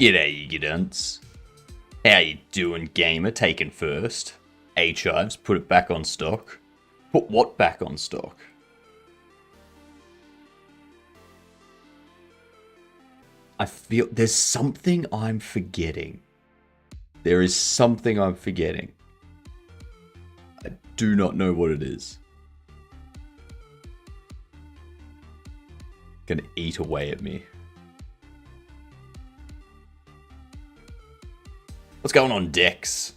G'day, you dunce. How you doing, gamer? Taken first. H-Ives, put it back on stock. Put what back on stock? I feel there's something I'm forgetting. There is something I'm forgetting. I do not know what it is. Gonna eat away at me. What's going on, Dex?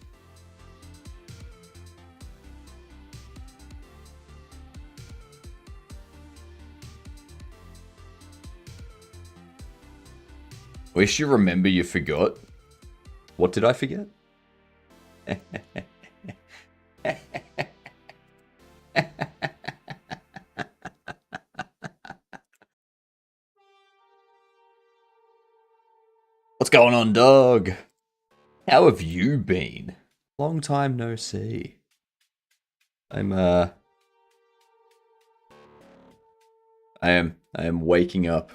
Wish you remember you forgot. What did I forget? What's going on, dog? How have you been? Long time no see. I am waking up.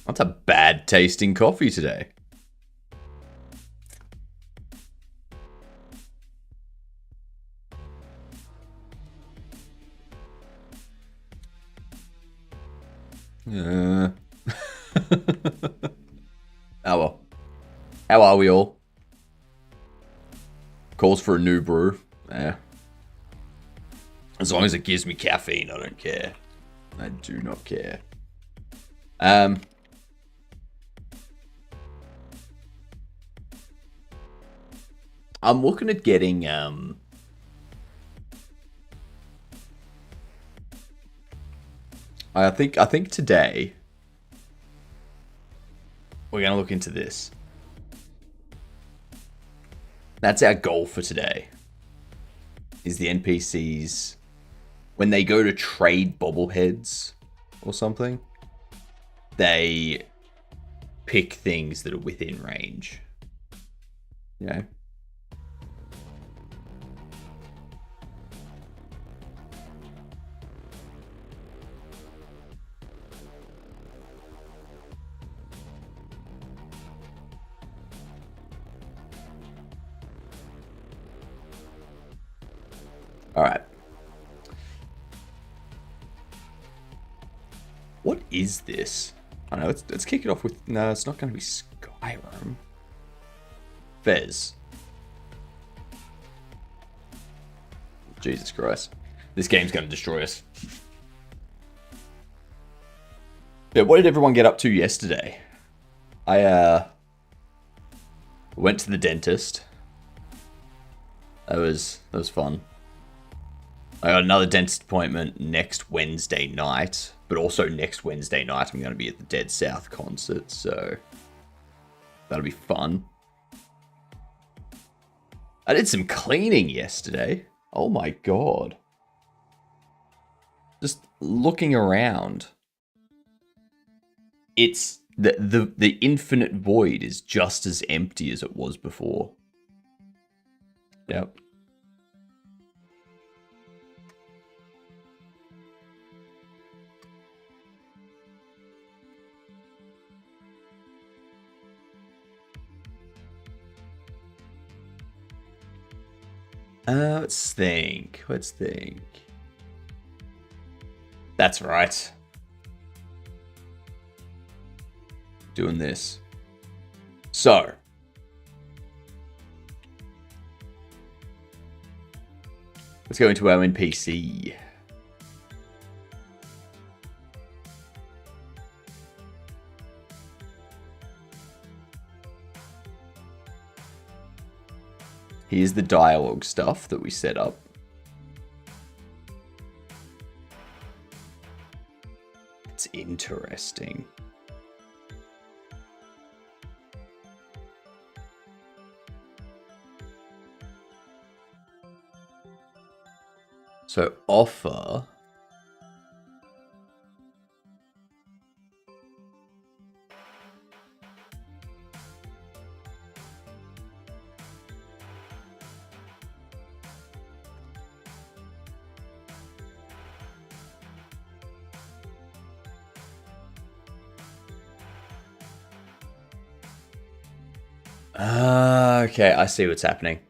That's a bad tasting coffee today. Oh well. How are we all? Calls for a new brew. Yeah. As long as it gives me caffeine, I don't care. I do not care. I'm looking at getting I think today we're gonna look into this. That's our goal for today. Is the NPCs when they go to trade bobbleheads or something, they pick things that are within range. You know? All right. What is this? I don't know. Let's kick it off with. No, it's not going to be Skyrim. Fez. Jesus Christ. This game's going to destroy us. Yeah, what did everyone get up to yesterday? I went to the dentist. That was fun. I got another dentist appointment next Wednesday night, but also next Wednesday night I'm going to be at the Dead South concert, so that'll be fun. I did some cleaning yesterday. Oh my god. Just looking around. It's the infinite void is just as empty as it was before. Yep. Let's think. That's right. Doing this. So. Let's go into our NPC. Here's the dialogue stuff that we set up. It's interesting. So offer. Okay, I see what's happening.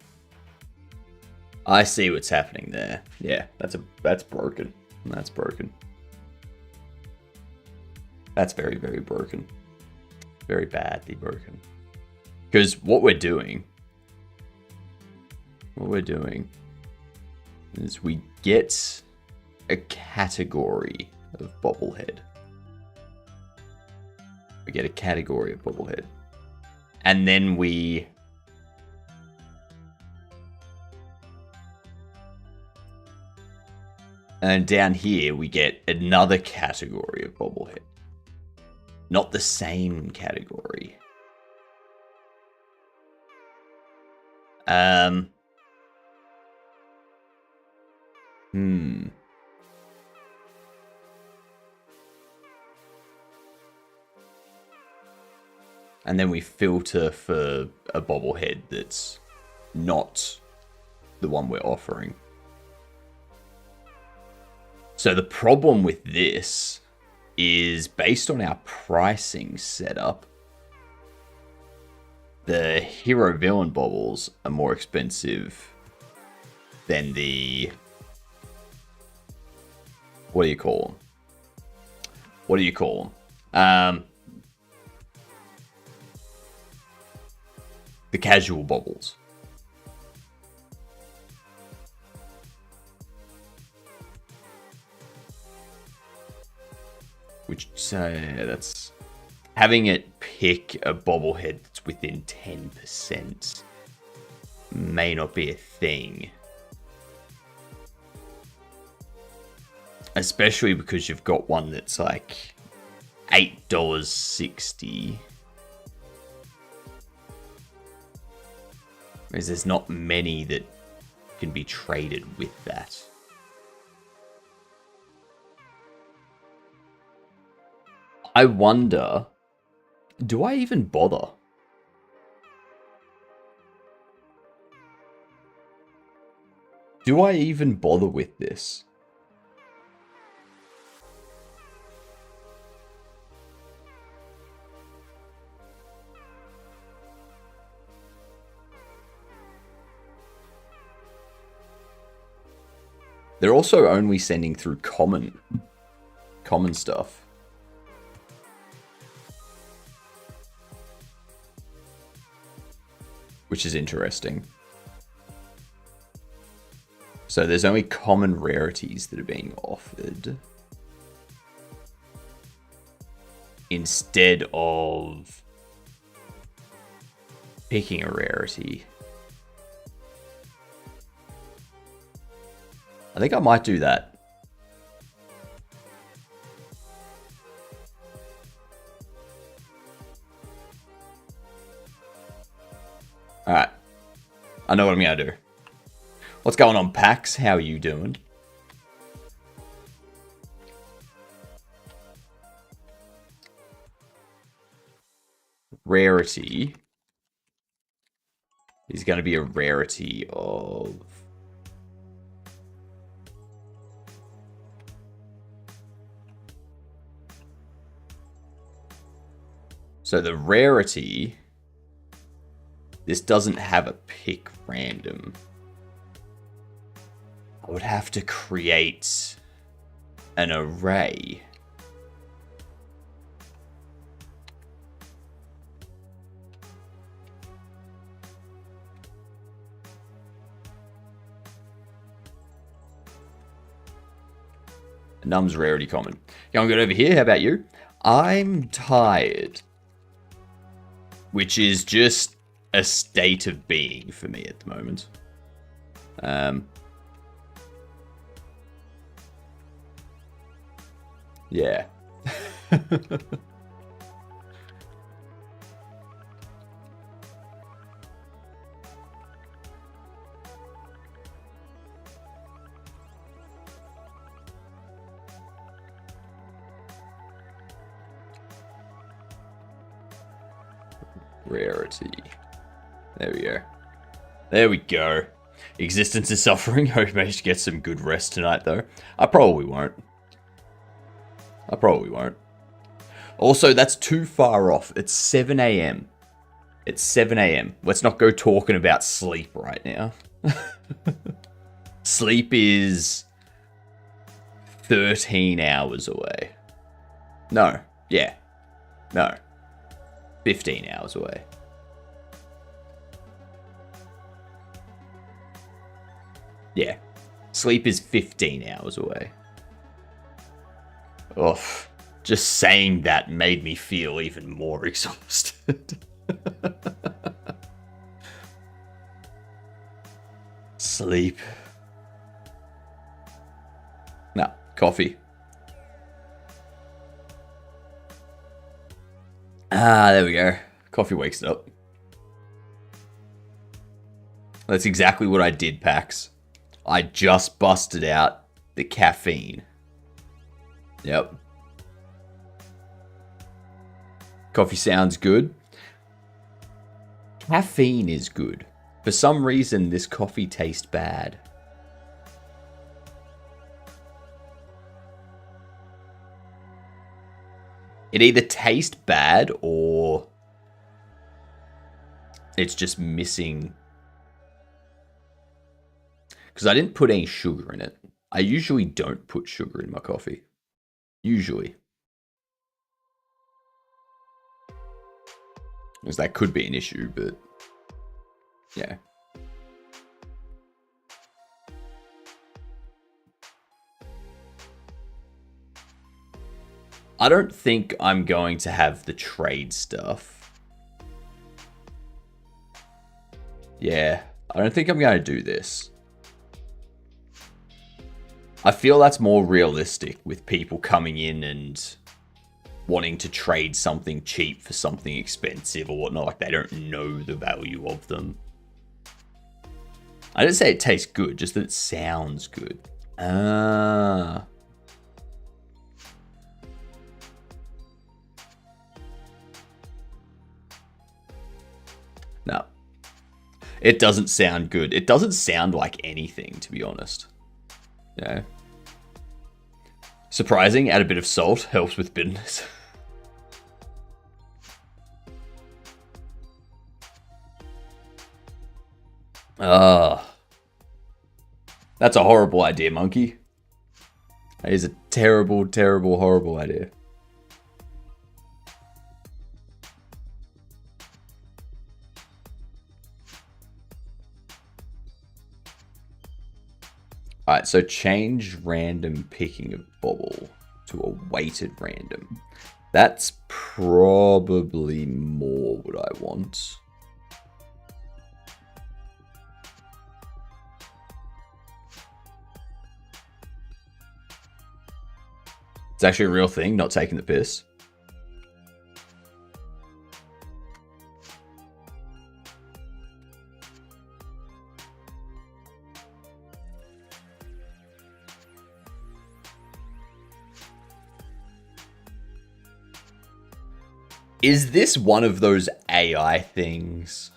I see what's happening there. Yeah, that's broken. That's broken. That's very, very broken. Very badly broken. Because what we're doing is we get a category of bobblehead. We get a category of bobblehead. And then we... And down here, we get another category of bobblehead. Not the same category. And then we filter for a bobblehead that's not the one we're offering. So the problem with this is based on our pricing setup, the hero villain bobbles are more expensive than the... What do you call them? The casual bobbles. Which, that's... Having it pick a bobblehead that's within 10% may not be a thing. Especially because you've got one that's like $8.60. Because there's not many that can be traded with that. I wonder, do I even bother? Do I even bother with this? They're also only sending through common stuff. Which is interesting. So there's only common rarities that are being offered. Instead of picking a rarity. I think I might do that. Alright. I know what I'm going to do. What's going on, Pax? How are you doing? Rarity is going to be a rarity of... So the rarity... This doesn't have a pick random. I would have to create an array. Num's rarity common. Going good over here. How about you? I'm tired. Which is just a state of being for me at the moment. Yeah. Rarity. There we go. There we go. Existence is suffering. Hope you managed to get some good rest tonight, though. I probably won't. Also, that's too far off. It's 7 a.m. It's 7 a.m. Let's not go talking about sleep right now. Sleep is 13 hours away. No. Yeah. No. 15 hours away. Yeah. Sleep is 15 hours away. Oof. Just saying that made me feel even more exhausted. Sleep. No, coffee. Ah, there we go. Coffee wakes it up. That's exactly what I did, Pax. I just busted out the caffeine. Yep. Coffee sounds good. Caffeine is good. For some reason, this coffee tastes bad. It either tastes bad or it's just missing. Because I didn't put any sugar in it. I usually don't put sugar in my coffee. Usually. Because that could be an issue, but yeah. I don't think I'm going to have the trade stuff. Yeah, I don't think I'm going to do this. I feel that's more realistic with people coming in and wanting to trade something cheap for something expensive or whatnot. Like, they don't know the value of them. I didn't say it tastes good, just that it sounds good. Ah. No. It doesn't sound good. It doesn't sound like anything, to be honest. Yeah. Surprising, add a bit of salt, helps with bitterness. That's a horrible idea, monkey. That is a terrible, terrible, horrible idea. Alright, so change random picking of bobble to a weighted random. That's probably more what I want. It's actually a real thing, not taking the piss. Is this one of those AI things?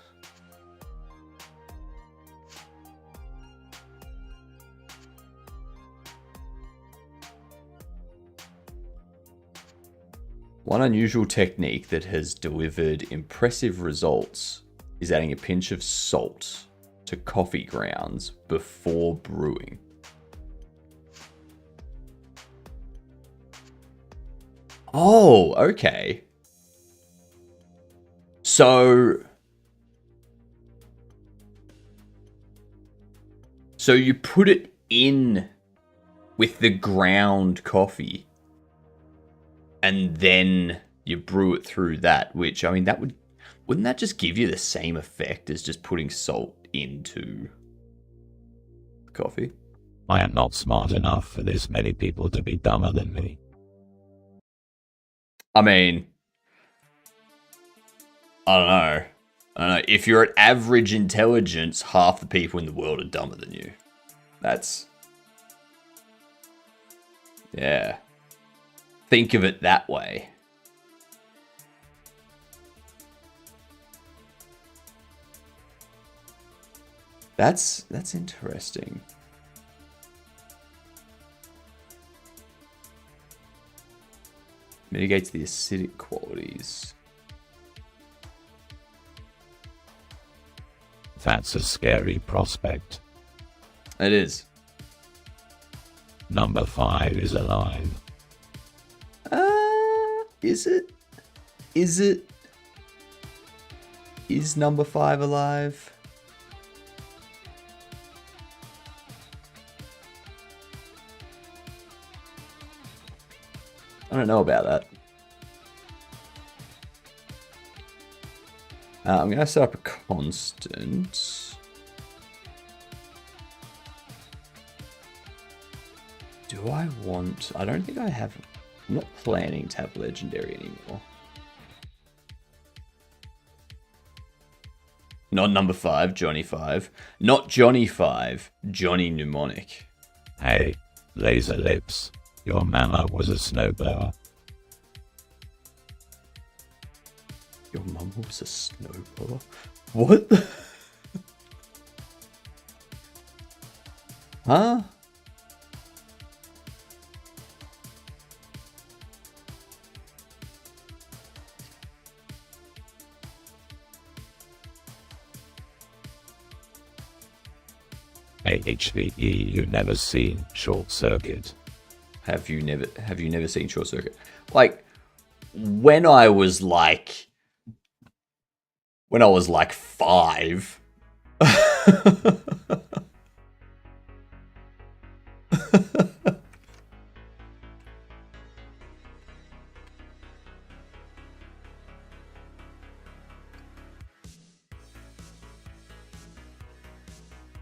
One unusual technique that has delivered impressive results is adding a pinch of salt to coffee grounds before brewing. Oh, okay. So you put it in with the ground coffee and then you brew it through that, which, I mean, wouldn't that just give you the same effect as just putting salt into coffee? I am not smart enough for this many people to be dumber than me. I mean, I don't know. If you're at average intelligence, half the people in the world are dumber than you. That's... yeah. Think of it that way. That's interesting. Mitigates the acidic qualities. That's a scary prospect. It is. Number 5 is alive. Is it? Is it? Is number 5 alive? I don't know about that. I'm going to set up a constant. Do I want... I don't think I have... I'm not planning to have legendary anymore. Not number 5, Johnny 5. Not Johnny 5, Johnny Mnemonic. Hey, laser lips. Your mama was a snowblower. Your mum was a snowblower? What the... Huh? HVE, you never seen Short Circuit. Have you never seen Short Circuit? Like, when I was like 5.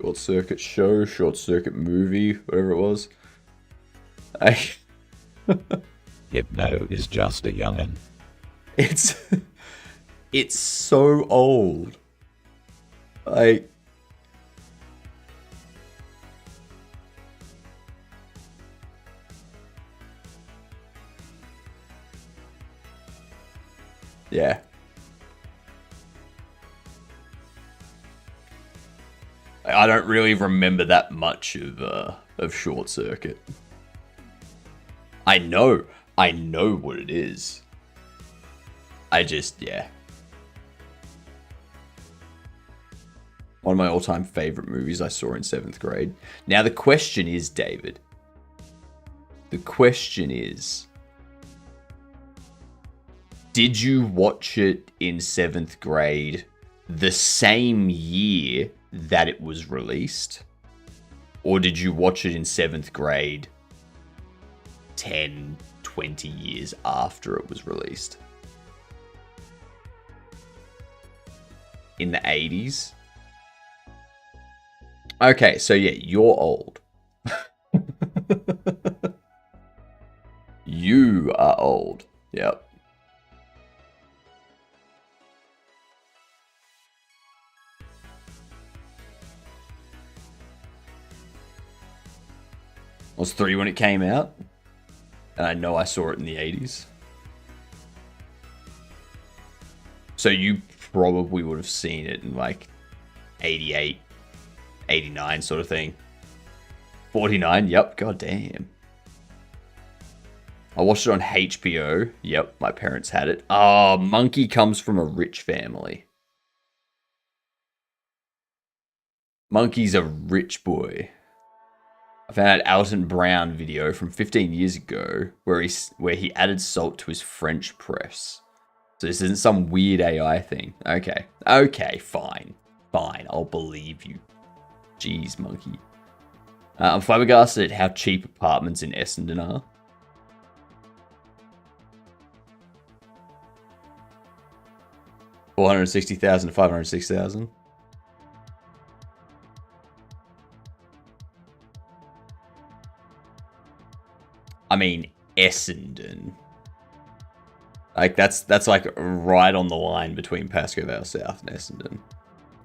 Short Circuit show, Short Circuit movie, whatever it was. Hypno is just a youngin'. It's so old. Yeah. I don't really remember that much of Short Circuit. I know what it is. Yeah. One of my all-time favorite movies I saw in 7th grade. Now the question is, David. The question is, did you watch it in 7th grade the same year that it was released? Or did you watch it in 7th grade 10, 20 years after it was released? In the 80s? Okay, so yeah, you're old. You are old. Yep. I was 3 when it came out. And I know I saw it in the 80s. So you probably would have seen it in like 88, 89 sort of thing. 49, yep, goddamn. I watched it on HBO. Yep, my parents had it. Oh, Monkey comes from a rich family. Monkey's a rich boy. I found an Alton Brown video from 15 years ago where he added salt to his French press. So this isn't some weird AI thing. Okay, fine. I'll believe you. Jeez, Monkey. I'm flabbergasted at how cheap apartments in Essendon are. $460,000 to $506,000. I mean, Essendon. Like, that's like right on the line between Pascoe Vale South and Essendon.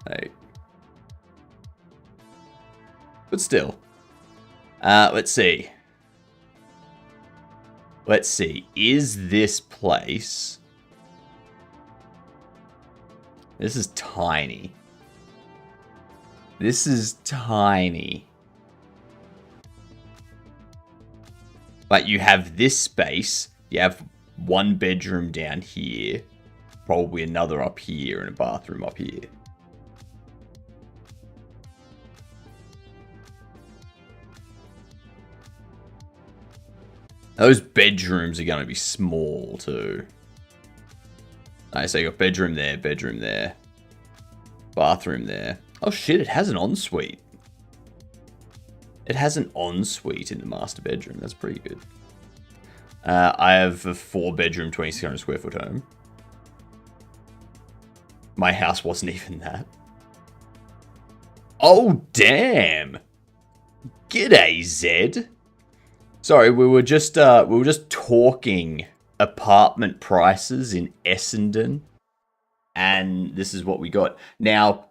Like, but still. Let's see. Is this place... This is tiny. But you have this space. You have one bedroom down here. Probably another up here and a bathroom up here. Those bedrooms are going to be small too. Alright, so you got bedroom there, bathroom there. Oh shit, it has an ensuite. It has an ensuite in the master bedroom. That's pretty good. I have a 4-bedroom, 2,600 square foot home. My house wasn't even that. Oh, damn. G'day, Zed. Sorry, we were just talking apartment prices in Essendon, and this is what we got. Now,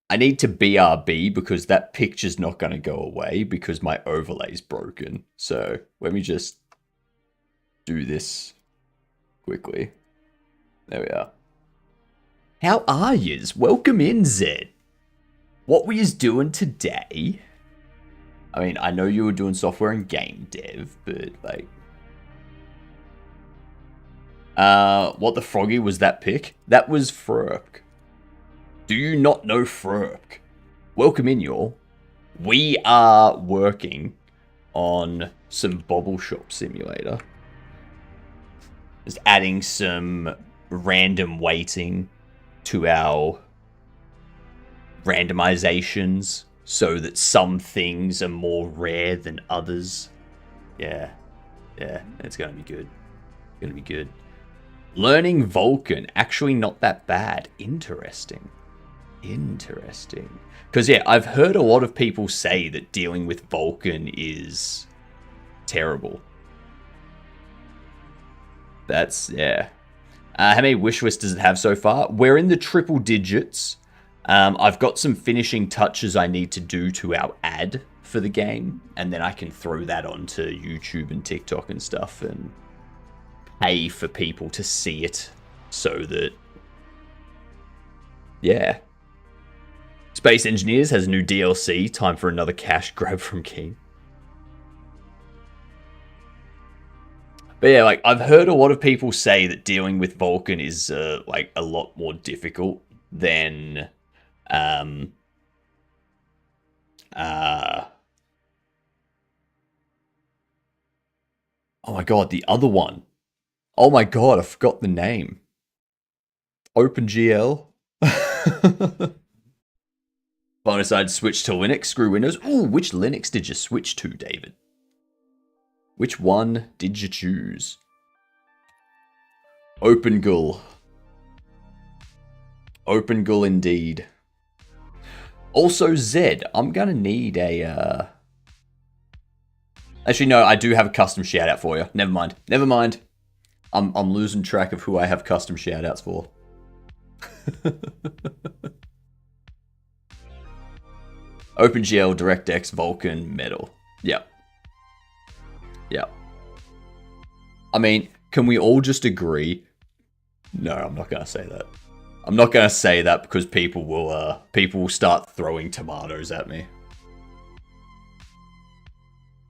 I need to BRB because that picture's not going to go away because my overlay's broken. So let me just do this quickly. There we are. How are yous? Welcome in, Zed. What were yous doing today? I mean, I know you were doing software and game dev, but like... what the froggy was that pick? That was Frurk. Do you not know Frurk? Welcome in, y'all. We are working on some Bobble Shop Simulator. Just adding some random weighting to our randomizations so that some things are more rare than others. Yeah, it's gonna be good. Gonna be good. Learning Vulcan, actually not that bad. Interesting. Because, yeah, I've heard a lot of people say that dealing with Vulcan is terrible. That's, yeah. How many wish lists does it have so far? We're in the triple digits. I've got some finishing touches I need to do to our ad for the game, and then I can throw that onto YouTube and TikTok and stuff and pay for people to see it so that, yeah. Space Engineers has new DLC. Time for another cash grab from King. But yeah, like, I've heard a lot of people say that dealing with Vulcan is, like, a lot more difficult than, oh my god, the other one. Oh my god, I forgot the name. OpenGL. I decided to switch to Linux, screw Windows. Ooh, which Linux did you switch to, David? Which one did you choose? OpenGL. OpenGL indeed. Also, Zed, I'm gonna need a, Actually, no, I do have a custom shoutout for you. Never mind. I'm losing track of who I have custom shoutouts for. OpenGL, DirectX, Vulkan, Metal. Yep. I mean, can we all just agree? No, I'm not going to say that. I'm not going to say that because people will start throwing tomatoes at me.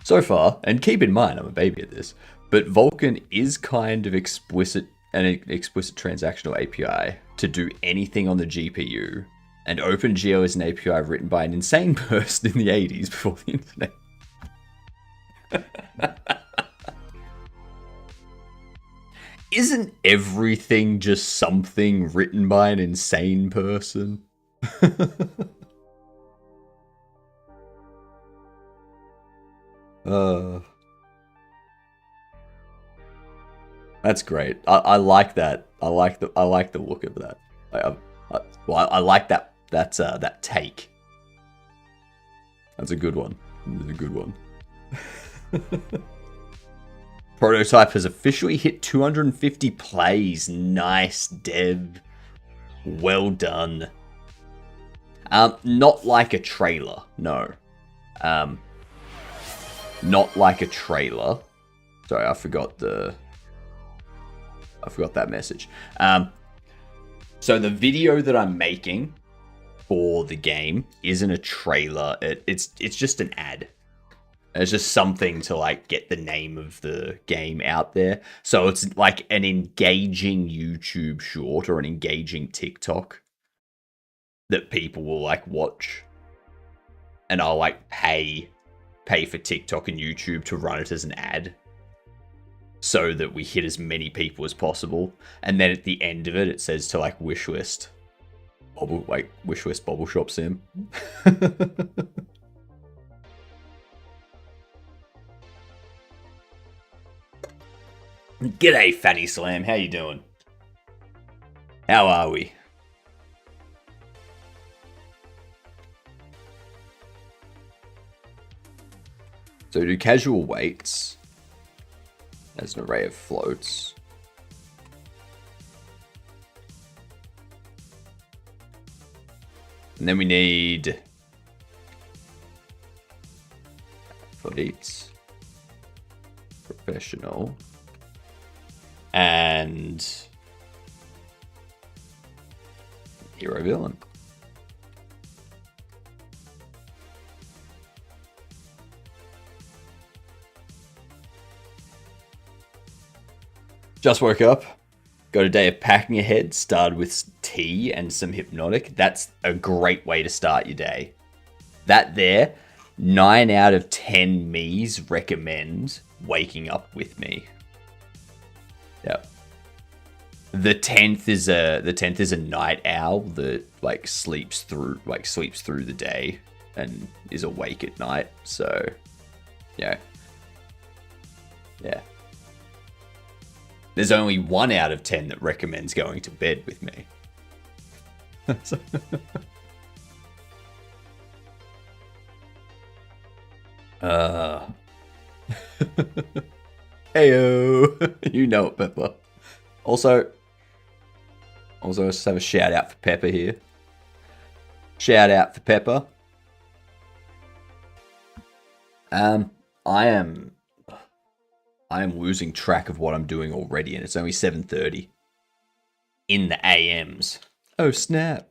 So far, and keep in mind, I'm a baby at this, but Vulkan is kind of explicit, an explicit transactional API to do anything on the GPU. And OpenGL is an API written by an insane person in the 80s before the internet. Isn't everything just something written by an insane person? That's great. I like that. I like the look of that. I like that take. That's a good one. That's a good one. Prototype has officially hit 250 plays. Nice, Dev. Well done. Not like a trailer, no. Not like a trailer. Sorry, I forgot that message. So the video that I'm making for the game isn't a trailer. It's just an ad. It's just something to like get the name of the game out there. So it's like an engaging YouTube short or an engaging TikTok that people will like watch, and I'll like pay pay for TikTok and YouTube to run it as an ad, so that we hit as many people as possible. And then at the end of it, it says to like wishlist Bobble Shop Sim. G'day, Fanny Slam. How you doing? How are we? So do casual weights. There's an array of floats. And then we need athletes, professional, and hero villain. Just woke up. Got a day of packing ahead. Started with tea and some hypnotic. That's a great way to start your day. That there, 9 out of 10 me's recommend waking up with me. Yep. The 10th is a night owl that like sleeps through the day and is awake at night. So, yeah. Yeah. There's only 1 out of 10 that recommends going to bed with me. Heyo, you know it, Pepper. Also, let's have a shout out for Pepper here. Shout out for Pepper. I am losing track of what I'm doing already, and it's only 7:30 in the AMs. Oh snap!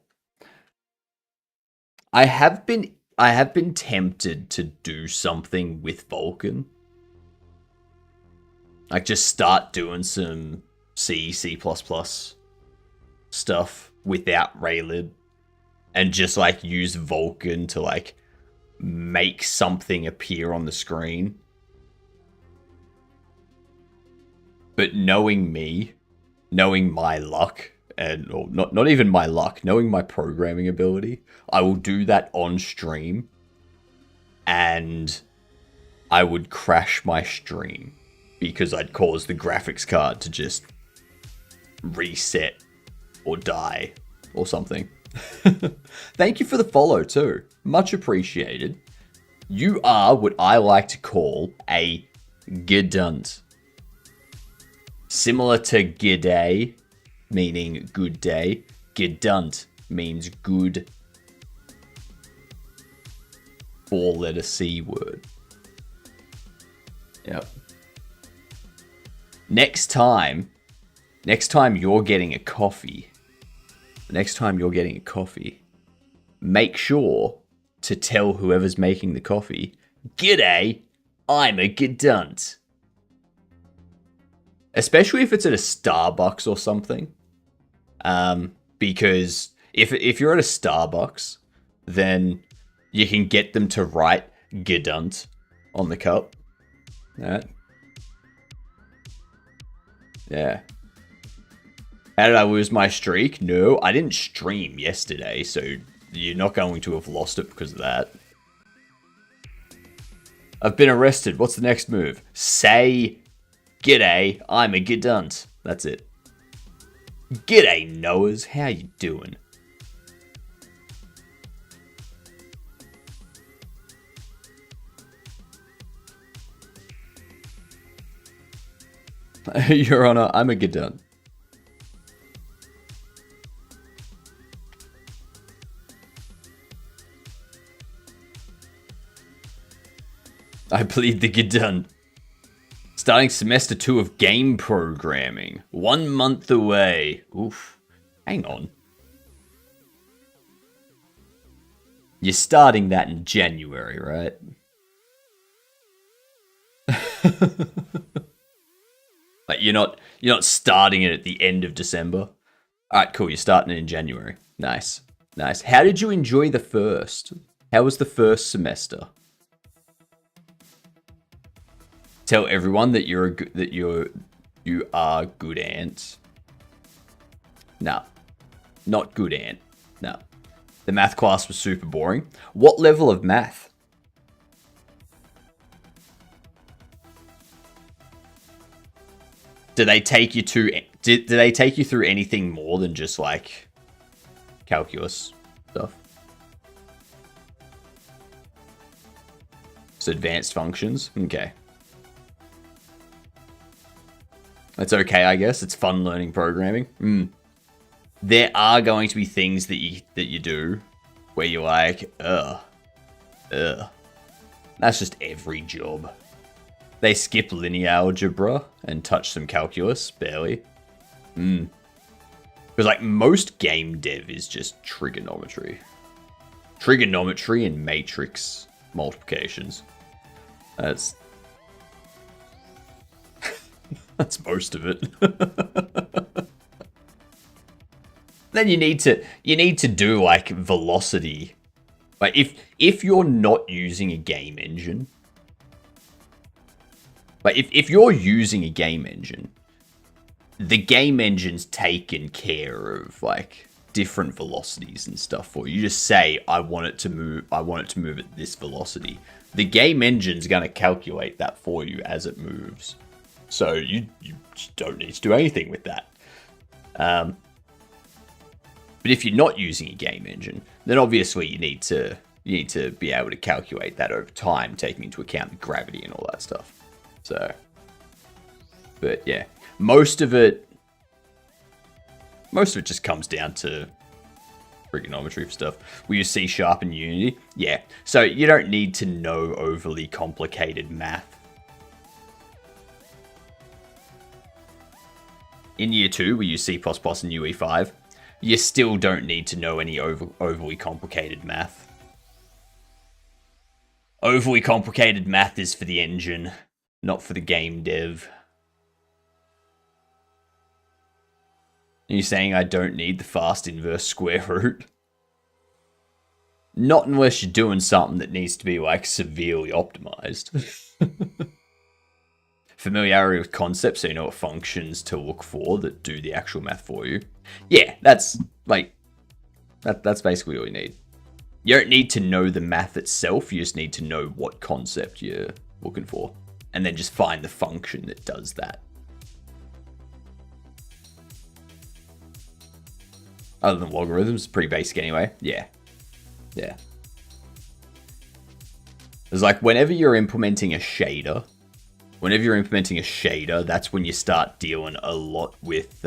I have been tempted to do something with Vulkan, like just start doing some C stuff without Raylib, and just like use Vulkan to like make something appear on the screen. But knowing me, knowing my luck, or not even my luck, knowing my programming ability, I will do that on stream, and I would crash my stream because I'd cause the graphics card to just reset or die or something. Thank you for the follow too. Much appreciated. You are what I like to call a gedunt. Similar to g'day, meaning good day, gedunt means good 4-letter C word. Yep. Next time you're getting a coffee, make sure to tell whoever's making the coffee, g'day, I'm a gedunt. Especially if it's at a Starbucks or something. Because if you're at a Starbucks, then you can get them to write gedunt on the cup. Alright. Yeah. How did I lose my streak? No, I didn't stream yesterday, so you're not going to have lost it because of that. I've been arrested. What's the next move? Say, g'day, I'm a gedunt. That's it. G'day, Noahs. How you doing? Your Honor, I'm a gedunt. I plead the gedunt. Starting semester 2 of game programming. 1 month away. Oof. Hang on. You're starting that in January, right? Like you're not starting it at the end of December. Alright, cool. You're starting it in January. Nice. Nice. How did you enjoy the first? How was the first semester? Tell everyone that you are good ants. No, not good ant. No. The math class was super boring. What level of math? Did they take you through anything more than just like calculus stuff? So advanced functions? Okay. That's okay, I guess. It's fun learning programming. There are going to be things that you do where you're like, ugh. That's just every job. They skip linear algebra and touch some calculus, barely. Because like most game dev is just trigonometry. Trigonometry and matrix multiplications. That's most of it. Then you need to do like velocity. Like if you're not using a game engine, like if you're using a game engine, the game engine's taken care of like different velocities and stuff for you. You just say, I want it to move at this velocity. The game engine's gonna calculate that for you as it moves. So you don't need to do anything with that. But if you're not using a game engine, then obviously you need to be able to calculate that over time, taking into account the gravity and all that stuff. So, but yeah, most of it just comes down to trigonometry for stuff. We use C# and Unity. Yeah, so you don't need to know overly complicated math. In year 2, we use C++ and UE5. You still don't need to know any overly complicated math. Overly complicated math is for the engine, not for the game dev. Are you saying I don't need the fast inverse square root? Not unless you're doing something that needs to be like severely optimized. Familiarity with concepts, so you know what functions to look for that do the actual math for you. Yeah, that's basically all you need. You don't need to know the math itself, you just need to know what concept you're looking for. And then just find the function that does that. Other than logarithms, pretty basic anyway. Yeah. It's like whenever you're implementing a shader, that's when you start dealing a lot with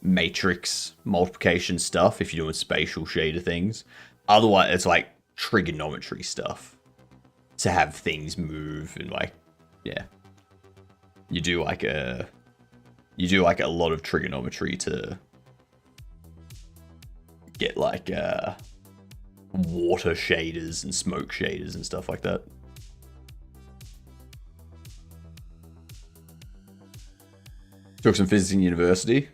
matrix multiplication stuff, if you're doing spatial shader things. Otherwise, it's like trigonometry stuff. To have things move and like, yeah. You do like a lot of trigonometry to get like water shaders and smoke shaders and stuff like that. Took some physics in university.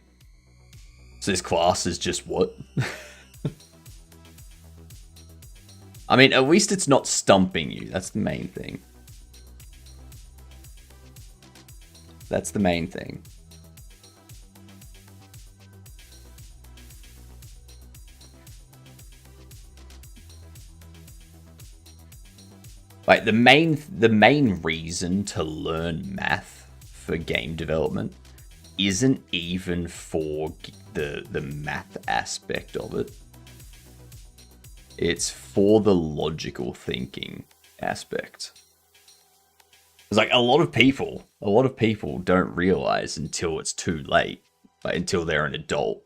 So this class is just what? I mean, at least it's not stumping you. That's the main thing. That's the main thing. Like the main reason to learn math for game development isn't even for the math aspect of it. It's for the logical thinking aspect. It's like a lot of people don't realize until it's too late, like until they're an adult.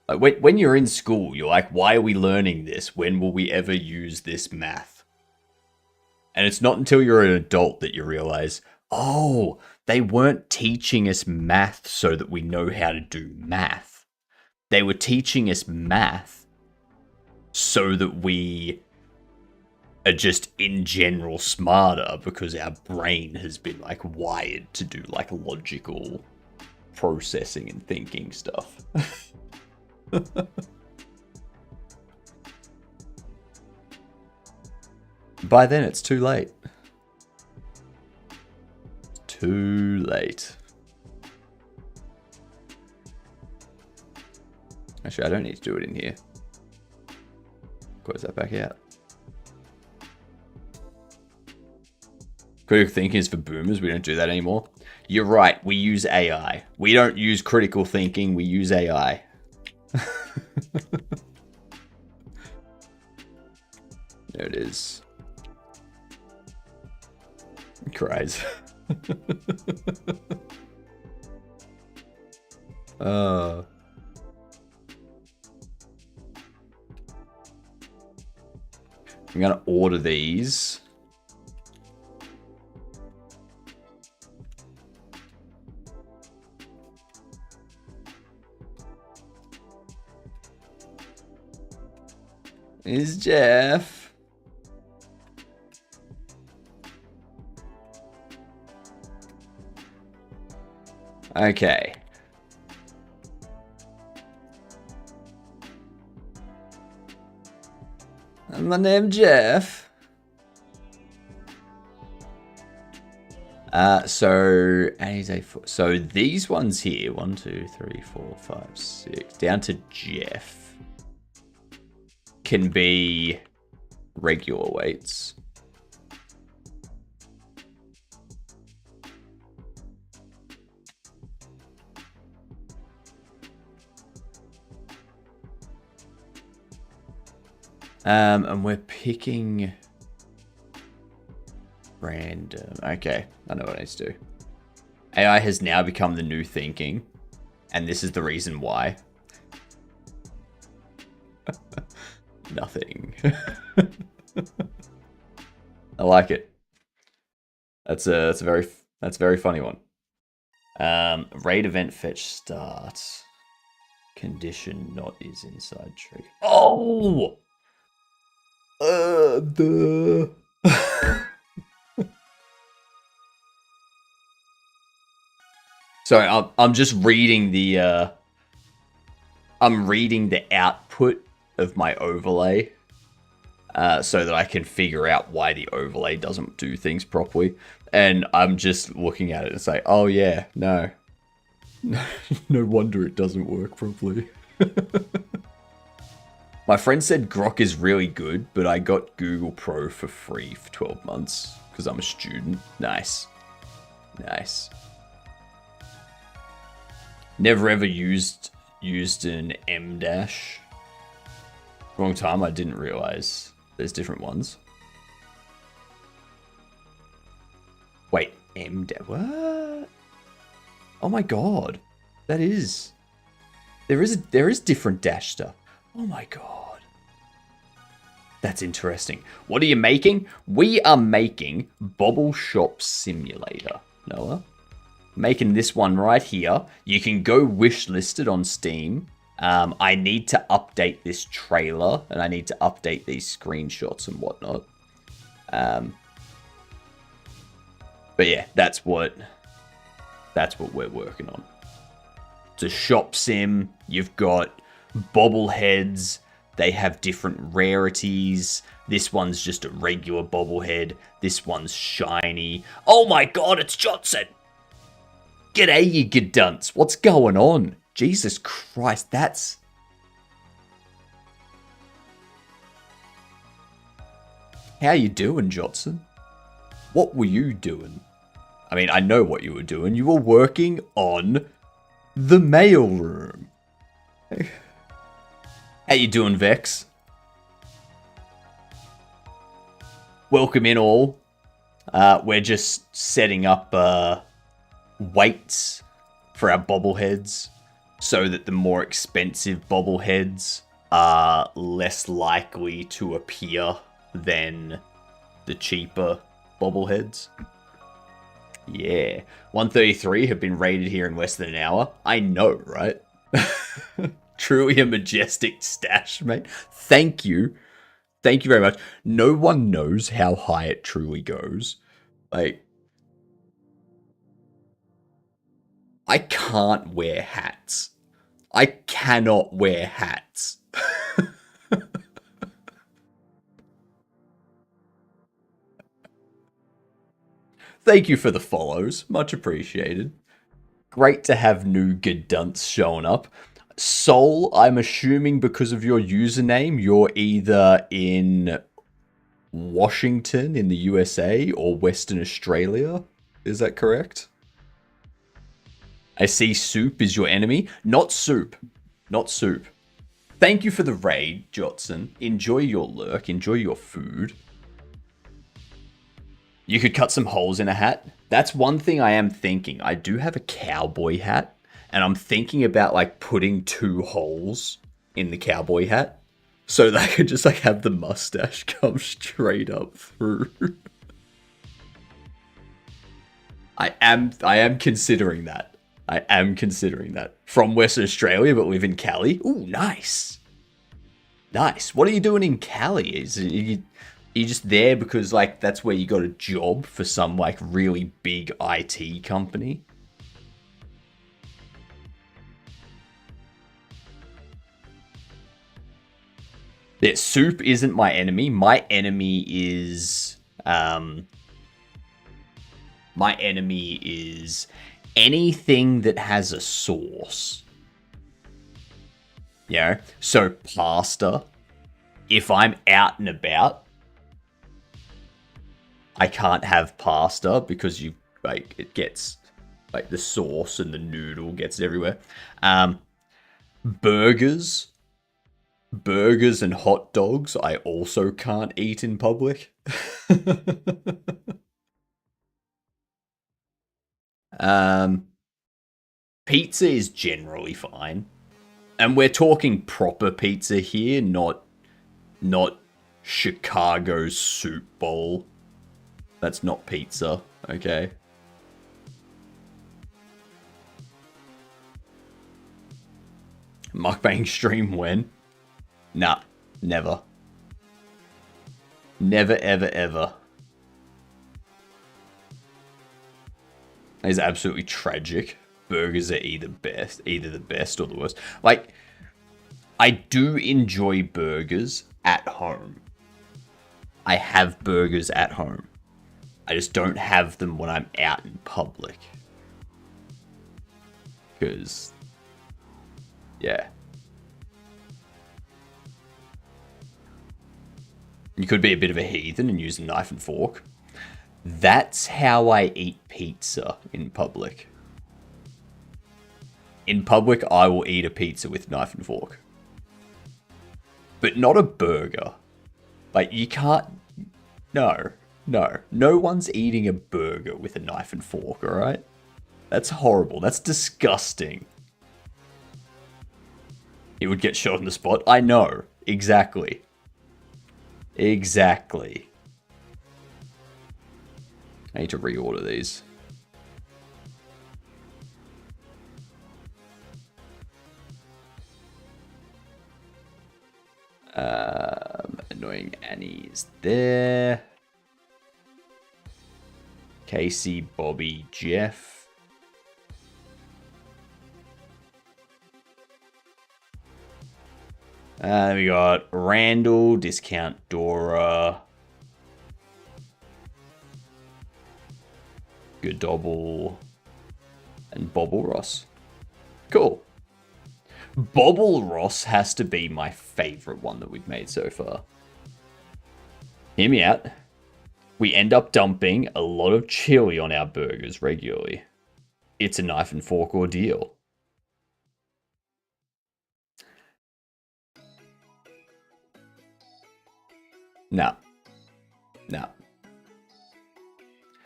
Like when you're in school, you're like, why are we learning this? When will we ever use this math? And it's not until you're an adult that you realize, oh, they weren't teaching us math so that we know how to do math. They were teaching us math so that we are just in general smarter because our brain has been like wired to do like logical processing and thinking stuff. By then it's too late. Too late. Actually, I don't need to do it in here. Close that back out. Critical thinking is for boomers. We don't do that anymore. You're right. We use AI. We don't use critical thinking. We use AI. There it is. Cries. I'm gonna order these. Is Jeff? Okay. My name's Jeff. So these ones here, 1, 2, 3, 4, 5, 6, down to Jeff, can be regular weights. And we're picking random. Okay, I know what I need to do. AI has now become the new thinking, and this is the reason why. Nothing. I like it. That's a very funny one. Raid event fetch start. Condition not is inside tree. Oh! Sorry, I'm just reading the I'm reading the output of my overlay so that I can figure out why the overlay doesn't do things properly. And I'm just looking at it and say, oh yeah, no. No wonder it doesn't work properly. My friend said Grok is really good, but I got Google Pro for free for 12 months because I'm a student. Nice. Nice. Never ever used an M dash. Wrong time, I didn't realize there's different ones. Wait, M dash, what? Oh my god. That is. There is different dash stuff. Oh my god. That's interesting. What are you making? We are making Bobble Shop Simulator, Noah. Making this one right here. You can go wishlist it on Steam. I need to update this trailer, and I need to update these screenshots and whatnot. But yeah, that's what we're working on. It's a shop sim. You've got bobbleheads. They have different rarities. This one's just a regular bobblehead. This one's shiny. Oh my god, it's Johnson! G'day, you gadunts. What's going on? Jesus Christ, that's... How you doing, Johnson? What were you doing? I mean, I know what you were doing. You were working on the mailroom. How you doing, Vex? Welcome in all. We're just setting up weights for our bobbleheads so that the more expensive bobbleheads are less likely to appear than the cheaper bobbleheads. Yeah. 133 have been raided here in less than an hour. I know, right? Truly a majestic stash, mate. Thank you. Thank you very much. No one knows how high it truly goes. Like, I can't wear hats. I cannot wear hats. Thank you for the follows. Much appreciated. Great to have new Gedunts showing up. Soul, I'm assuming because of your username, you're either in Washington in the USA or Western Australia. Is that correct? I see Soup is your enemy. Not Soup. Not Soup. Thank you for the raid, Jotson. Enjoy your lurk. Enjoy your food. You could cut some holes in a hat. That's one thing I am thinking. I do have a cowboy hat, and I'm thinking about like putting 2 holes in the cowboy hat so that I could just like have the mustache come straight up through. I am considering that. I am considering that. From Western Australia, but live in Cali. Ooh, nice. Nice. What are you doing in Cali? Are you just there because, like, that's where you got a job for some, like, really big IT company? Yeah, Soup isn't my enemy. My enemy is... my enemy is anything that has a sauce. You know? So, pasta. If I'm out and about... I can't have pasta because you like it gets like the sauce and the noodle gets everywhere. Burgers and hot dogs I also can't eat in public. Pizza is generally fine. And we're talking proper pizza here, not Chicago soup bowl. That's not pizza, okay? Mukbang stream when? Nah, never. Never, ever, ever. That is absolutely tragic. Burgers are either the best or the worst. Like, I do enjoy burgers at home. I have burgers at home. I just don't have them when I'm out in public. Because, yeah. You could be a bit of a heathen and use a knife and fork. That's how I eat pizza in public. In public, I will eat a pizza with knife and fork. But not a burger. Like, you can't... No. No one's eating a burger with a knife and fork, alright? That's horrible. That's disgusting. It would get shot on the spot. I know. Exactly. Exactly. I need to reorder these. Annoying Annie's there. Casey, Bobby, Jeff. Then we got Randall, Discount Dora. Godobble. And Bobble Ross. Cool. Bobble Ross has to be my favorite one that we've made so far. Hear me out. We end up dumping a lot of chili on our burgers regularly. It's a knife and fork ordeal. No.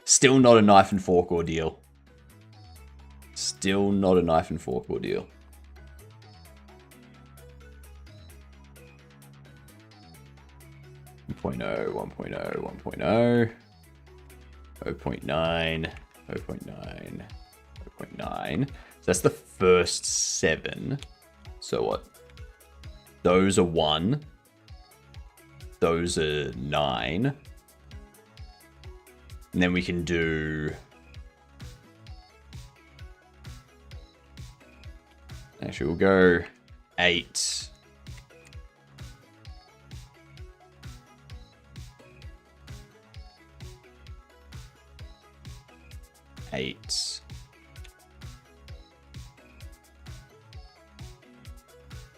Still not a knife and fork ordeal. Still not a knife and fork ordeal. .0, 1.0, 1.0, 0.9, 0.9, 0.9. So that's the first 7. So what? Those are 1. Those are 9. And then we can do... Actually, we'll go 8. 8.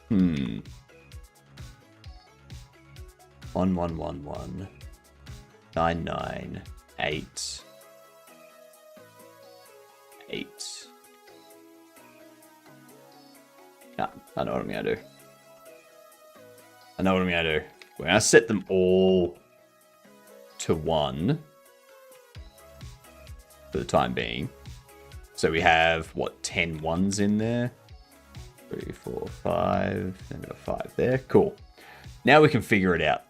Hmm. 1, 1, 1, 1. 9, 9. 8. 8. Nah, I know what I'm gonna do. I know what I'm gonna do. We're gonna set them all to 1 for the time being. So we have, what, 10 ones in there? 3, 4, 5. Then we got 5 there. Cool. Now we can figure it out.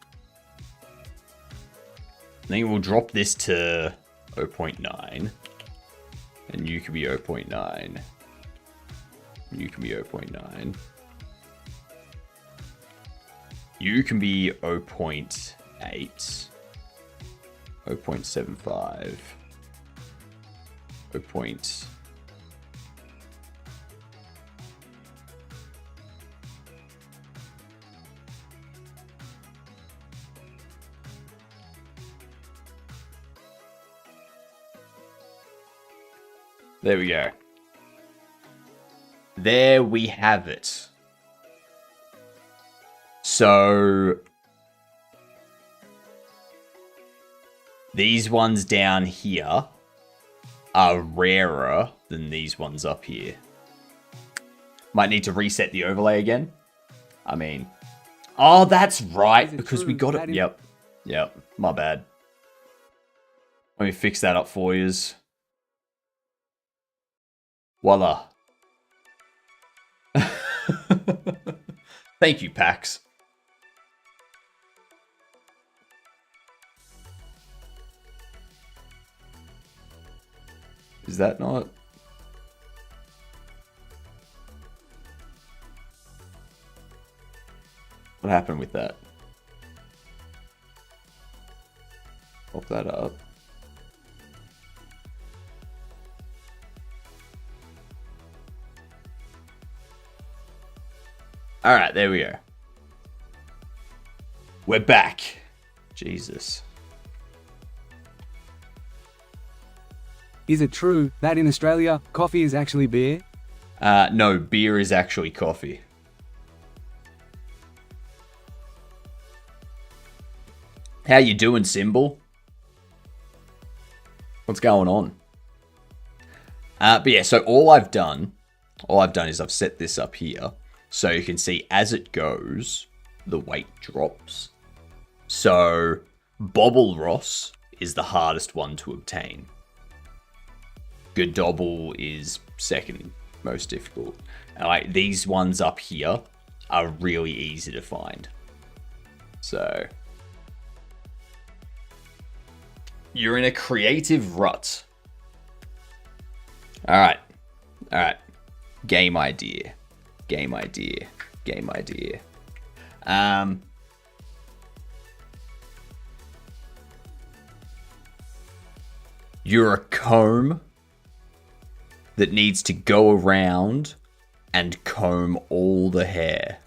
Then we'll drop this to 0.9. And you can be 0.9. You can be 0.9. You can be 0.8. 0.75. 0. There we go. There we have it. So these ones down here are rarer than these ones up here. Might need to reset the overlay again. I mean, oh, that's right, because we got it. Yep, my bad. Let me fix that up for yous. Voila. Thank you, Pax. Is that not? What happened with that? Pop that up. Alright, there we go. We're back. Jesus. Is it true that in Australia, coffee is actually beer? No, beer is actually coffee. How you doing, Symbol? What's going on? But yeah, so all I've done is I've set this up here. So you can see as it goes, the weight drops. So Bobble Ross is the hardest one to obtain. Godobble is second most difficult. And like these ones up here are really easy to find. So you're in a creative rut. All right. Game idea. You're a comb that needs to go around and comb all the hair.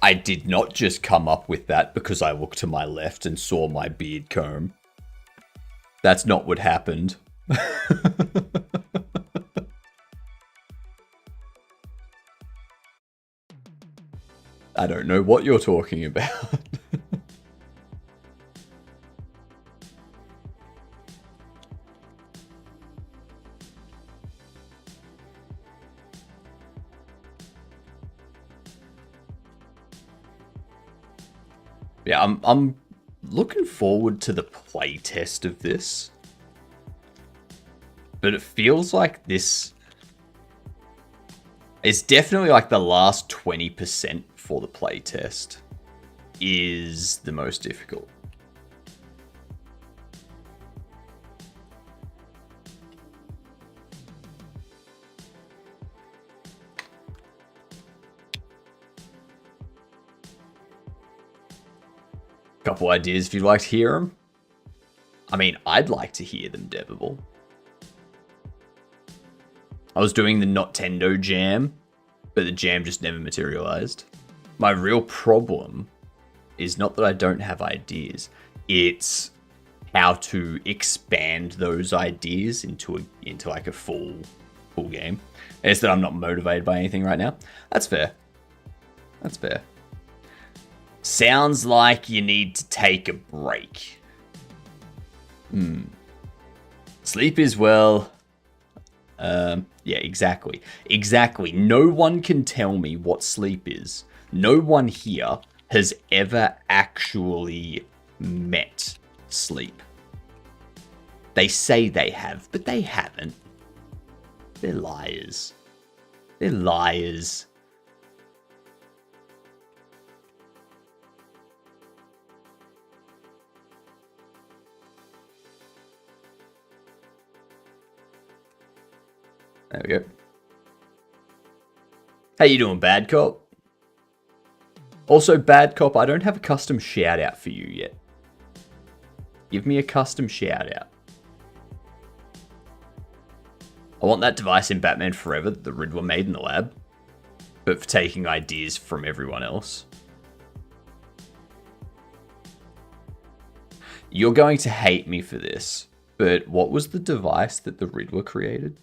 I did not just come up with that because I looked to my left and saw my beard comb. That's not what happened. I don't know what you're talking about. Yeah, I'm looking forward to the play test of this. But it feels like this is definitely like the last 20% for the play test is the most difficult. Couple ideas if you'd like to hear them. I mean, I'd like to hear them, Devable. I was doing the Nintendo jam, but the jam just never materialized. My real problem is not that I don't have ideas. It's how to expand those ideas into like a full game. It's that I'm not motivated by anything right now. That's fair. That's fair. Sounds like you need to take a break. Sleep is, well... yeah, exactly. Exactly. No one can tell me what sleep is. No one here has ever actually met sleep. They say they have, but they haven't. They're liars. They're liars. There we go. How you doing, Bad Cop? Also, Bad Cop, I don't have a custom shout out for you yet. Give me a custom shout out. I want that device in Batman Forever that the Riddler made in the lab, but for taking ideas from everyone else. You're going to hate me for this, but what was the device that the Riddler created?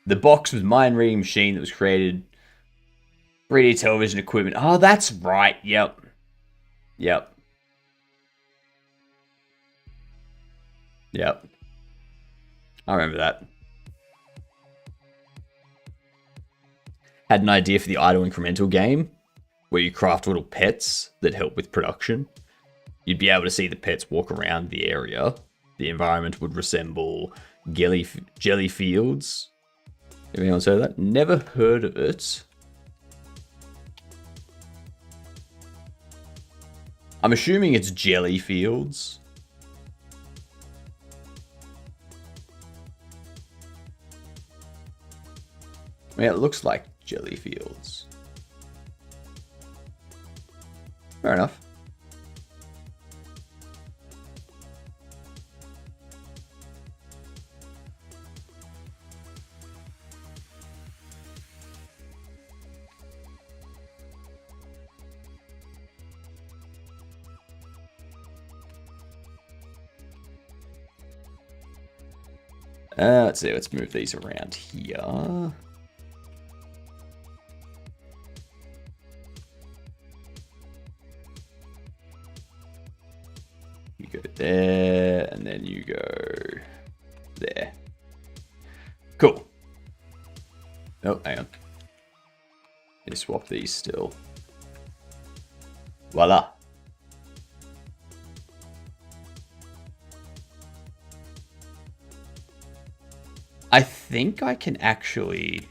The box was mind-reading machine that was created. 3D television equipment. Oh, that's right. Yep. Yep. Yep. I remember that. Had an idea for the idle incremental game where you craft little pets that help with production. You'd be able to see the pets walk around the area. The environment would resemble jelly fields. Anyone say that? Never heard of it. I'm assuming it's jelly fields. I mean, it looks like jelly fields. Fair enough. Let's see, let's move these around here. You go there, and then you go there. Cool. Oh, hang on. Need to swap these still. Voila. I think I can actually...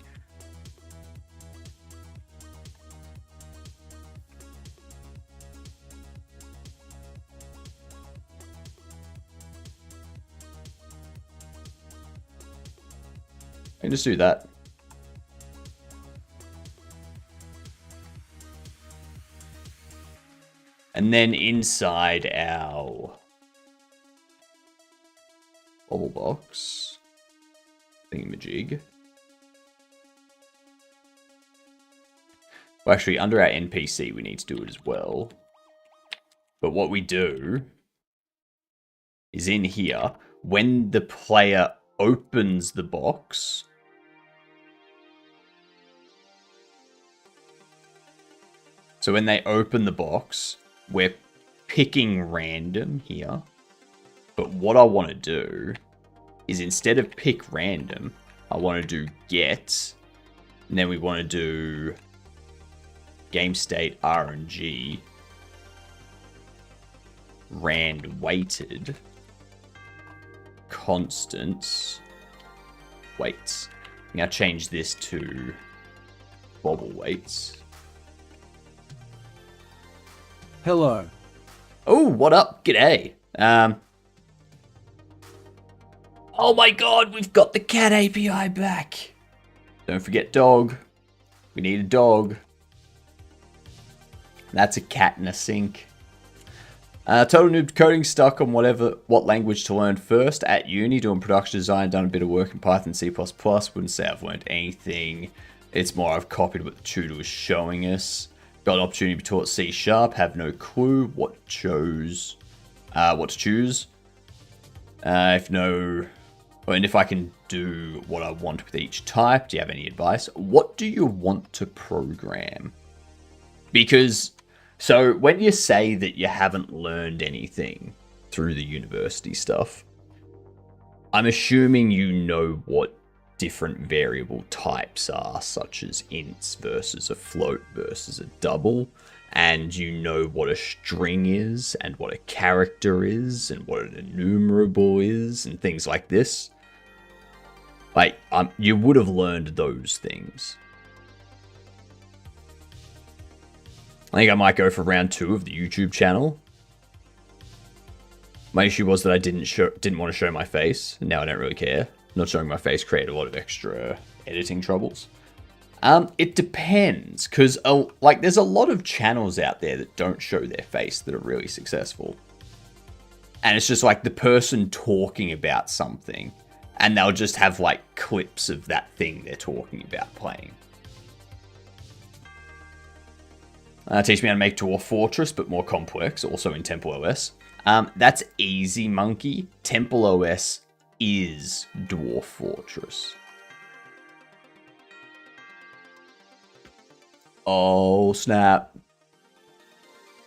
I can just do that. And then inside our bubble box thingamajig. Well, actually, under our NPC, we need to do it as well. But what we do is in here, when the player opens the box, so when they open the box, we're picking random here. But what I want to do is instead of pick random, I want to do get, and then we want to do game state RNG rand weighted constants weights. Now change this to bobble weights. Hello. Oh, what up? G'day. Oh my god, we've got the cat API back. Don't forget dog. We need a dog. That's a cat in a sink. Total noob coding, stuck on what language to learn first at uni, doing production design, done a bit of work in Python, C++. Wouldn't say I've learned anything. It's more I've copied what the tutor was showing us. Got an opportunity to be taught C#, have no clue what to choose. If I can do what I want with each type, do you have any advice? What do you want to program? Because, so when you say that you haven't learned anything through the university stuff, I'm assuming you know what different variable types are, such as ints versus a float versus a double, and you know what a string is, and what a character is, and what an enumerable is, and things like this. Like, you would have learned those things. I think I might go for round 2 of the YouTube channel. My issue was that I didn't want to show my face, and now I don't really care. Not showing my face created a lot of extra editing troubles. It depends, because there's a lot of channels out there that don't show their face that are really successful. And it's just like the person talking about something, and they'll just have like clips of that thing they're talking about playing. Teach me how to make Dwarf Fortress, but more complex, also in Temple OS. That's easy, monkey. Temple OS is Dwarf Fortress. Oh, snap.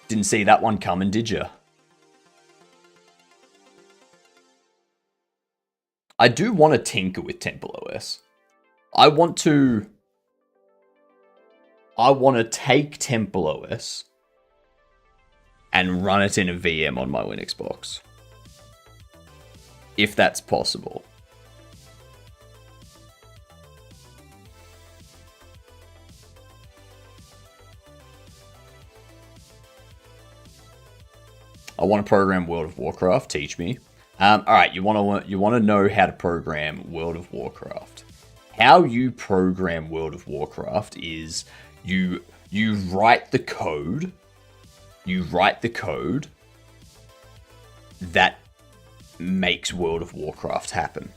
Didn't see that one coming, did you? I do want to tinker with Temple OS. I want to take Temple OS and run it in a VM on my Linux box. If that's possible. I want to program World of Warcraft. Teach me. All right, you want to know how to program World of Warcraft. How you program World of Warcraft is you write the code. You write the code that makes World of Warcraft happen.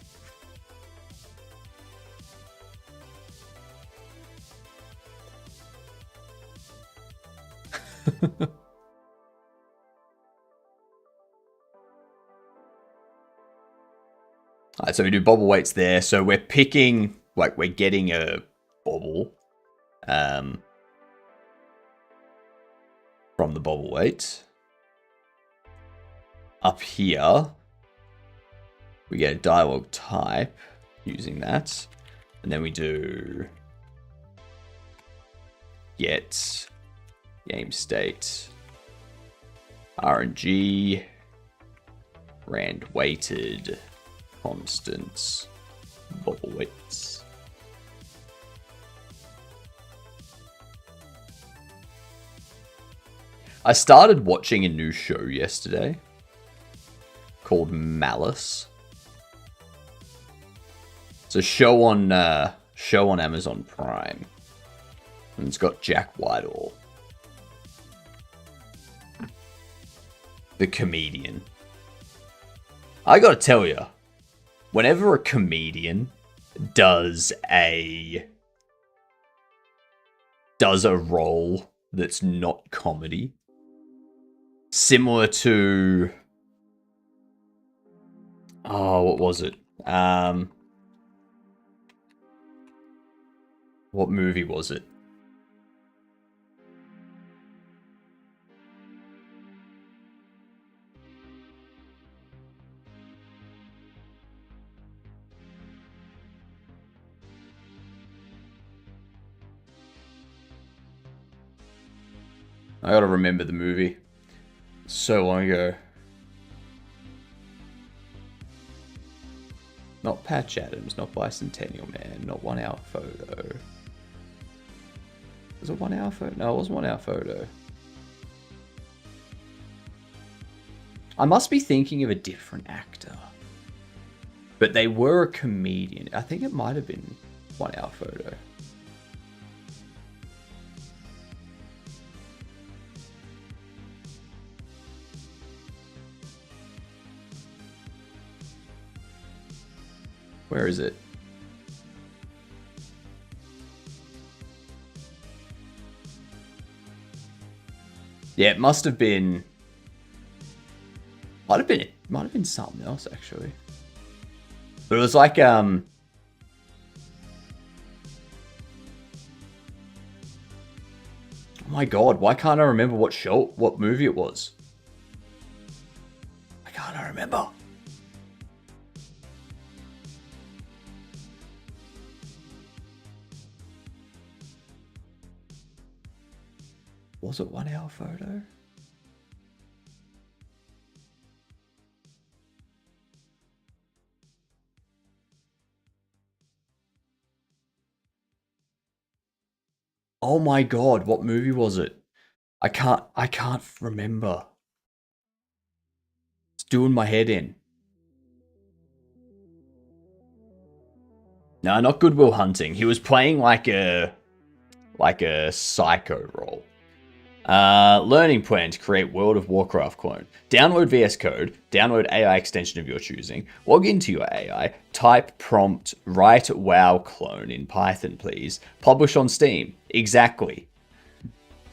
Alright, so we do bobble weights there. So we're picking, like, we're getting a bobble from the bobble weight. Up here, we get a dialogue type using that. And then we do get game state RNG rand weighted constants bobble weights. I started watching a new show yesterday called Malice. It's a show on Amazon Prime, and it's got Jack Whitehall, the comedian. I gotta tell you, whenever a comedian does a role that's not comedy, similar to, what was it? What movie was it? I gotta remember the movie. So long ago. Not Patch Adams, not Bicentennial Man, not 1 Hour Photo. Was it 1 Hour Photo? No, it wasn't 1 Hour Photo. I must be thinking of a different actor. But they were a comedian. I think it might have been 1 Hour Photo. Where is it? Yeah, it must have been... Might have been something else, actually. But it was like, oh my god, why can't I remember what movie it was? Why can't I remember? Was it 1 Hour Photo? Oh my god, what movie was it? I can't remember. It's doing my head in. No, not Good Will Hunting. He was playing like a psycho role. Learning plan to create World of Warcraft clone. Download VS Code. Download AI extension of your choosing. Log into your AI. Type prompt. Write WoW clone in Python, please. Publish on Steam. Exactly.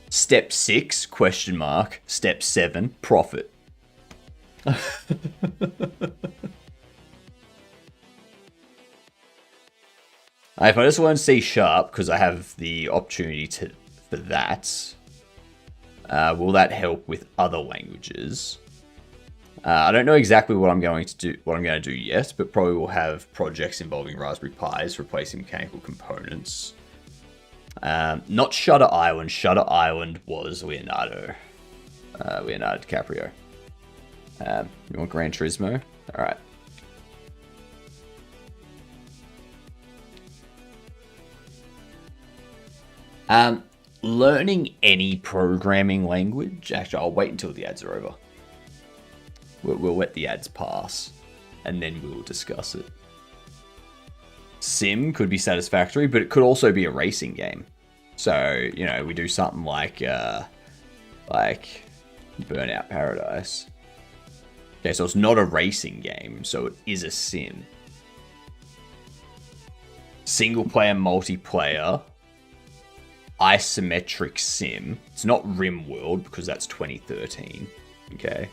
Step 6, question mark. Step 7, profit. If I just learn C# because I have the opportunity for that, will that help with other languages? I don't know exactly what I'm going to do yet, but probably will have projects involving Raspberry Pis replacing mechanical components. Not Shutter Island. Shutter Island was Leonardo DiCaprio. You want Gran Turismo? All right. Learning any programming language. Actually, I'll wait until the ads are over. We'll let the ads pass, and then we'll discuss it. Sim could be satisfactory, but it could also be a racing game. So, you know, we do something like Burnout Paradise. Okay, so it's not a racing game, so it is a sim. Single player, multiplayer, isometric sim. It's not RimWorld because that's 2013. Okay.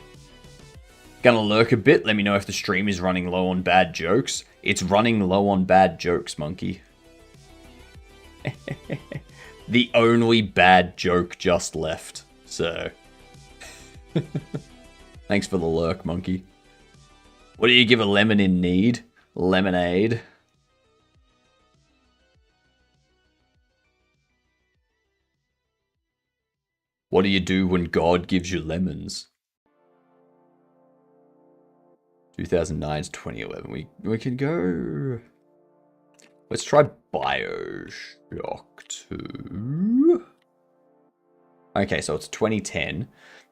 Gonna lurk a bit. Let me know if the stream is running low on bad jokes. It's running low on bad jokes, monkey. The only bad joke just left. So. Thanks for the lurk, monkey. What do you give a lemon in need? Lemonade. What do you do when God gives you lemons? 2009 to 2011. We can go. Let's try BioShock 2. Okay, so it's 2010.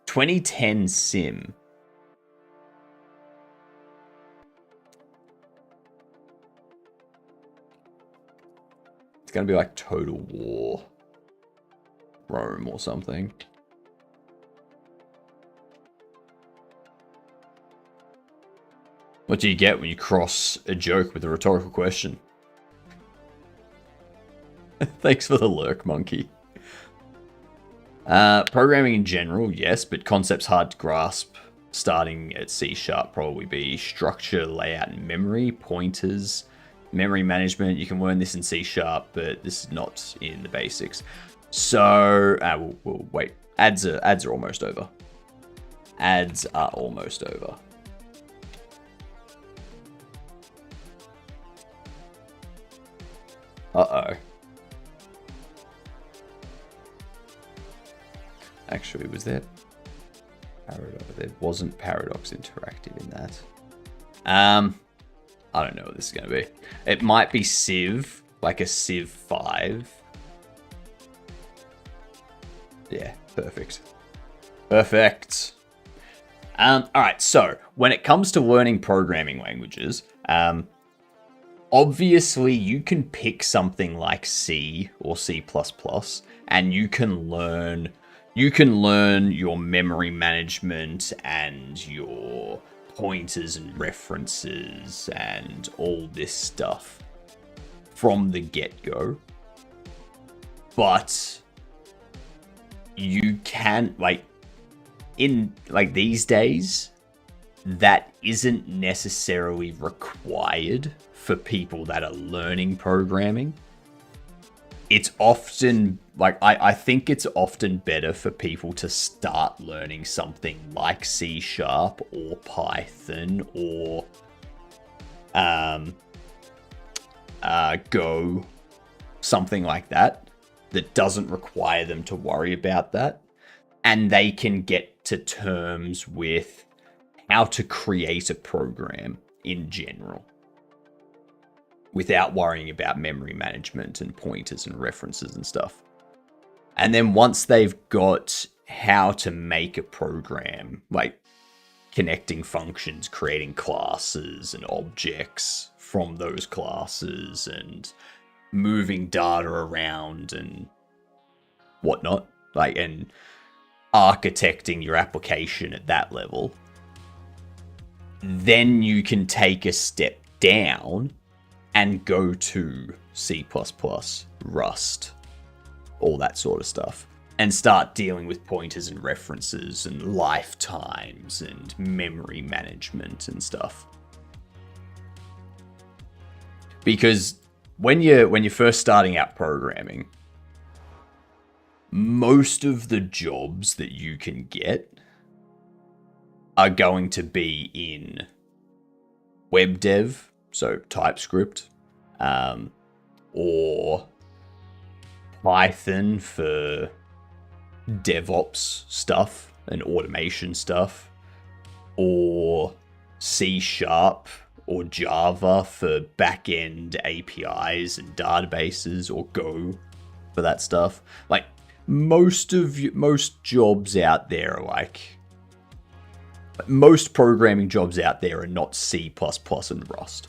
2010 sim. It's gonna be like Total War. Rome or something. What do you get when you cross a joke with a rhetorical question? Thanks for the lurk, monkey. Programming in general, yes, but concepts hard to grasp. Starting at C# probably be structure, layout, and memory, pointers, memory management. You can learn this in C#, but this is not in the basics. So, we'll wait. Ads are almost over. Ads are almost over. Uh-oh. Actually, was there Paradox? There wasn't Paradox Interactive in that. I don't know what this is going to be. It might be Civ, like a Civ 5. Yeah, perfect. Perfect. Alright, so when it comes to learning programming languages, obviously you can pick something like C or C++, and you can learn your memory management and your pointers and references and all this stuff from the get-go. But you can, like, in, like, these days, that isn't necessarily required for people that are learning programming. It's often, like, I think it's often better for people to start learning something like C# or Python or Go, something like that doesn't require them to worry about that. And they can get to terms with how to create a program in general without worrying about memory management and pointers and references and stuff. And then once they've got how to make a program, like connecting functions, creating classes and objects from those classes and moving data around and whatnot, like, and architecting your application at that level, then you can take a step down and go to C++, Rust, all that sort of stuff, and start dealing with pointers and references and lifetimes and memory management and stuff. Because when you're first starting out programming, most of the jobs that you can get are going to be in web dev, so TypeScript, or Python for DevOps stuff and automation stuff, or C# or Java for back-end APIs and databases, or Go for that stuff. Like, most jobs out there are like, most programming jobs out there are not C++ and Rust.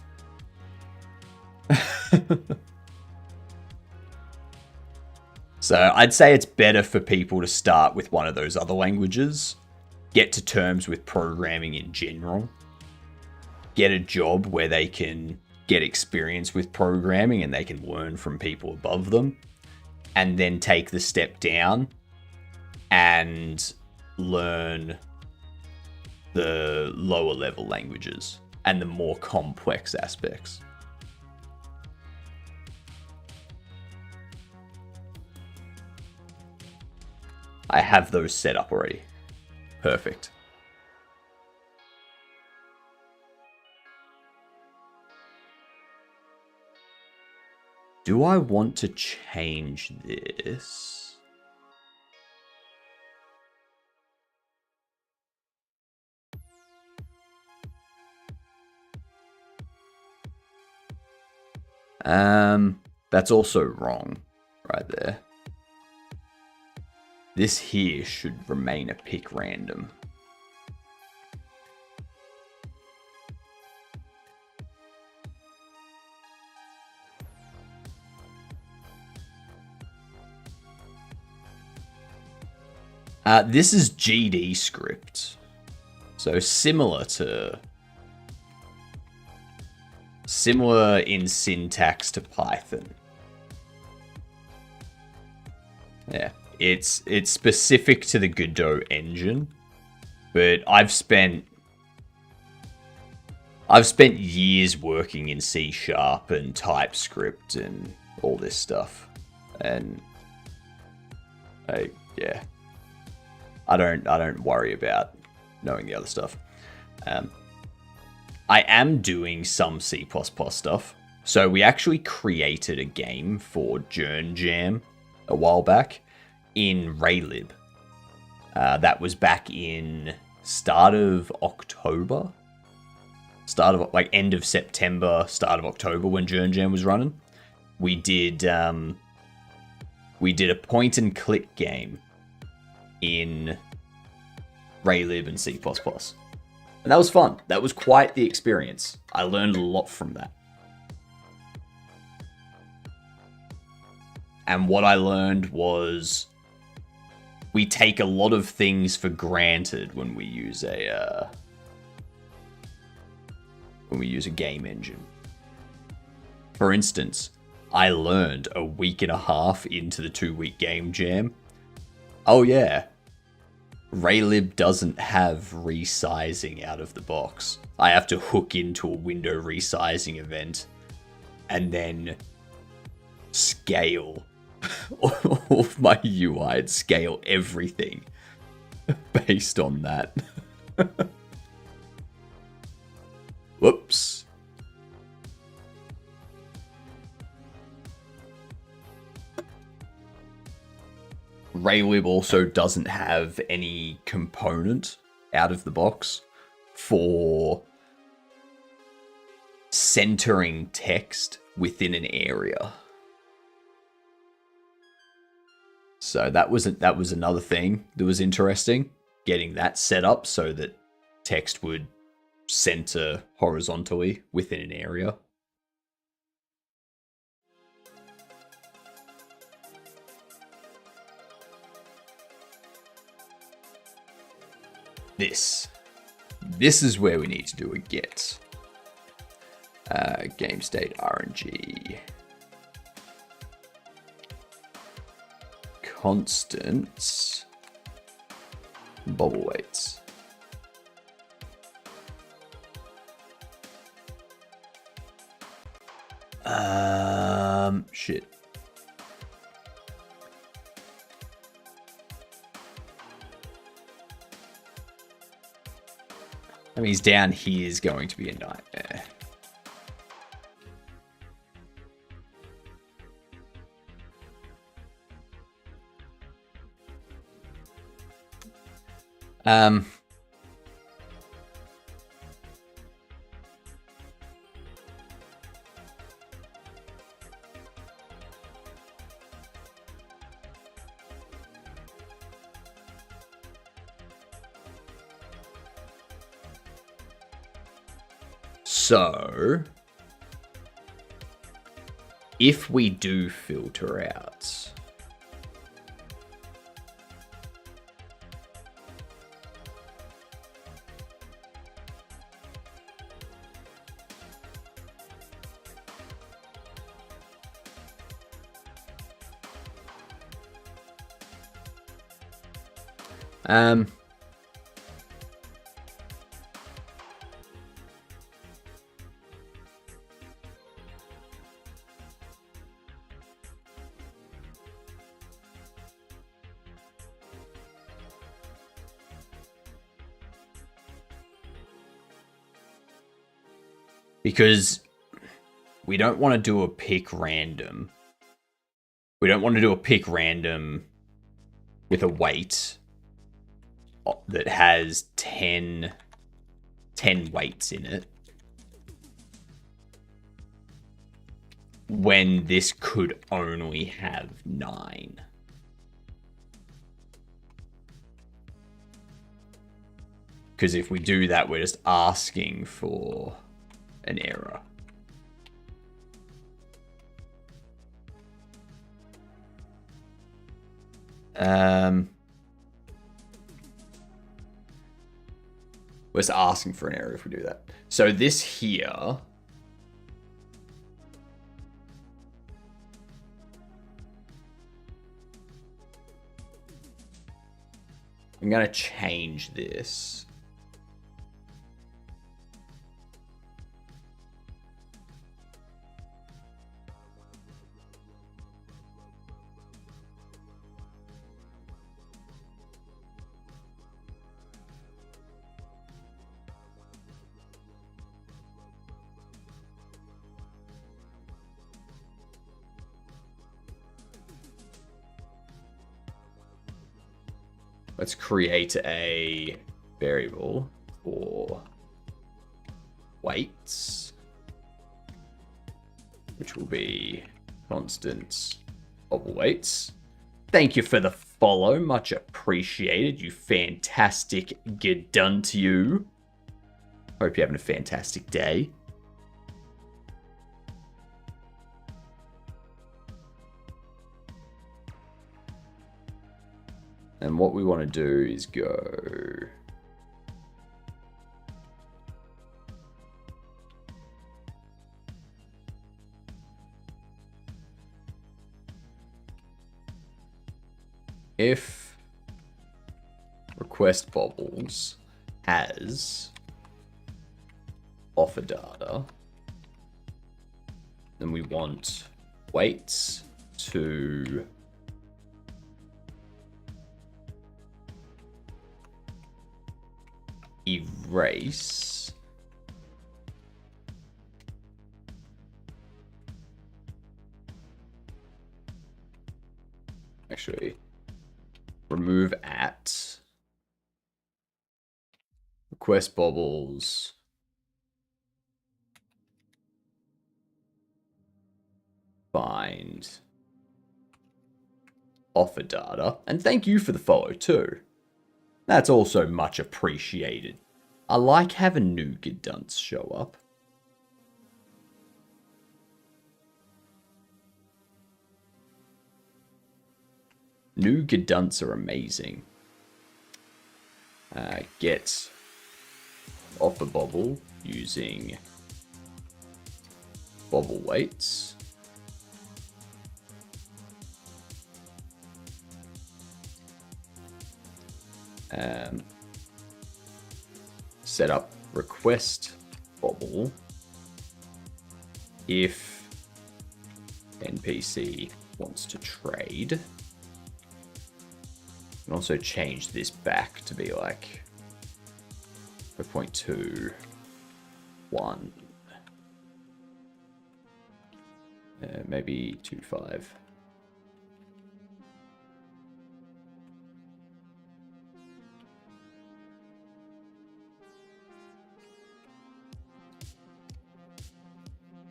So I'd say it's better for people to start with one of those other languages, get to terms with programming in general, get a job where they can get experience with programming and they can learn from people above them, and then take the step down and learn the lower level languages and the more complex aspects. I have those set up already. Perfect. Do I want to change this? That's also wrong right there. This here should remain a pick random. This is GD script. So similar in syntax to Python. Yeah, it's specific to the Godot engine, but I've spent years working in C# and TypeScript and all this stuff, and I don't worry about knowing the other stuff. I am doing some C++ stuff. So we actually created a game for Journ Jam a while back in Raylib. That was back in start of October. End of September, start of October when Journ Jam was running. We did a point and click game in Raylib and C++. And that was fun. That was quite the experience. I learned a lot from that. And what I learned was we take a lot of things for granted when we use a when we use a game engine. For instance, I learned a week and a half into the 2-week game jam, oh yeah, Raylib doesn't have resizing out of the box. I have to hook into a window resizing event and then scale all of my UI and scale everything based on that. Whoops. Raylib also doesn't have any component out of the box for centering text within an area. So that was another thing that was interesting, getting that set up so that text would center horizontally within an area. This is where we need to do a get. Game state RNG. Constants. Bobble weights. Shit. I mean, he's down here is going to be a nightmare. So, if we do filter out, because we don't want to do a pick random. We don't want to do a pick random with a weight that has 10 weights in it, when this could only have 9. Because if we do that, we're just asking for an error. We're just asking for an error if we do that. So this here, I'm going to change this. Let's create a variable for weights, which will be constants bobble weights. Thank you for the follow. Much appreciated. You fantastic. Get done to you. Hope you're having a fantastic day. And what we want to do is go if request bobbles has offer data, then we want weights to erase actually remove at request bobbles find offer data. And thank you for the follow too. That's also much appreciated. I like having new Gedunts show up. New Gedunts are amazing. Get offer bobble using bobble weights. Set up request bobble if NPC wants to trade. And also change this back to be like 4.2, 1, maybe 2.5.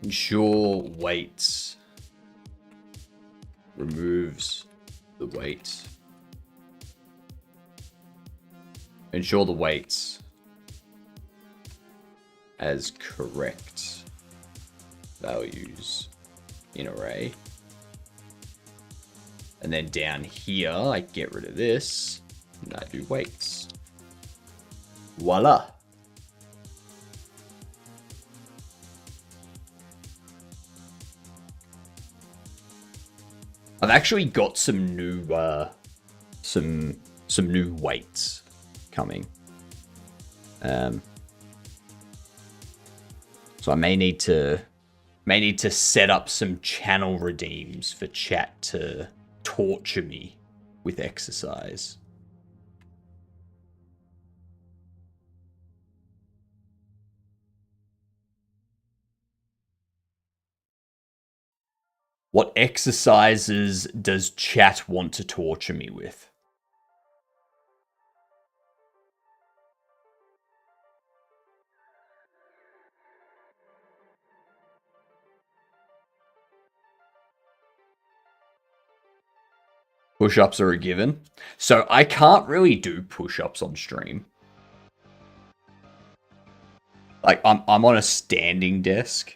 Ensure weights removes the weight. Ensure the weights as correct values in array. And then down here, I get rid of this and I do weights. Voila. I've actually got some new some new weights coming. So I may need to set up some channel redeems for chat to torture me with exercise. What exercises does chat want to torture me with? Push-ups are a given. So I can't really do push-ups on stream. Like, I'm on a standing desk.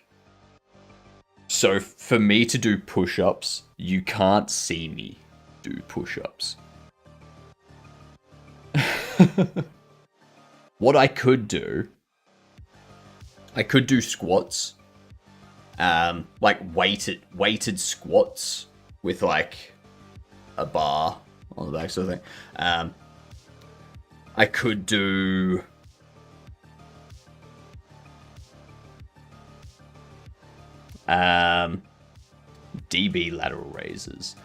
So for me to do push-ups, you can't see me do push-ups. What I could do squats. Like weighted squats with like a bar on the back sort of thing. I could do DB lateral raises.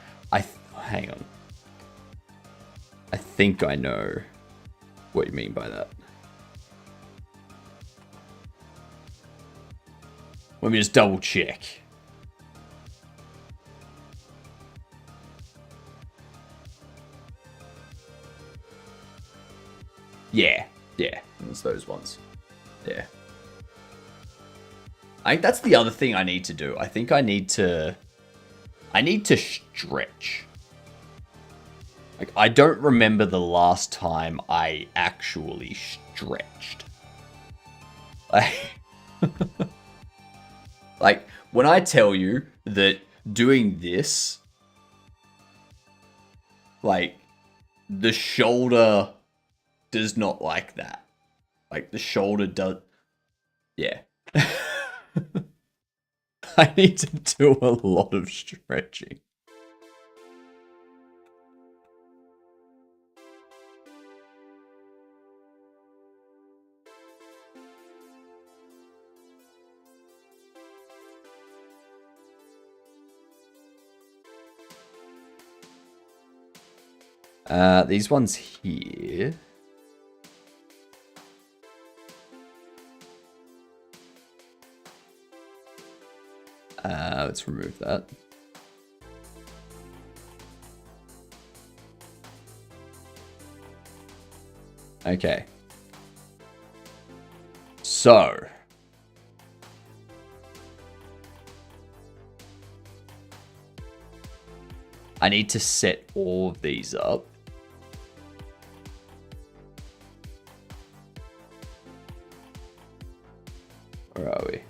Hang on. I think I know what you mean by that. Let me just double check. Yeah, it's those ones. Yeah. I think that's the other thing I need to do. I think I need to stretch. Like, I don't remember the last time I actually stretched. Like, when I tell you that doing this, like, the shoulder does not like that. Like, the shoulder does... Yeah. I need to do a lot of stretching. These ones here. Let's remove that. Okay. So. I need to set all of these up. Where are we?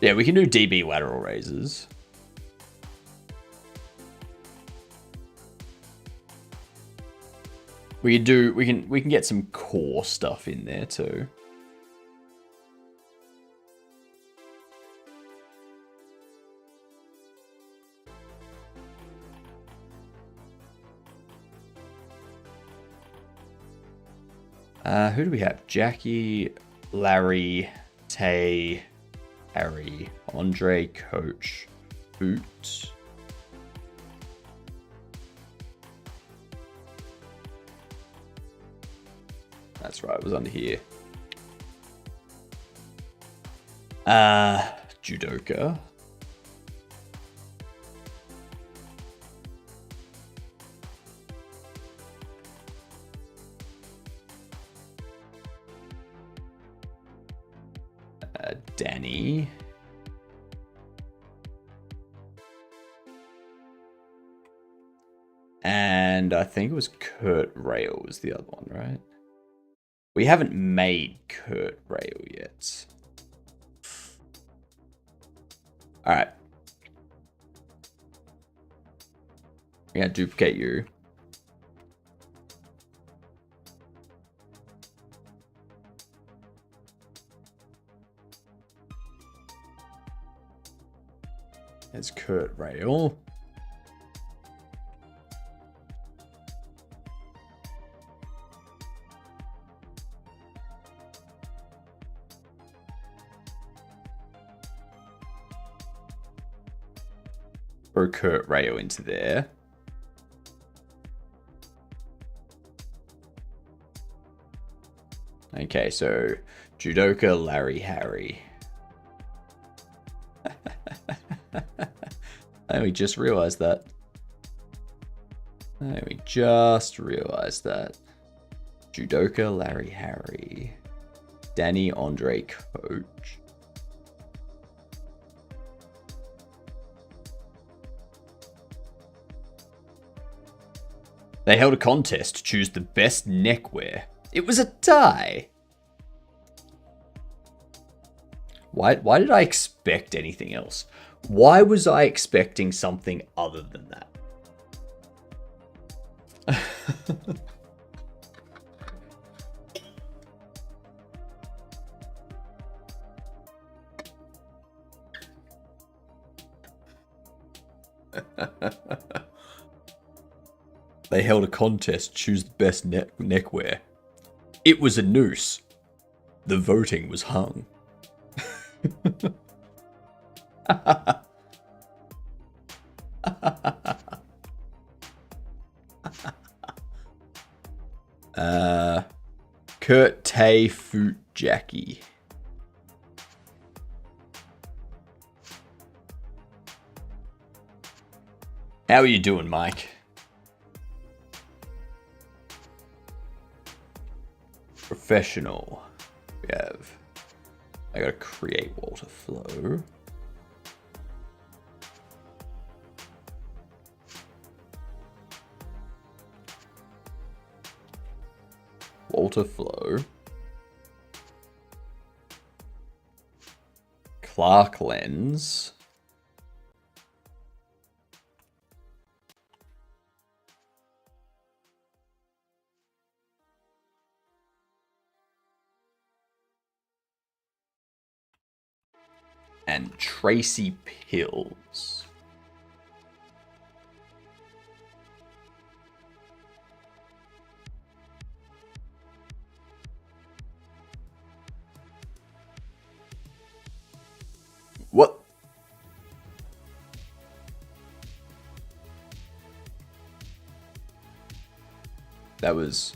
Yeah, we can do DB lateral raises. We can get some core stuff in there too. Who do we have? Jackie, Larry, Tay, Harry, Andre, Coach, Boot. That's right, it was under here. Judoka. Danny. And I think it was Kurt Rail was the other one, right? We haven't made Kurt Rail yet. Alright. We're gonna duplicate you. There's Kurt Rail. Throw Kurt Rail into there. Okay, so Judoka, Larry, Harry. We just realized that. We just realized that. Judoka, Larry, Harry. Danny, Andre, Coach. They held a contest to choose the best neckwear. It was a tie. Why did I expect anything else? Why was I expecting something other than that? They held a contest to choose the best neckwear. It was a noose. The voting was hung. Kurt Tay Foot Jackie. How are you doing, Mike? Professional. We have. I gotta create Walter Flow. Walter Flow. Clark Lens. And Tracy Pills. What? That was...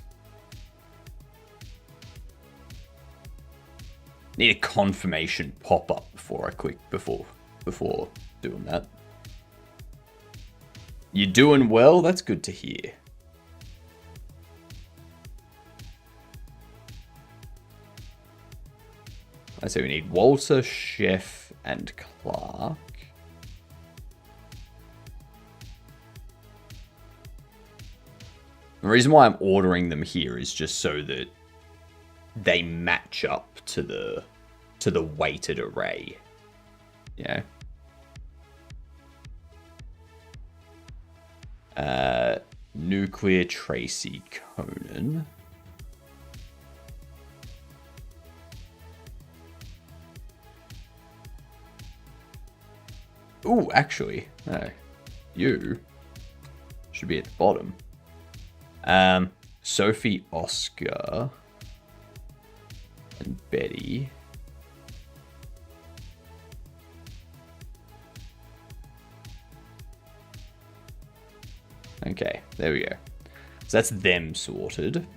Need a confirmation pop-up before doing that. You're doing well? That's good to hear. I say we need Walter, Chef, and Clark. The reason why I'm ordering them here is just so that they match up to the weighted array. Yeah. Nuclear Tracy Conan. Ooh, actually, no. You should be at the bottom. Sophie, Oscar, and Betty. Okay, there we go. So that's them sorted.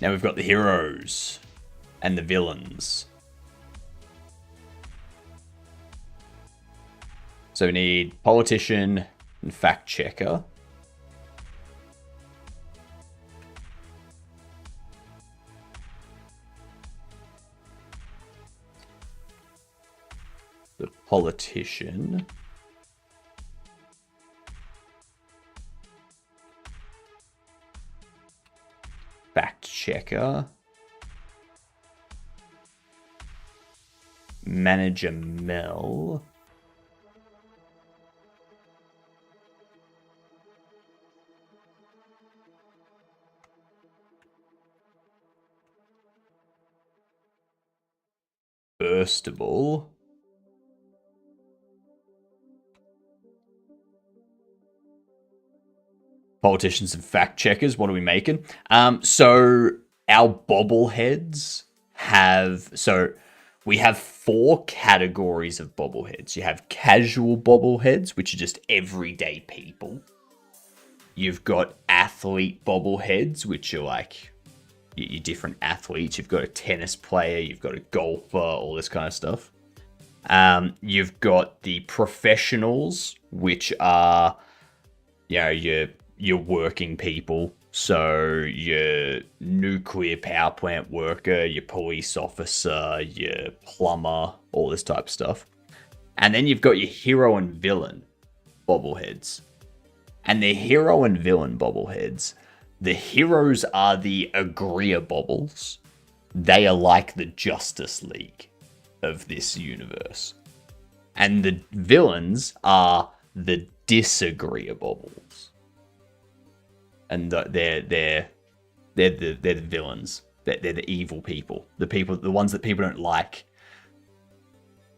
Now we've got the heroes and the villains. So we need politician and fact checker. The politician. Fact checker. Manager Mel. Burstable. Politicians and fact checkers. What are we making? So our bobbleheads have... So we have 4 categories of bobbleheads. You have casual bobbleheads, which are just everyday people. You've got athlete bobbleheads, which are like... your different athletes. You've got a tennis player, you've got a golfer, all this kind of stuff. You've got the professionals, which are, you know, your working people. So your nuclear power plant worker, your police officer, your plumber, all this type of stuff. And then you've got your hero and villain bobbleheads. And the hero and villain bobbleheads, the heroes are the Agreeables. They are like the Justice League of this universe. And the villains are the Disagreeables. And they're the villains. They're the evil people. The ones that people don't like.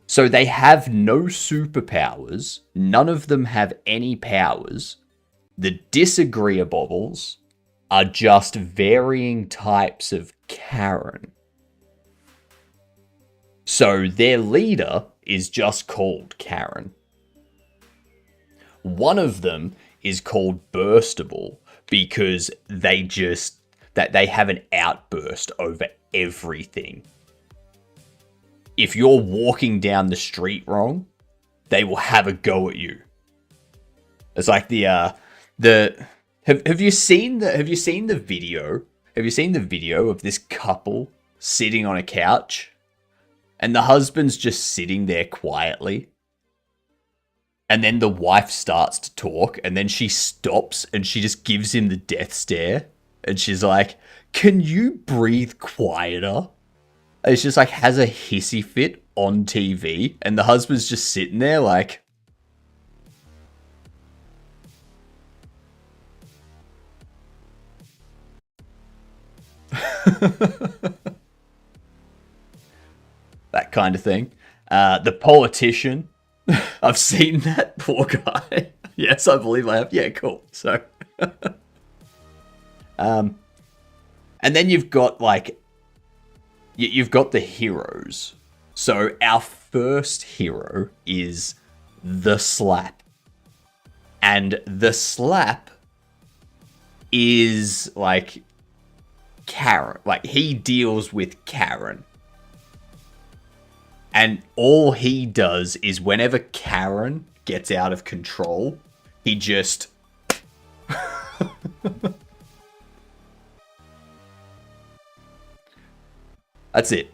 So they have no superpowers. None of them have any powers. The Disagreeables are just varying types of Karen. So their leader is just called Karen. One of them is called Burstable because they have an outburst over everything. If you're walking down the street wrong, they will have a go at you. It's like Have you seen the video? Have you seen the video of this couple sitting on a couch and the husband's just sitting there quietly? And then the wife starts to talk and then she stops and she just gives him the death stare. And she's like, "Can you breathe quieter?" And it's just like has a hissy fit on TV and the husband's just sitting there like... that kind of thing. The politician. I've seen that poor guy. Yes, I believe I have. Yeah, cool. So, and then you've got like you've got the heroes. So our first hero is the Slap. And the Slap is like Karen. Like, he deals with Karen. And all he does is whenever Karen gets out of control, he just... That's it.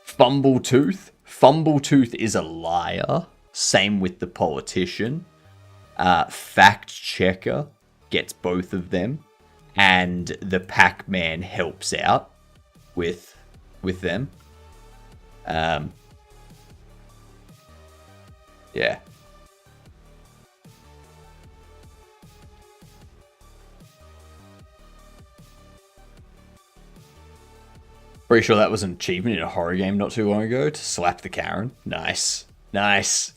Fumbletooth. Fumbletooth is a liar. Same with the politician. Fact checker gets both of them. And the Pac-Man helps out with them. Yeah. Pretty sure that was an achievement in a horror game not too long ago, to slap the Karen. Nice. Nice.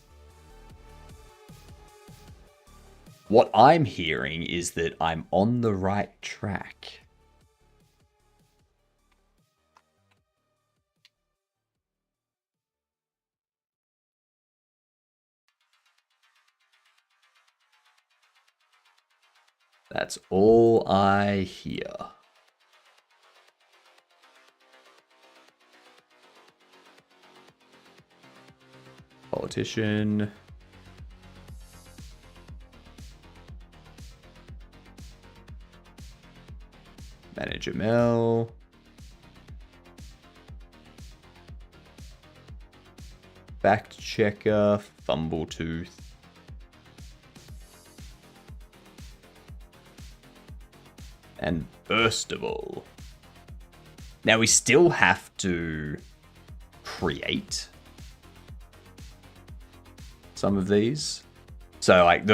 What I'm hearing is that I'm on the right track. That's all I hear. Politician. Manager Mel. Fact checker. Fumbletooth. And Burstable. Now we still have to create some of these. So like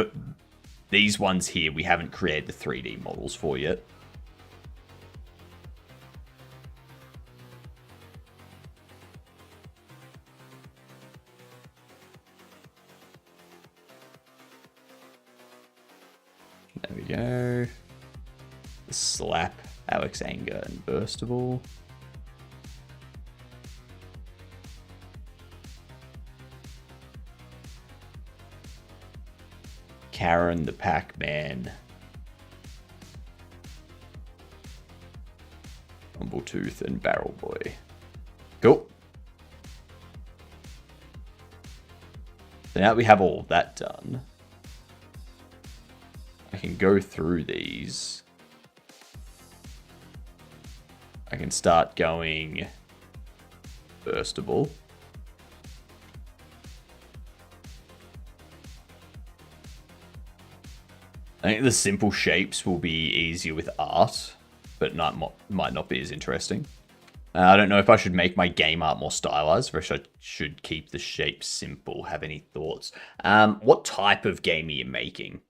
these ones here, we haven't created the 3D models for yet. There we go. The Slap, Alex Anger, and Burstable. Karen the Pac-Man. Fumbletooth and Barrel Boy. Cool. So now that we have all of that done, I can go through these. I can start going Burstable. I think the simple shapes will be easier with art, but might not be as interesting. I don't know if I should make my game art more stylized, or if I should keep the shapes simple. Have any thoughts? What type of game are you making?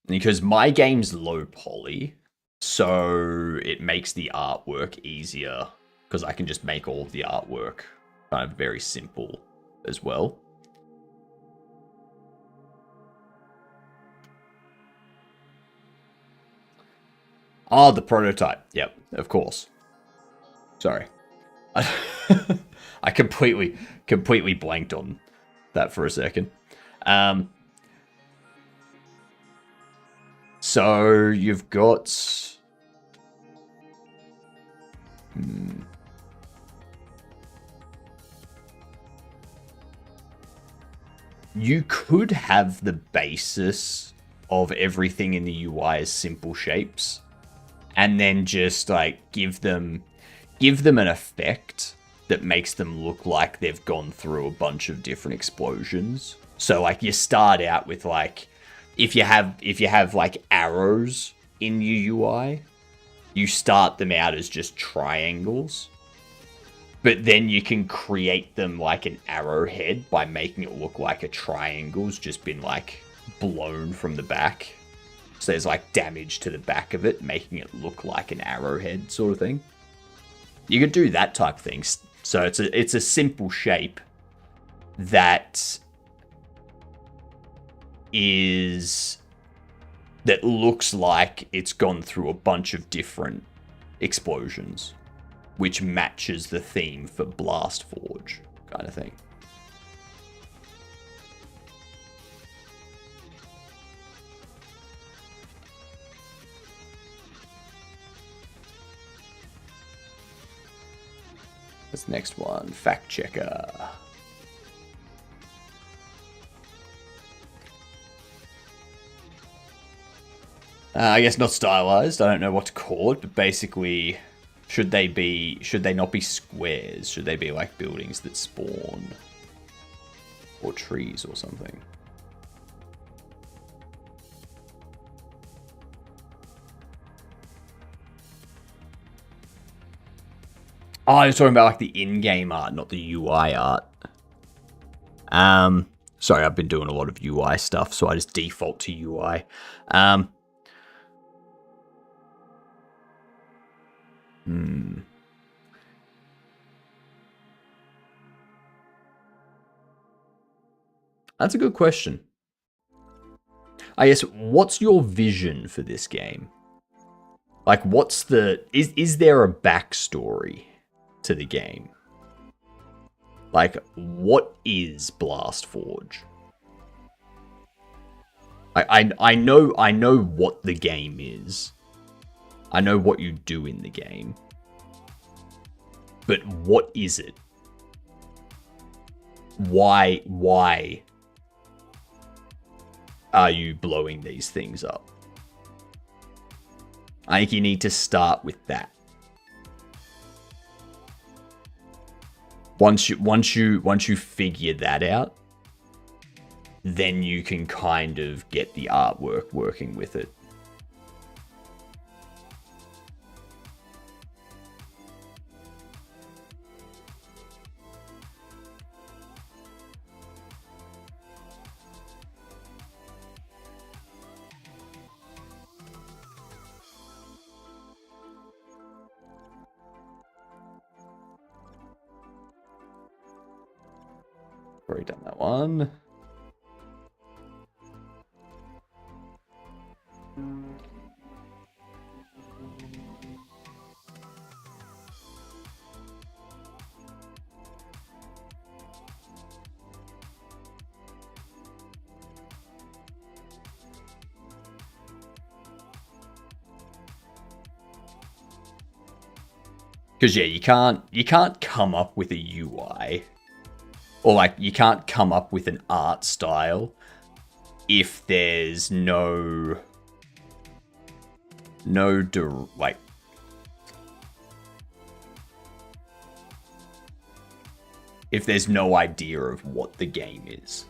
Because my game's low poly, so it makes the artwork easier, because I can just make all of the artwork kind of very simple as well. Oh, the prototype. Yep, of course. Sorry. I completely blanked on that for a second. So you've got... You could have the basis of everything in the UI as simple shapes, and then just like give them an effect that makes them look like they've gone through a bunch of different explosions. So like you start out with like, if you have like arrows in your UI, you start them out as just triangles, but then you can create them like an arrowhead by making it look like a triangle's just been like blown from the back. So there's like damage to the back of it, making it look like an arrowhead sort of thing. You could do that type of thing. So it's a simple shape, that looks like it's gone through a bunch of different explosions, which matches the theme for Blast Forge, kind of thing. What's the next one? Fact checker. I guess not stylized. I don't know what to call it, but basically, should they not be squares? Should they be like buildings that spawn? Or trees or something? Oh, I was talking about like the in-game art, not the UI art. Sorry, I've been doing a lot of UI stuff, so I just default to UI. That's a good question. I guess, what's your vision for this game? Like, what's the... Is there a backstory to the game? Like, what is Blast Forge? I know what the game is. I know what you do in the game. But what is it? Why are you blowing these things up? I think you need to start with that. Once you figure that out, then you can kind of get the artwork working with it. Already done that one. Because yeah, you can't come up with a UI, or like you can't come up with an art style if there's if there's no idea of what the game is.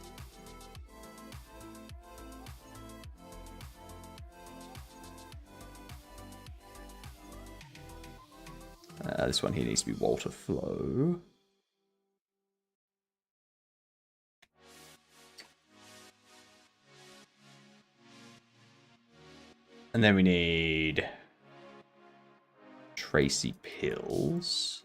This one here needs to be Walter Flow. And then we need Tracy Pills.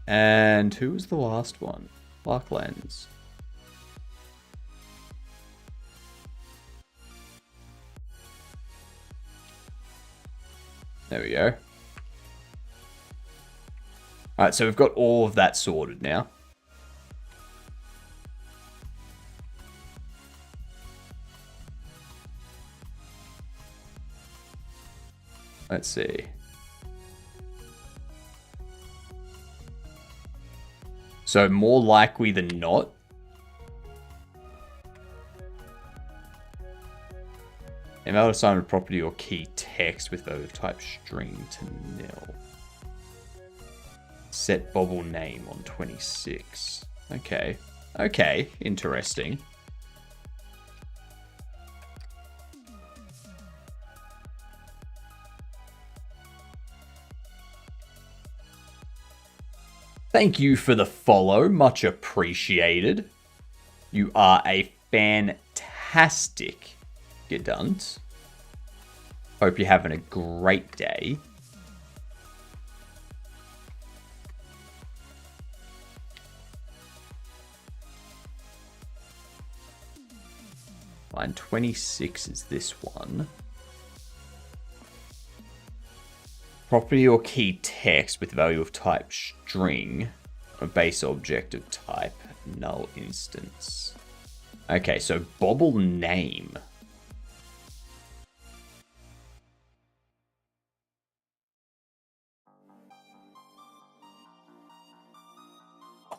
And who was the last one? Clark Lens. There we go. Alright, so we've got all of that sorted now. Let's see. So more likely than not, invalid assignment property or key text with value type string to nil. Set Bobble name on 26. Okay. Okay, interesting. Thank you for the follow. Much appreciated. You are a fantastic Gedunt. Hope you're having a great day. Line 26 is this one. Property or key text with value of type string. A base object of type null instance. Okay, so Bobble name.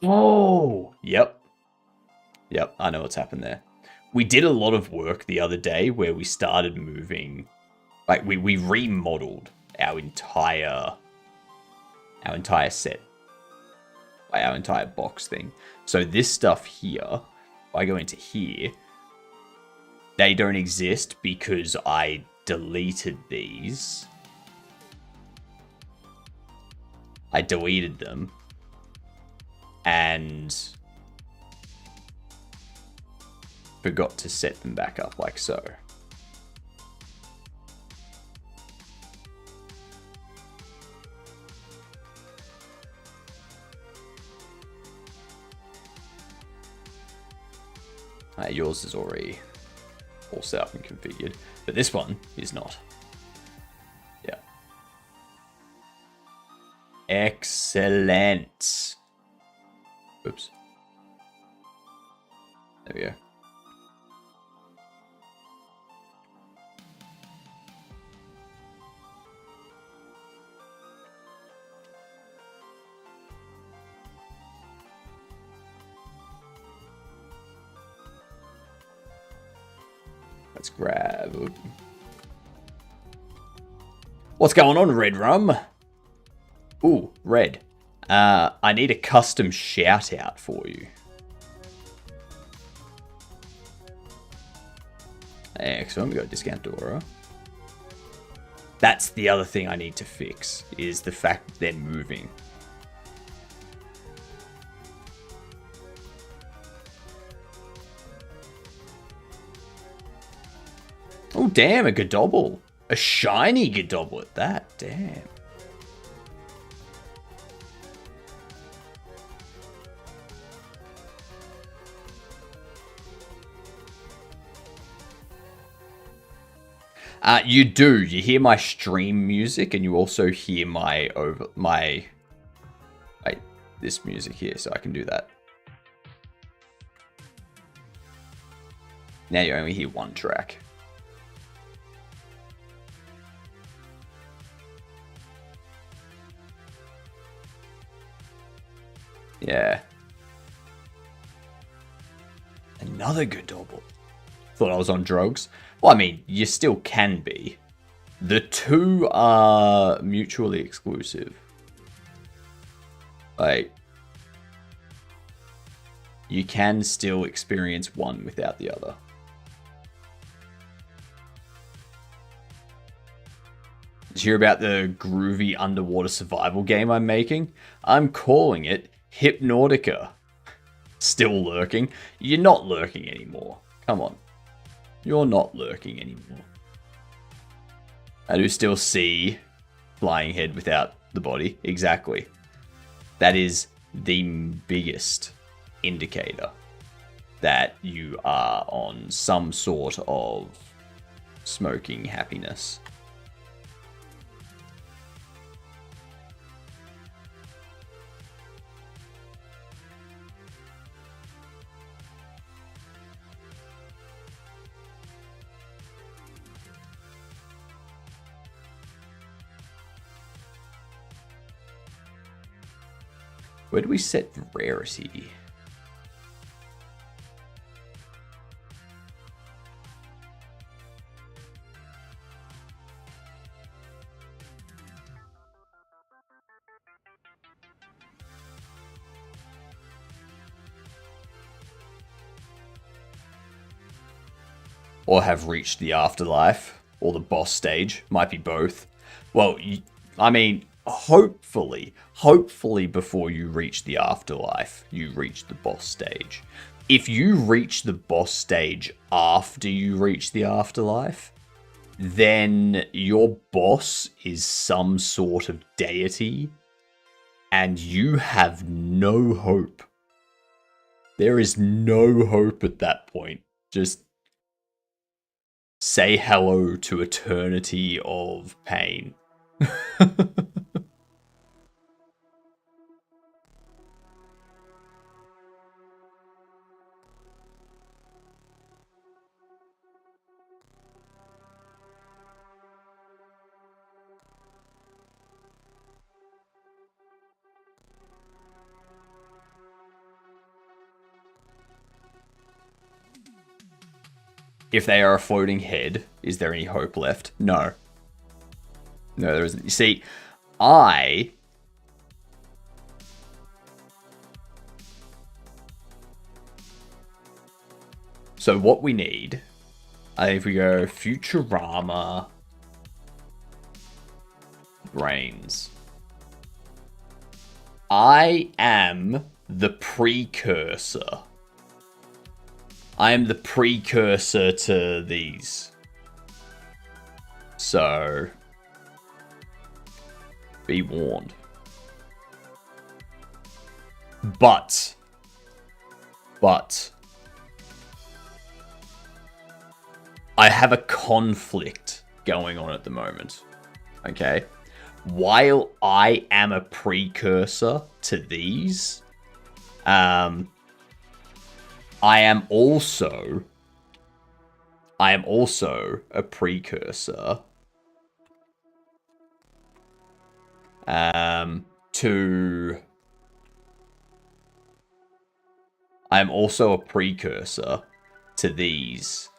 Oh, yep. Yep, I know what's happened there. We did a lot of work the other day where we started moving, like we remodeled our entire set, like our entire box thing. So this stuff here, if I go into here, they don't exist because I deleted these. I deleted them and forgot to set them back up like so. Yours is already all set up and configured, but this one is not. Yeah. Excellent. Oops. There we go. Let's grab... What's going on, Red Rum? Ooh, Red. I need a custom shout out for you. Excellent, we got discount Dora. That's the other thing I need to fix, is the fact that they're moving. Oh, damn, a Godobble. A shiny Godobble at that. Damn. You do. You hear my stream music, and you also hear my this music here, so I can do that. Now you only hear one track. Yeah. Another Godobble. Thought I was on drugs. Well, I mean, you still can be. The two are mutually exclusive. Like, you can still experience one without the other. Did you hear about the groovy underwater survival game I'm making? I'm calling it Hypnautica. Still lurking? You're not lurking anymore. Come on. You're not lurking anymore. I do still see flying head without the body. Exactly. That is the biggest indicator that you are on some sort of smoking happiness. Where do we set rarity? Or have reached the afterlife, or the boss stage. Might be both. Well, I mean, hopefully before you reach the afterlife, you reach the boss stage. If you reach the boss stage after you reach the afterlife, then your boss is some sort of deity, and you have no hope. There is no hope at that point. Just say hello to eternity of pain. If they are a floating head, is there any hope left? No. No, there isn't. You see, So what we need, I think if we go Futurama brains. I am the precursor. I am the precursor to these. So, be warned. But, I have a conflict going on at the moment. Okay? While I am a precursor to these, I am also a precursor to... I'm also a precursor to these.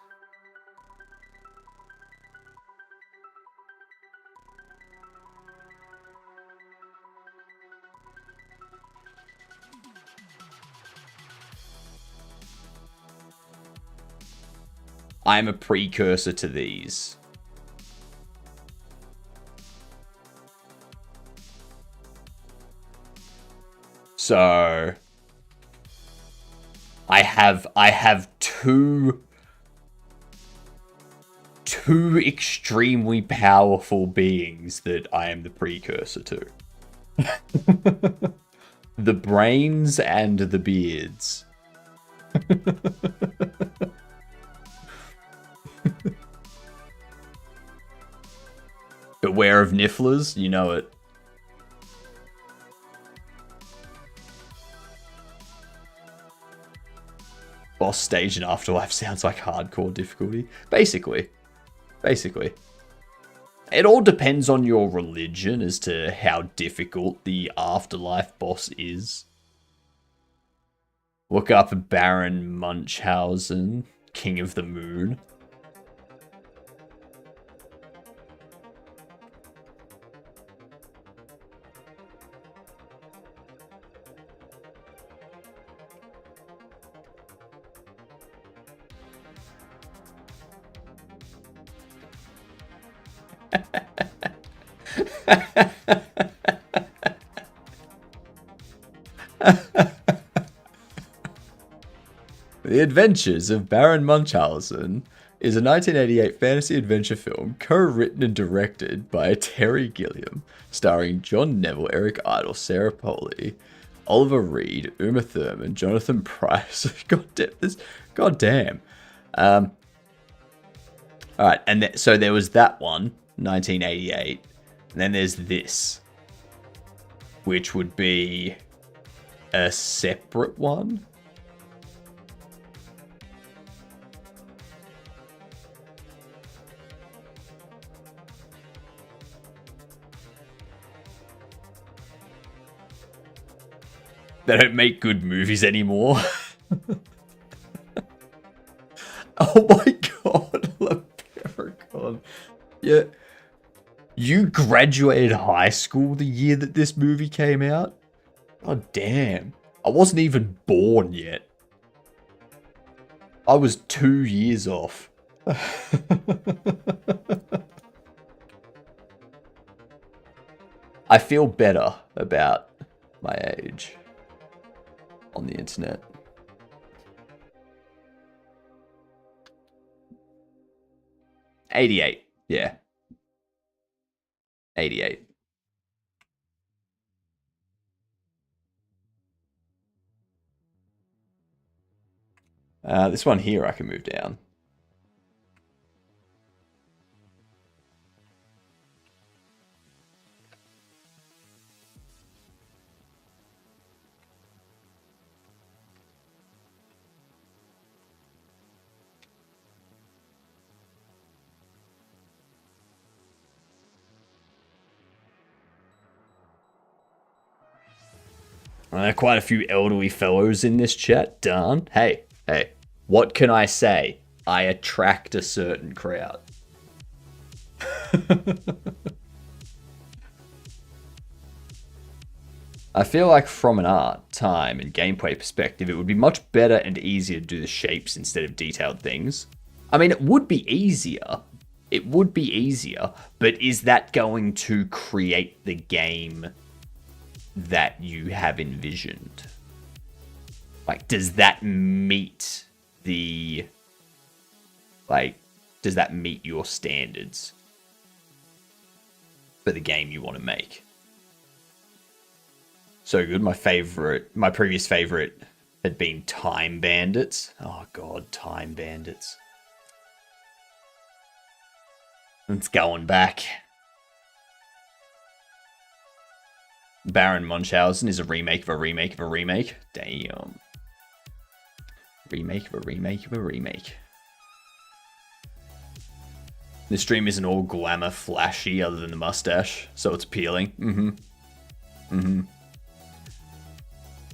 I'm a precursor to these. So I have two extremely powerful beings that I am the precursor to. The brains and the beards. Beware of nifflers, you know it. Boss stage and afterlife sounds like hardcore difficulty. Basically. It all depends on your religion as to how difficult the afterlife boss is. Look up Baron Munchausen, King of the Moon. The Adventures of Baron Munchausen is a 1988 fantasy adventure film co-written and directed by Terry Gilliam, starring John Neville, Eric Idle, Sarah Polley, Oliver Reed, Uma Thurman, Jonathan Pryce. God damn. All right, and so there was that one, 1988, and then there's this, which would be a separate one. They don't make good movies anymore. Oh my god, Leprechaun. Yeah. You graduated high school the year that this movie came out? God damn. I wasn't even born yet. I was 2 years off. I feel better about my age on the internet. '88, yeah. 88. This one here I can move down. Quite a few elderly fellows in this chat. Darn. Hey, what can I say? I attract a certain crowd. I feel like from an art, time, and gameplay perspective, it would be much better and easier to do the shapes instead of detailed things. I mean, it would be easier. It would be easier, but is that going to create the game that you have envisioned? Like, does that meet the... Like, does that meet your standards for the game you want to make? So good. My previous favorite had been Time Bandits. Oh god, Time Bandits. It's going back. Baron Munchausen is a remake of a remake of a remake. Damn. Remake of a remake of a remake. This stream isn't all glamour flashy other than the mustache, so it's appealing.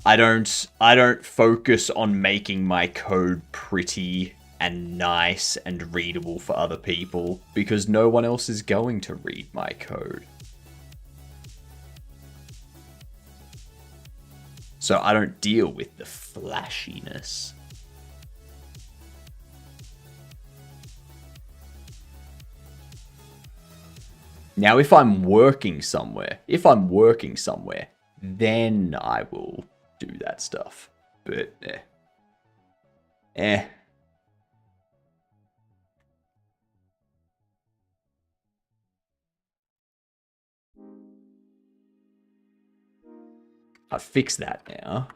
I don't focus on making my code pretty and nice and readable for other people because no one else is going to read my code. So I don't deal with the flashiness. Now, if I'm working somewhere, then I will do that stuff. But, I've fixed that now.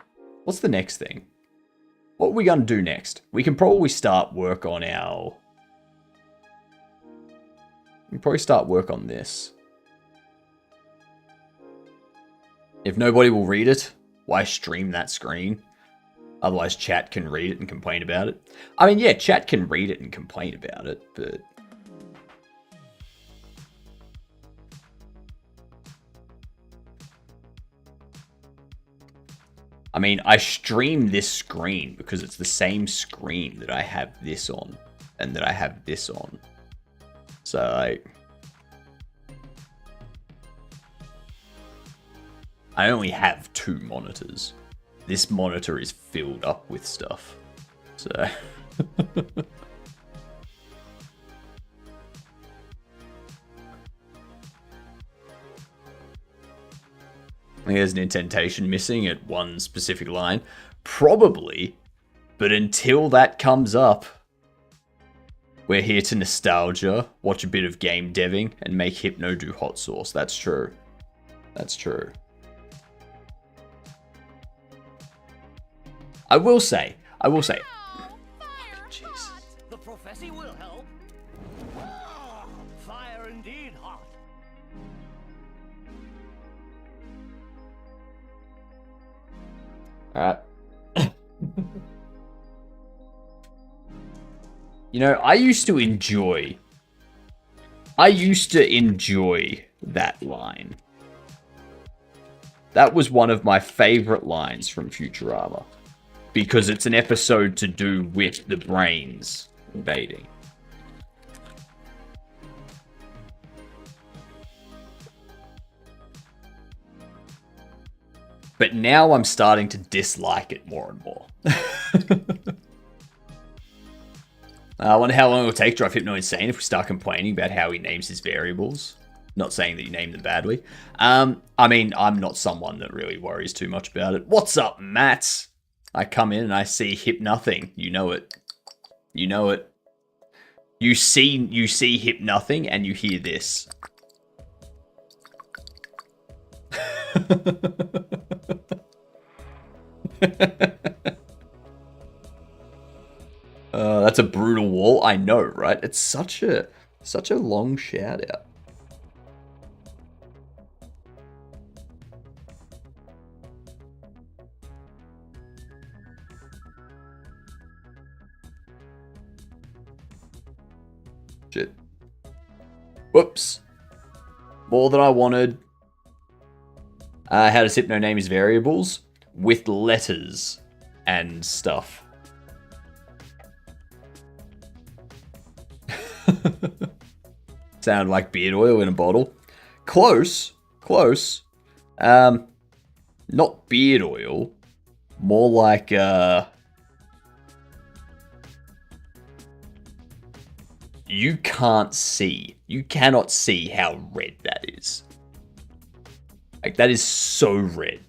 What's the next thing? What are we going to do next? We can probably start work on our... We can probably start work on this. If nobody will read it, why stream that screen? Otherwise chat can read it and complain about it. I mean, yeah, chat can read it and complain about it, but... I mean, I stream this screen because it's the same screen that I have this on and that I have this on. So, like... I only have 2 monitors. This monitor is filled up with stuff. So... There's an indentation missing at one specific line. Probably. But until that comes up, we're here to nostalgia, watch a bit of game deving, and make Hypno do hot sauce. That's true. That's true. I will say. Jesus. The prophecy will help. Ah, fire indeed hot. Alright. You know, I used to enjoy that line. That was one of my favorite lines from Futurama. Because it's an episode to do with the brains invading. But now I'm starting to dislike it more and more. I wonder how long it will take to drive Hypno insane if we start complaining about how he names his variables. Not saying that you named them badly. I mean, I'm not someone that really worries too much about it. What's up, Matt? I come in and I see Hip Nothing. You know it. You know it. You see Hip Nothing and you hear this. That's a brutal wall. I know, right? It's such a long shout out. Shit. Whoops. More than I wanted. How does Hypno name his variables? With letters and stuff. Sound like beard oil in a bottle. Close. Close. Not beard oil. More like, you can't see. You cannot see how red that is. Like, that is so red.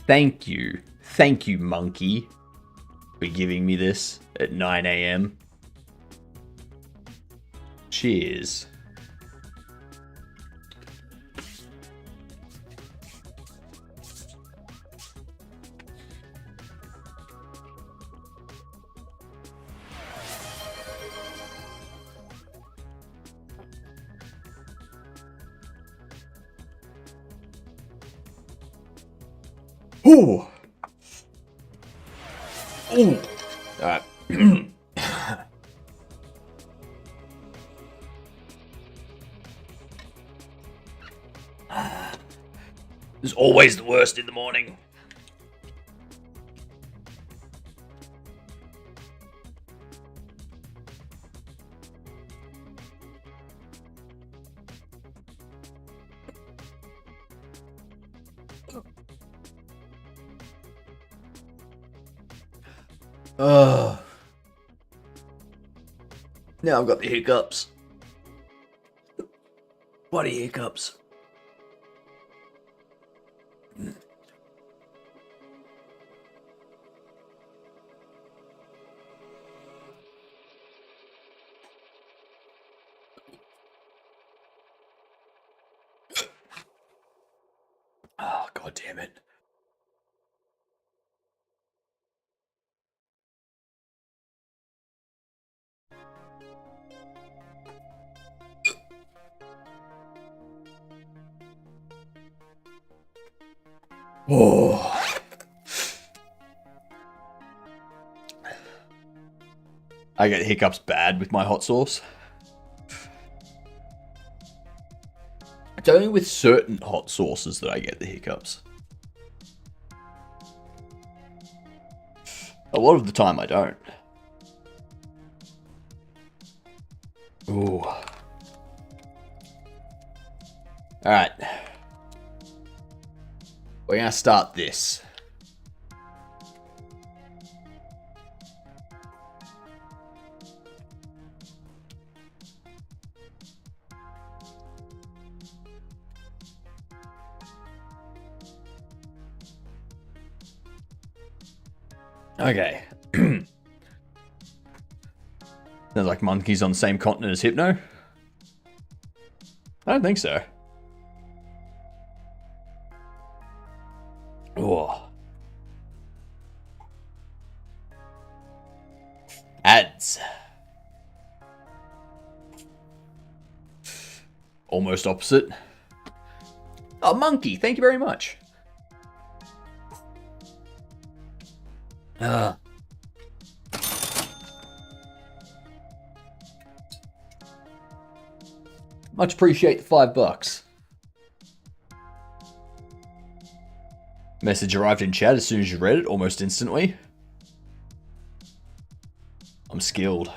Thank you. Thank you, monkey, for giving me this at 9 a.m. Cheers. Ooh. Ooh. All right. It's always the worst in the morning. Now I've got the hiccups. Bloody hiccups. Oh, God damn it. Oh. I get hiccups bad with my hot sauce. It's only with certain hot sauces that I get the hiccups. A lot of the time I don't. Ooh. Alright. We're gonna start this. Okay. Sounds like monkeys on the same continent as Hypno. I don't think so. Oh. Ads. Almost opposite. Oh, monkey, thank you very much. Much appreciate the $5. Message arrived in chat as soon as you read it, almost instantly. I'm skilled.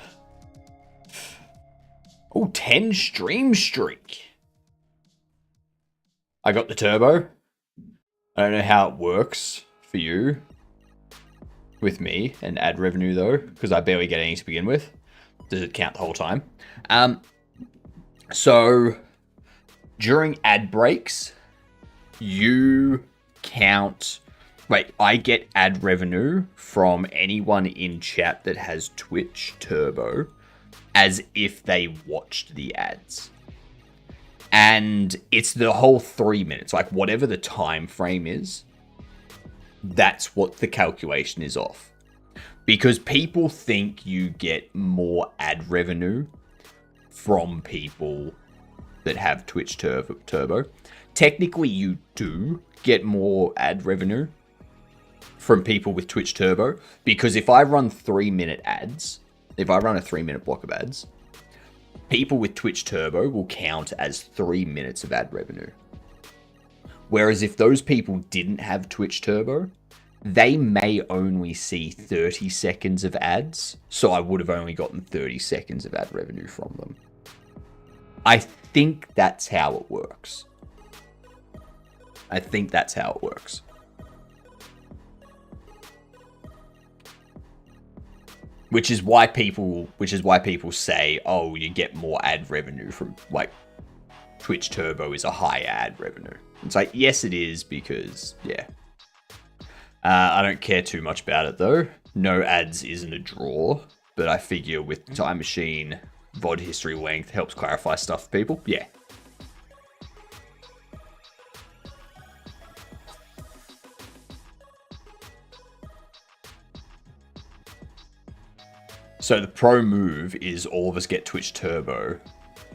Oh, 10 stream streak. I got the turbo. I don't know how it works for you. with me and ad revenue though, because I barely get any to begin with. Does it count the whole time? So during ad breaks, you count. Wait, I get ad revenue from anyone in chat that has Twitch Turbo as if they watched the ads. And it's the whole 3 minutes, like whatever the time frame is, that's what the calculation is off. Because people think you get more ad revenue from people that have Twitch Turbo. Technically, you do get more ad revenue from people with Twitch Turbo, because if I run 3 minute ads, if I run a 3 minute block of ads, people with Twitch Turbo will count as 3 minutes of ad revenue. Whereas if those people didn't have Twitch Turbo, they may only see 30 seconds of ads, so I would have only gotten 30 seconds of ad revenue from them. I think that's how it works. Which is why people say, oh, you get more ad revenue from, like, Twitch Turbo is a higher ad revenue. It's like, yes, it is, because, yeah. I don't care too much about it, though. No ads isn't a draw, but I figure with Time Machine, VOD history length helps clarify stuff for people. Yeah. So the pro move is all of us get Twitch Turbo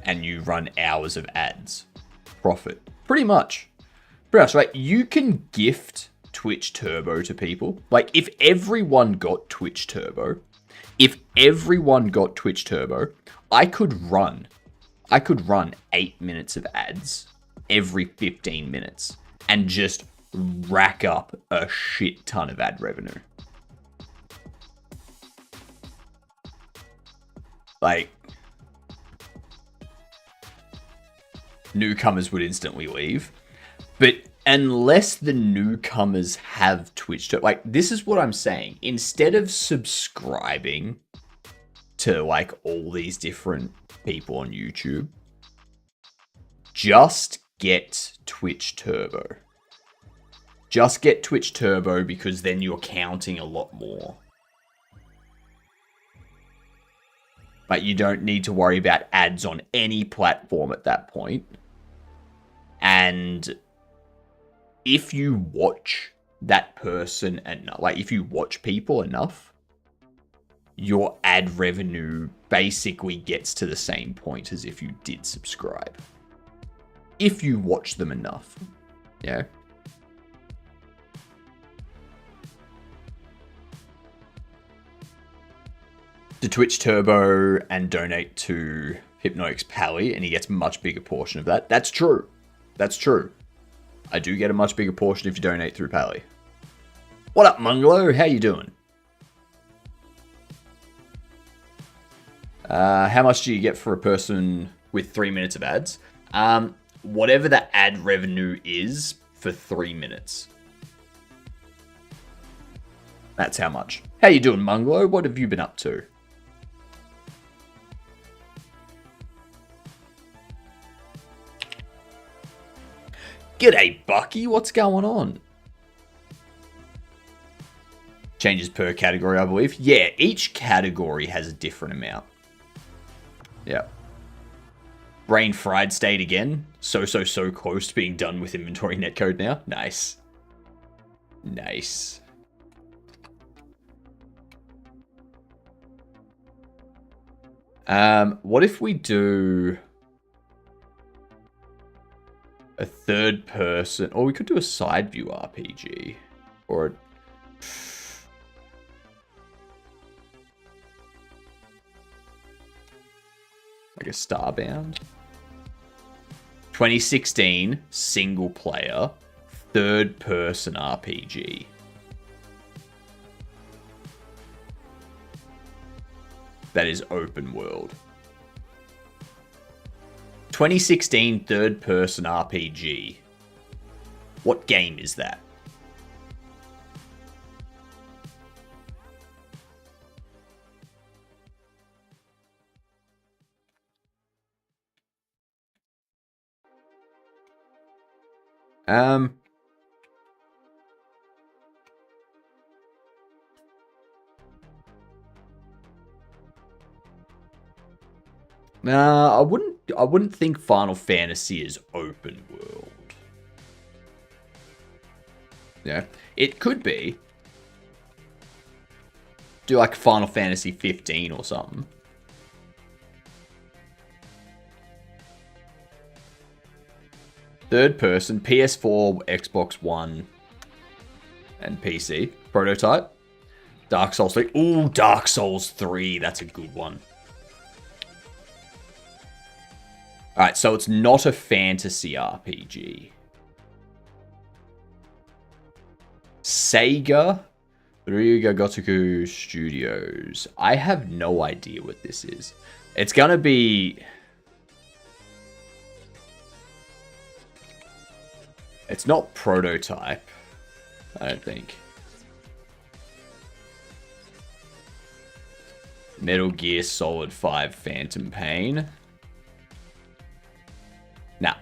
and you run hours of ads. Profit. Pretty much. Right? You can gift Twitch Turbo to people. Like, if everyone got Twitch Turbo, I could run 8 minutes of ads every 15 minutes and just rack up a shit ton of ad revenue. Like, newcomers would instantly leave. But unless the newcomers have Twitch, like, this is what I'm saying. Instead of subscribing to, like, all these different people on YouTube, just get Twitch Turbo. Just get Twitch Turbo, because then you're counting a lot more. But you don't need to worry about ads on any platform at that point. And if you watch that person enough, like if you watch people enough, your ad revenue basically gets to the same point as if you did subscribe. If you watch them enough. Yeah. To Twitch Turbo and donate to Hypnotic's Pally, and he gets a much bigger portion of that. That's true. That's true. I do get a much bigger portion if you donate through Pally. What up, Munglo? How you doing? How much do you get for a person with 3 minutes of ads? Whatever the ad revenue is for 3 minutes. That's how much. How you doing, Munglo? What have you been up to? G'day, Bucky. What's going on? Changes per category, I believe. Yeah, each category has a different amount. Yeah. Brain fried state again. So close to being done with inventory netcode now. Nice. Nice. What if we do a third person, or we could do a side view RPG, or like a Starbound. 2016 single player third person RPG. That is open world. 2016 third-person RPG. What game is that? Um. Nah, I wouldn't think Final Fantasy is open world. Yeah, it could be. Do like Final Fantasy 15 or something. Third person, PS4, Xbox One, and PC. Prototype. Dark Souls 3. Ooh, Dark Souls 3. That's a good one. Alright, so it's not a fantasy RPG. Sega Ryuga Gotoku Studios. I have no idea what this is. It's gonna be... It's not Prototype, I don't think. Metal Gear Solid 5 Phantom Pain. Nah.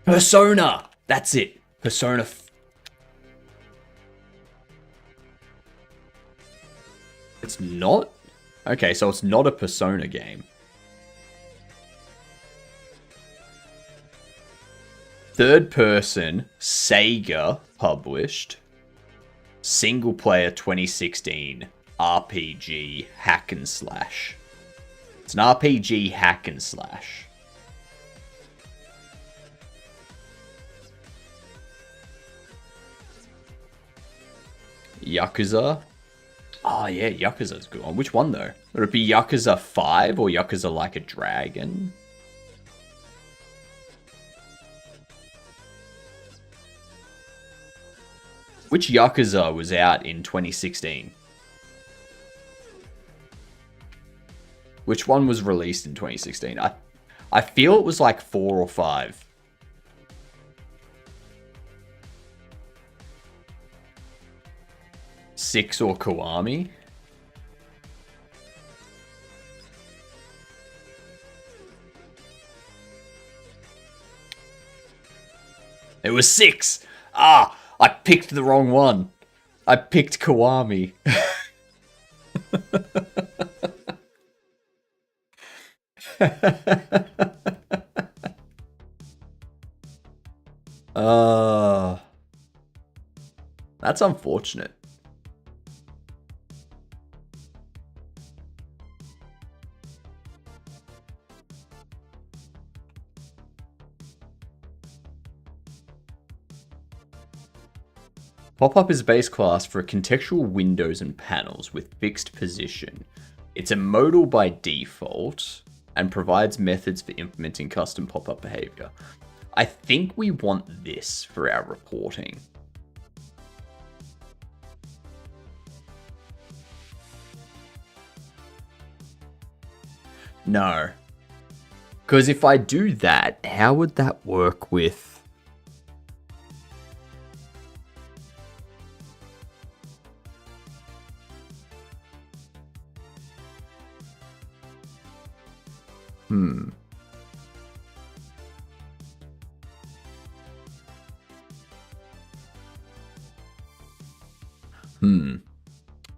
Persona! That's it. Persona. It's not? Okay, so it's not a Persona game. Third person, Sega published. Single player 2016 RPG hack and slash. It's an RPG hack and slash. Yakuza. Oh yeah, Yakuza's good one. Which one though? Would it be Yakuza 5 or Yakuza Like a Dragon? Which Yakuza was out in 2016? Which one was released in 2016? I feel it was like 4 or 5. Six or Kiwami? It was 6! Ah! I picked the wrong one. I picked Kiwami. That's unfortunate. Pop-up is a base class for contextual windows and panels with fixed position. It's a modal by default and provides methods for implementing custom pop-up behavior. I think we want this for our reporting. No. Because if I do that, how would that work with...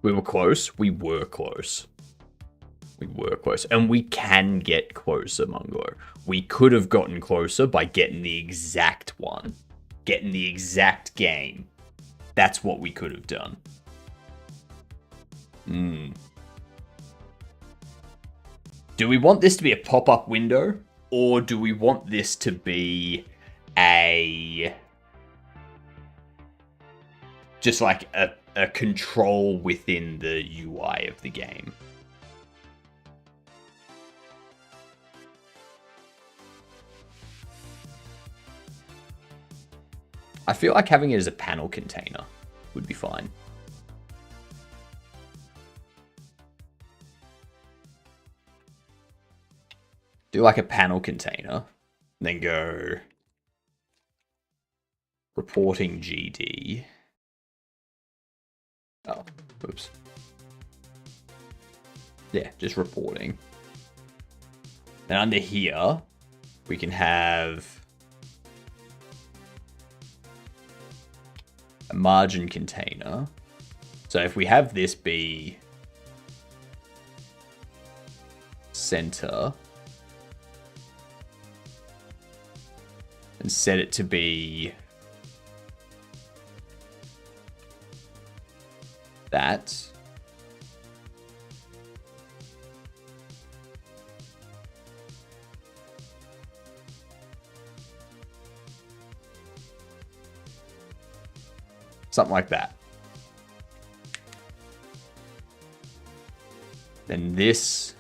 We were close. We were close. We were close. And we can get closer, Mungo. We could have gotten closer by getting the exact one. Getting the exact game. That's what we could have done. Do we want this to be a pop-up window? Or do we want this to be a... just like a control within the UI of the game? I feel like having it as a panel container would be fine. Do like a panel container, then go reporting GD. Oh, oops. Yeah, just reporting. And under here, we can have a margin container. So if we have this be center and set it to be that, something like that. Then this,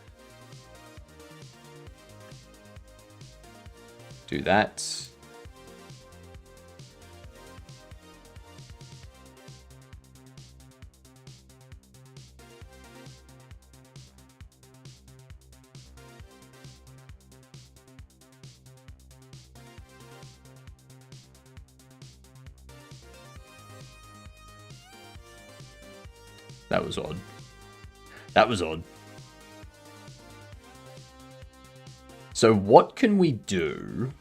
do that. That was odd. That was odd. So what can we do?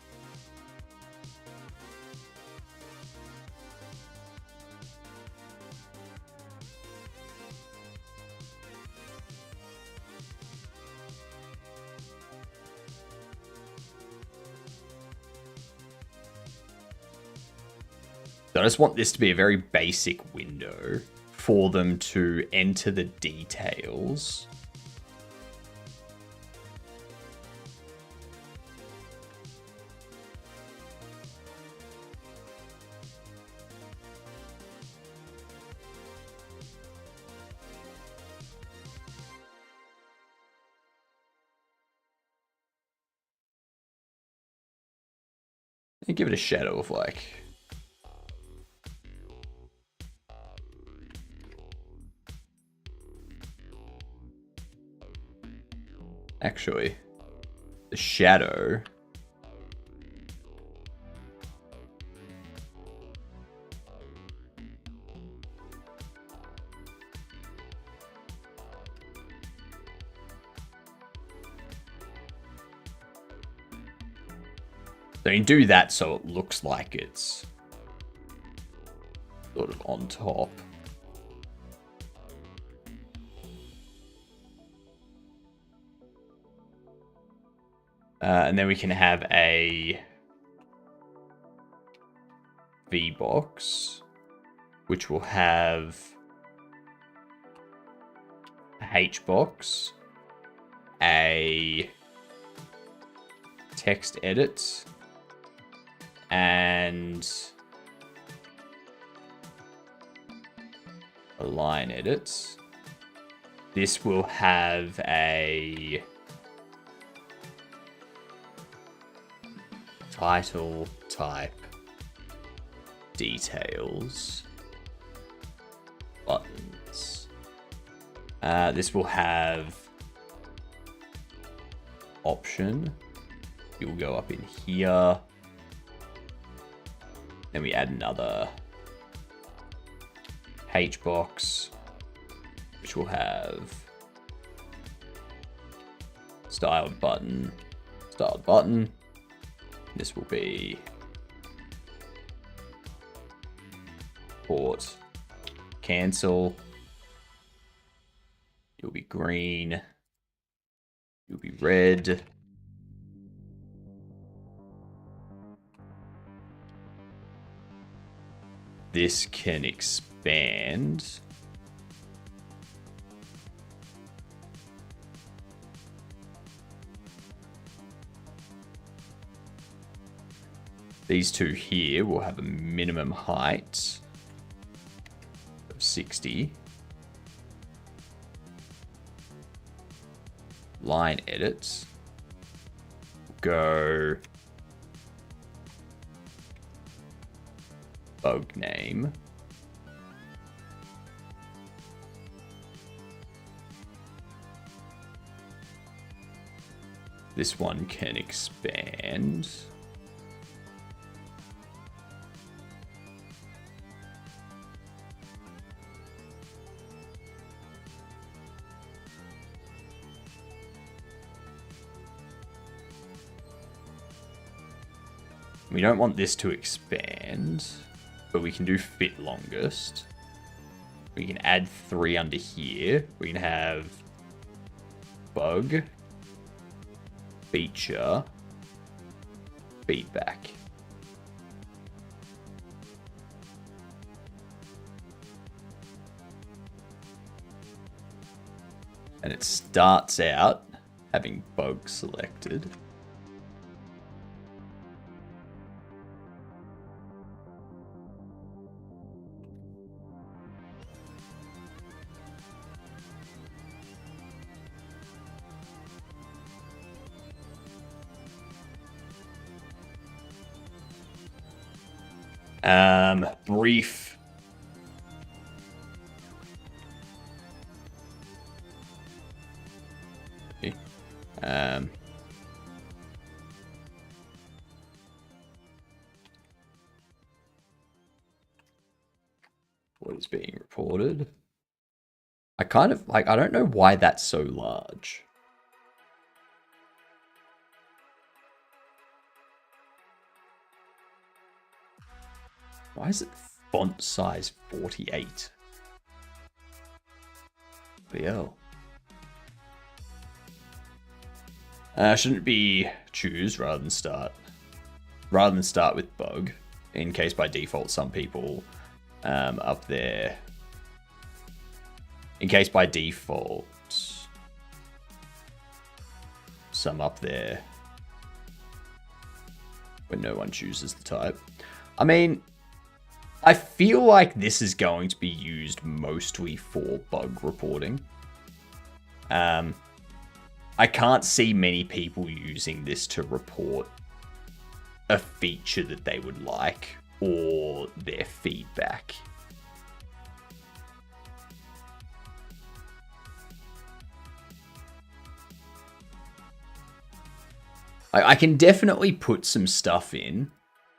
So I just want this to be a very basic window for them to enter the details. And give it a shadow of like... Actually, the shadow... So you can do that so it looks like it's sort of on top. And then we can have a V box, which will have a H box, a text edit, and a line edit. This will have a title type details buttons. This will have option. It will go up in here. Then we add another H box, which will have styled button. This will be port cancel. It'll be green. It'll be red. This can expand. These two here will have a minimum height of 60. Line edits. Go bug name. This one can expand. We don't want this to expand, but we can do fit longest. We can add 3 under here. We can have bug, feature, feedback. And it starts out having bug selected. Brief. Okay. What is being reported? I kind of like, I don't know why that's so large. Why is it font size 48? BL. Shouldn't it be choose rather than start? Rather than start with bug, in case by default some people up there. In case by default some up there when no one chooses the type. I mean, I feel like this is going to be used mostly for bug reporting. I can't see many people using this to report a feature that they would like or their feedback. I can definitely put some stuff in.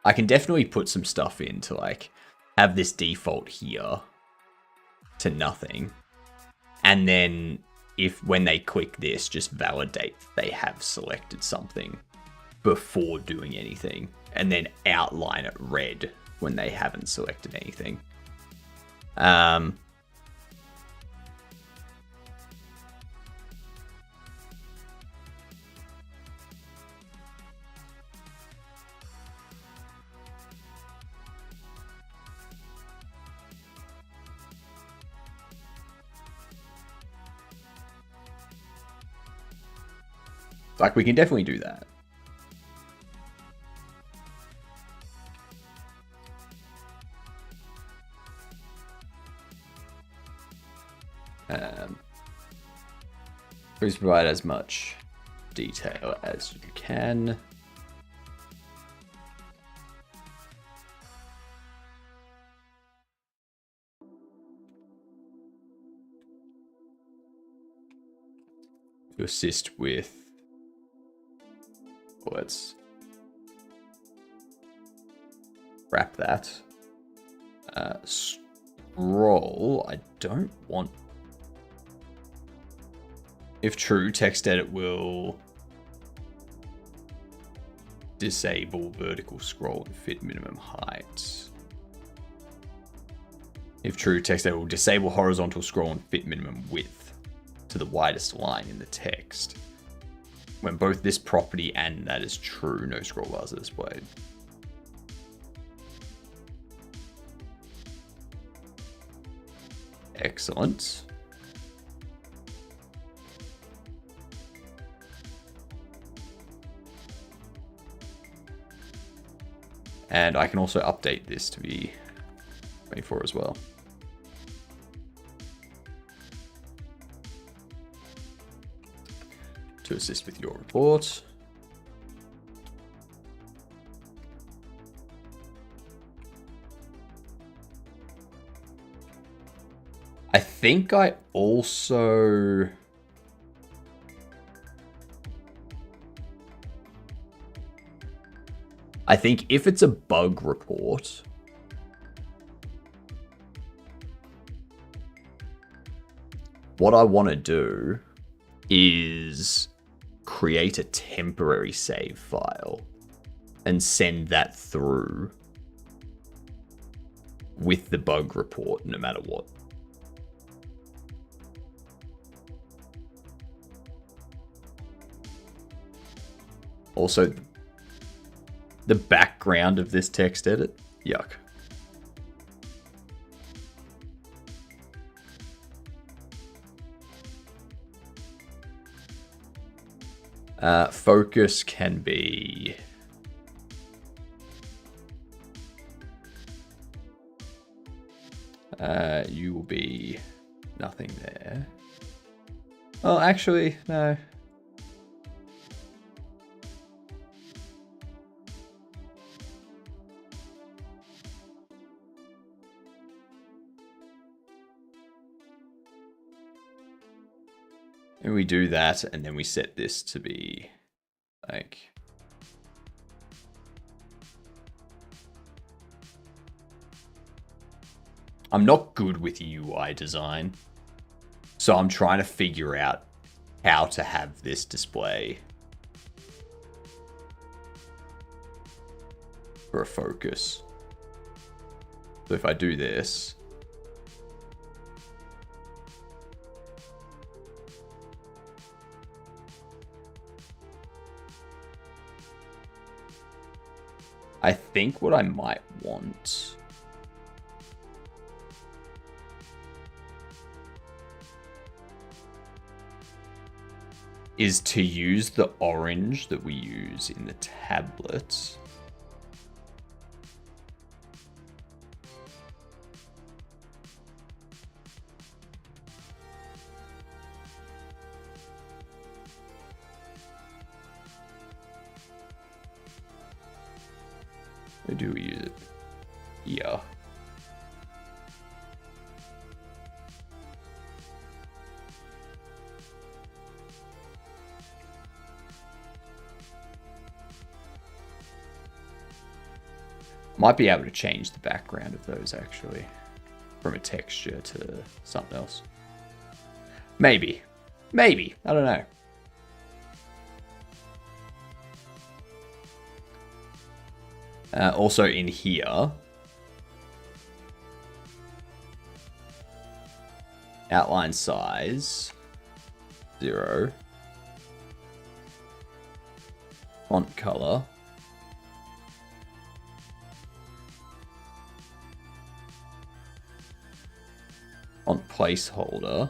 I can definitely put some stuff in to like have this default here to nothing. And then if when they click this, just validate they have selected something before doing anything. And then outline it red when they haven't selected anything. Like, we can definitely do that. Please provide as much detail as you can. To assist with, let's wrap that. Scroll, I don't want. If true, text edit will disable vertical scroll and fit minimum height. If true, text edit will disable horizontal scroll and fit minimum width to the widest line in the text. When both this property and that is true, no scroll bars are displayed. Excellent. And I can also update this to be 24 as well. To assist with your report. I think I also... I think if it's a bug report, what I want to do is create a temporary save file and send that through with the bug report no matter what. Also, the background of this text edit, yuck. Focus can be... you will be nothing there. Well, actually, no. And we do that, and then we set this to be like... I'm not good with UI design, so I'm trying to figure out how to have this display for a focus. So if I do this, I think what I might want is to use the orange that we use in the tablet. Where do we use it? Yeah. Might be able to change the background of those actually from a texture to something else. Maybe. Maybe. I don't know. Also in here, outline size 0, font color, font placeholder,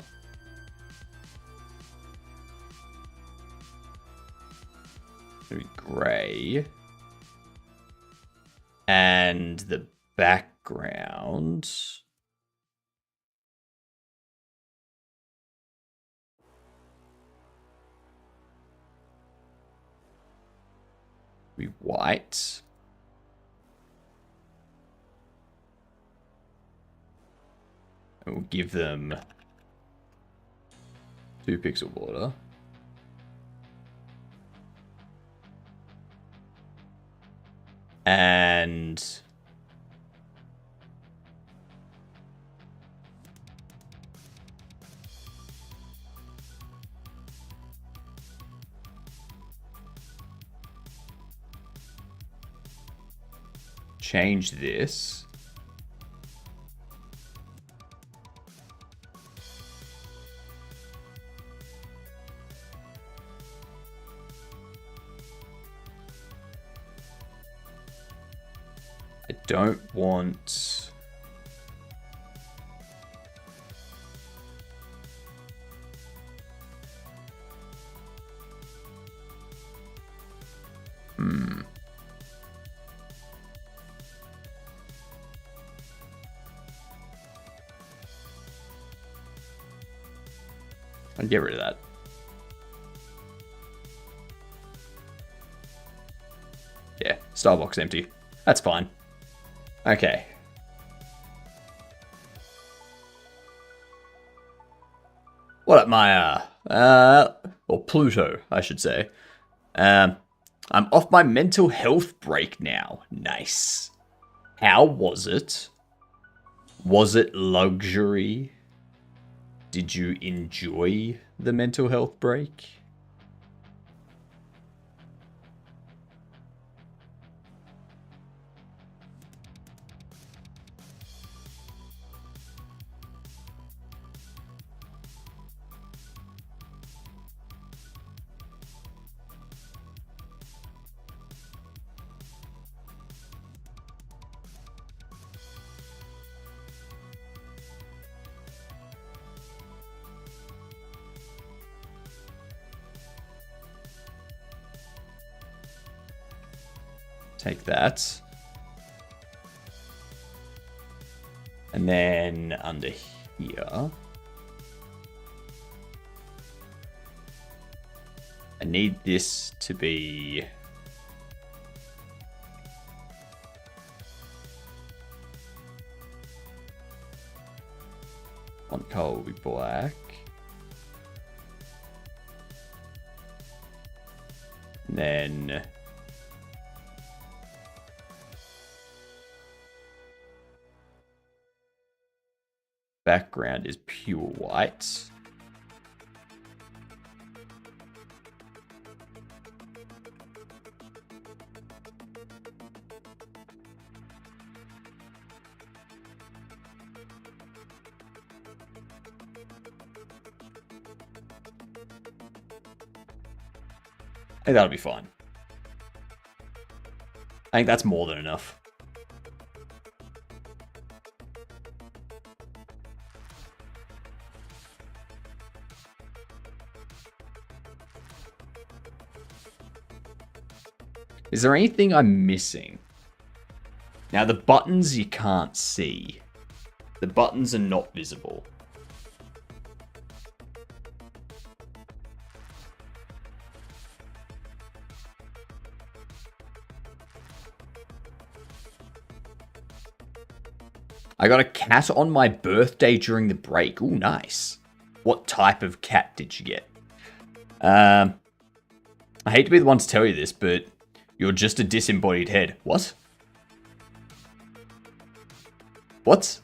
maybe gray. And the background be white. And we'll give them 2 pixel border. And change this. I don't want... I'll get rid of that. Yeah, Starbucks empty. That's fine. Okay. What up, Maya? Or Pluto, I should say. I'm off my mental health break now. Nice. How was it? Was it luxury? Did you enjoy the mental health break? Take that. And then under here, I need this to be... One color will be black. And then... background is pure white. I think that'll be fine. I think that's more than enough. Is there anything I'm missing? Now, the buttons you can't see. The buttons are not visible. I got a cat on my birthday during the break. Ooh, nice. What type of cat did you get? I hate to be the one to tell you this, but you're just a disembodied head. What? What?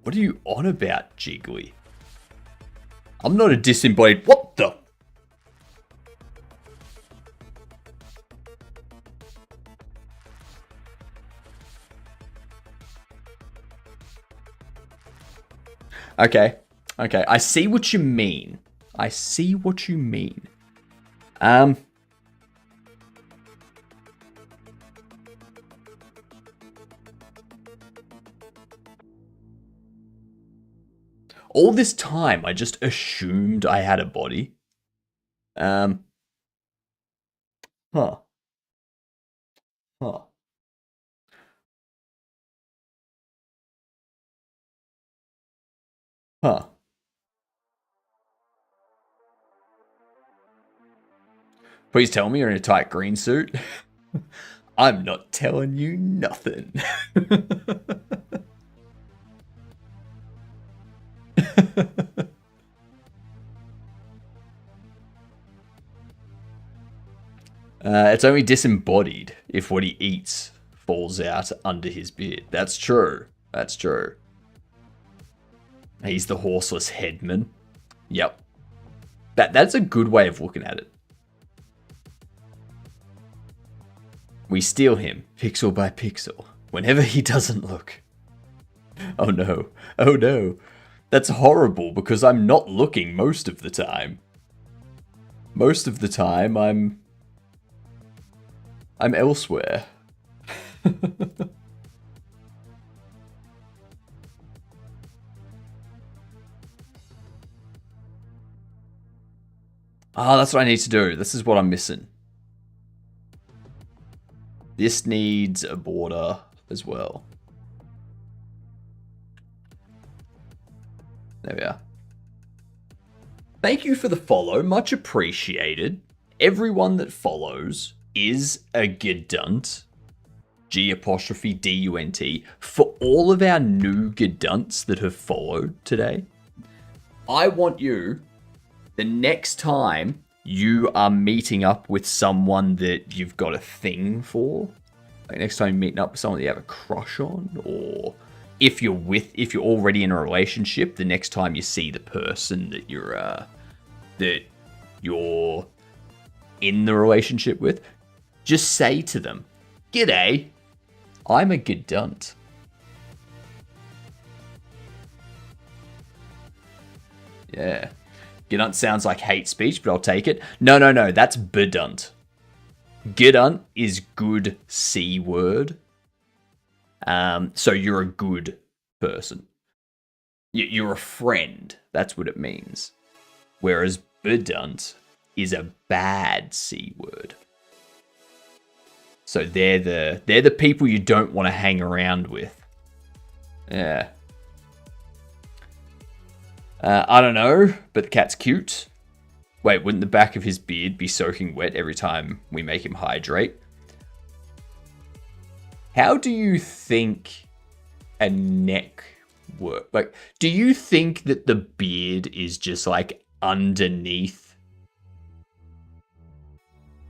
What are you on about, Jiggly? I'm not a disembodied... What the... Okay. Okay. I see what you mean. I see what you mean. All this time, I just assumed I had a body. Huh. Huh. Huh. Please tell me you're in a tight green suit. I'm not telling you nothing. It's only disembodied if what he eats falls out under his beard. That's true. That's true. He's the horseless headman. Yep. That's a good way of looking at it. We steal him, pixel by pixel, whenever he doesn't look. Oh no. Oh no. That's horrible because I'm not looking most of the time. Most of the time, I'm elsewhere. Ah, that's what I need to do. This is what I'm missing. This needs a border as well. There we are. Thank you for the follow. Much appreciated. Everyone that follows is a Gedunt. G''D-U-N-T. For all of our new Gedunts that have followed today, I want you, the next time you are meeting up with someone that you've got a thing for, like next time you're meeting up with someone that you have a crush on, or if you're already in a relationship, the next time you see the person that you're in the relationship with, just say to them, "G'day, I'm a Gedunt." Yeah. Gedunt sounds like hate speech, but I'll take it. No, that's Bedunt. Gedunt is good C word. So you're a good person. You're a friend. That's what it means. Whereas Bedunt is a bad C word. So they're the people you don't want to hang around with. Yeah. I don't know, but the cat's cute. Wait, wouldn't the back of his beard be soaking wet every time we make him hydrate? How do you think a neck works? Like, do you think that the beard is just like underneath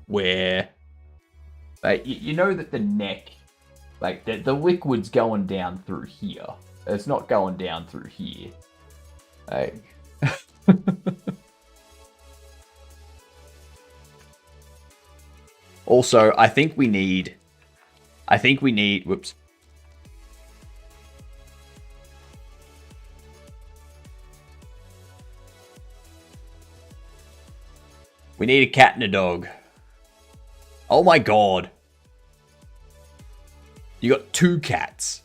where, like, you know that the neck, like the liquid's going down through here. It's not going down through here. Like, also, I think we need, whoops. We need a cat and a dog. Oh my god. You got 2 cats.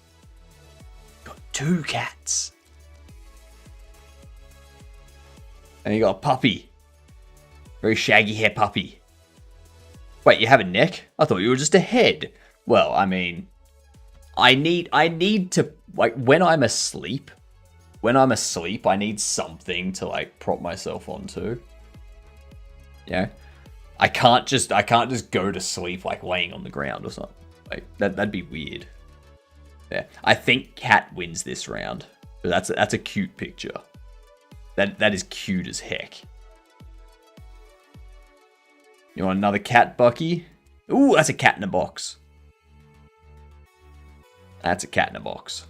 You got 2 cats. And you got a puppy. Very shaggy hair puppy. Wait, you have a neck? I thought you were just a head. Well, I mean, I need to, like, when I'm asleep, I need something to, like, prop myself onto. Yeah. I can't just go to sleep, like, laying on the ground or something. Like, that'd be weird. Yeah. I think cat wins this round. But that's a cute picture. That is cute as heck. You want another cat, Bucky? Ooh, that's a cat in a box. That's a cat in a box.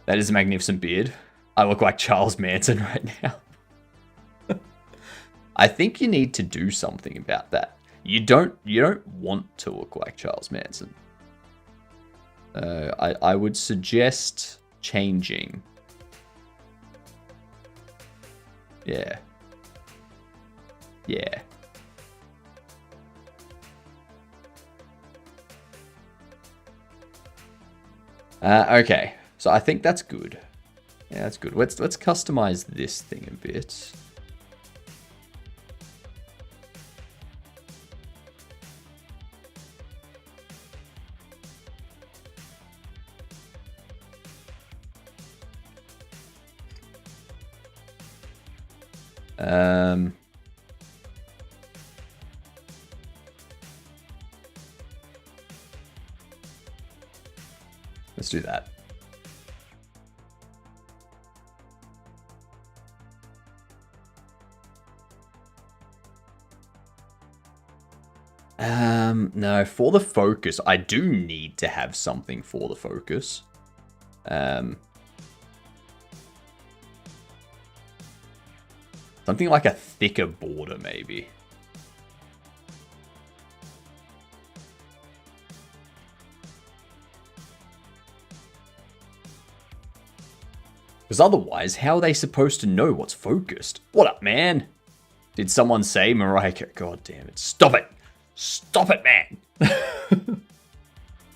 That is a magnificent beard. I look like Charles Manson right now. I think you need to do something about that. You don't want to look like Charles Manson. I would suggest changing. Yeah. Yeah. Okay. So I think that's good. Yeah, that's good. Let's customize this thing a bit. Let's do that. No, for the focus, I do need to have something for the focus. Something like a thicker border, maybe. Because otherwise, how are they supposed to know what's focused? What up, man? Did someone say Mariah Carey? God damn it. Stop it. Stop it, man.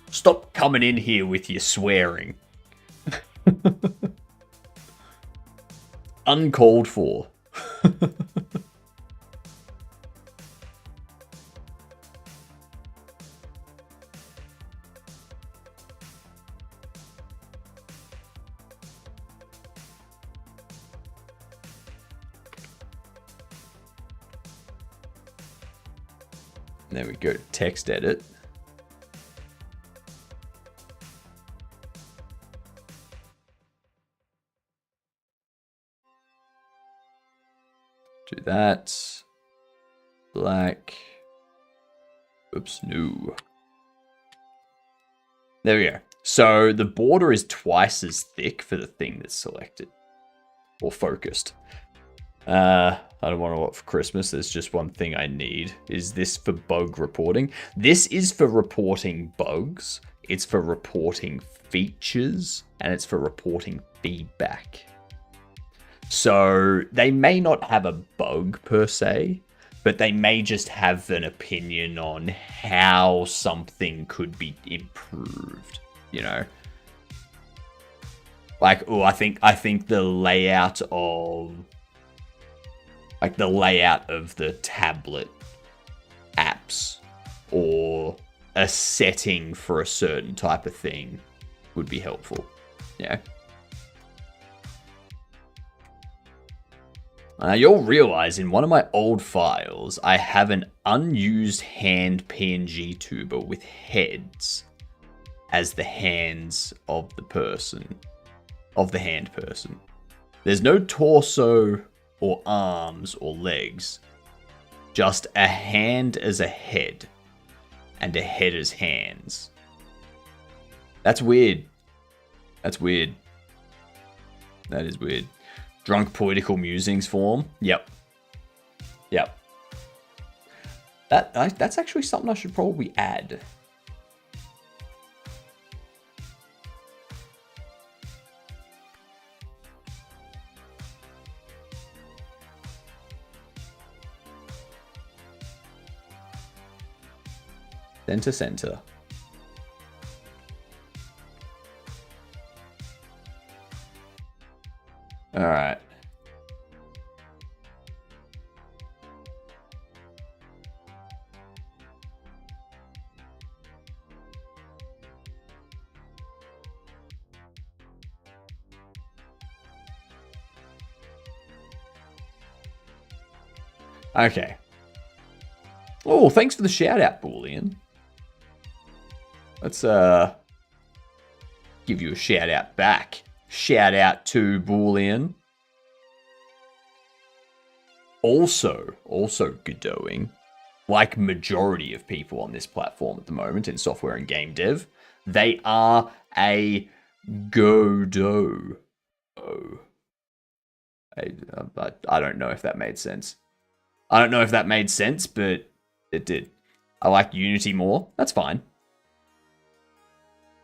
Stop coming in here with your swearing. Uncalled for. There we go, text edit. Do that. Black. Oops, no. There we go. So the border is twice as thick for the thing that's selected. Or focused. I don't want to what for Christmas. There's just one thing I need. Is this for bug reporting? This is for reporting bugs. It's for reporting features. And it's for reporting feedback. So they may not have a bug per se, but they may just have an opinion on how something could be improved, you know? Like, oh, I think the layout of like the layout of the tablet apps or a setting for a certain type of thing would be helpful. Yeah. You'll realize in one of my old files, I have an unused hand PNG tuber with heads as the hands of the person, of the hand person. There's no torso or arms or legs, just a hand as a head and a head as hands. That's weird. That's weird. That is weird. Drunk Poetical Musings form. Yep. Yep. That's actually something I should probably add. Center. All right. Okay. Oh, thanks for the shout out, Boolean. Let's give you a shout out back. Shout out to Boolean. Also good doing. Like majority of people on this platform at the moment in software and game dev, they are a Godot. Oh. I don't know if that made sense. I don't know if that made sense, but it did. I like Unity more. That's fine.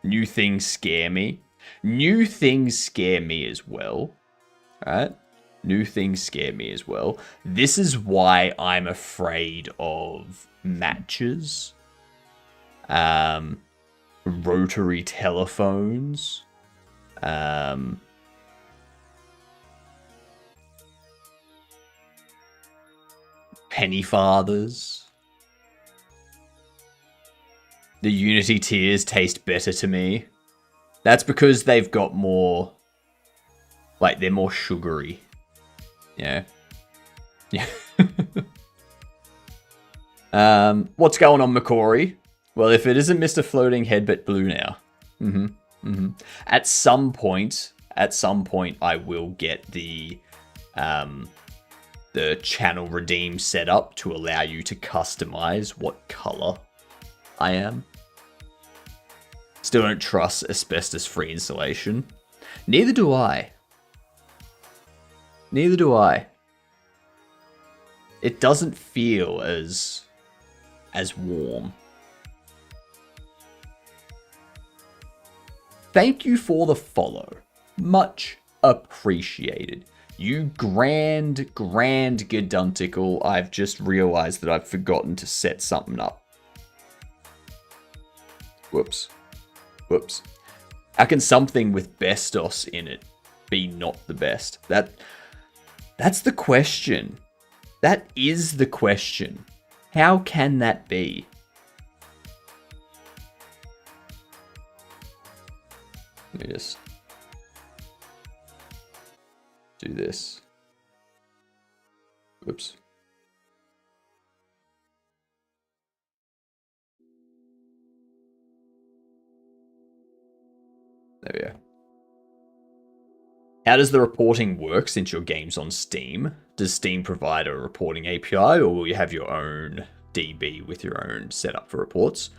New things scare me. New things scare me as well. Alright? New things scare me as well. This is why I'm afraid of matches. Rotary telephones. Penny fathers. The Unity tiers taste better to me. That's because they've got more... like, they're more sugary. Yeah. Yeah. What's going on, McCory? Well, if it isn't Mr. Floating Head, but blue now. At some point, I will get the channel redeem set up to allow you to customize what color I am. Still don't trust asbestos-free insulation. Neither do I. Neither do I. It doesn't feel as warm. Thank you for the follow. Much appreciated. You grand Gedunticle. I've just realized that I've forgotten to set something up. Whoops. How can something with bestos in it be not the best? That's the question. That is the question. How can that be? Let me just do this. Whoops. There we go. How does the reporting work since your game's on Steam? Does Steam provide a reporting API, or will you have your own DB with your own setup for reports?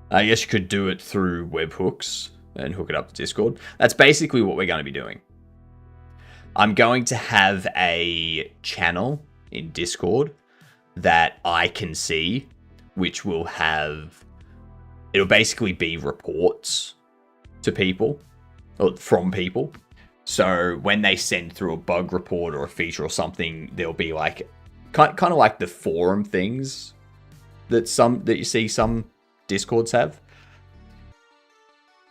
I guess you could do it through webhooks and hook it up to Discord. That's basically what we're going to be doing. I'm going to have a channel in Discord that I can see, which will have... it'll basically be reports to people, or from people. So when they send through a bug report or a feature or something, there'll be like kind of like the forum things that you see some Discords have.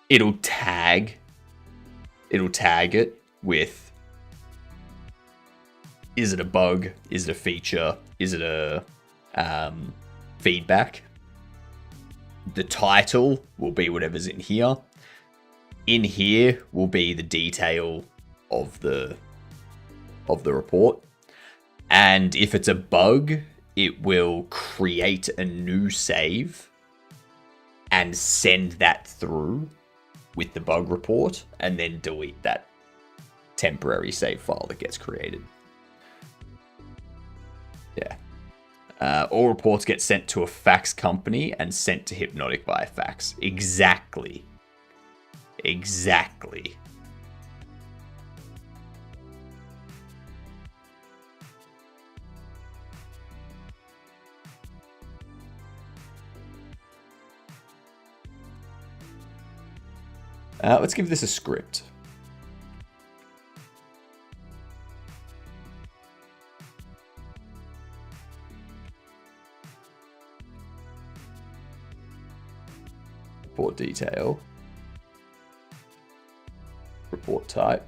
It'll tag it with Is it a bug? Is it a feature? Is it a feedback? The title will be whatever's in here. In here will be the detail of the report. And if it's a bug, it will create a new save and send that through with the bug report, and then delete that temporary save file that gets created. Yeah. All reports get sent to a fax company and sent to Hypnotic via fax. Exactly. Exactly. Let's give this a script. Report detail. Report type.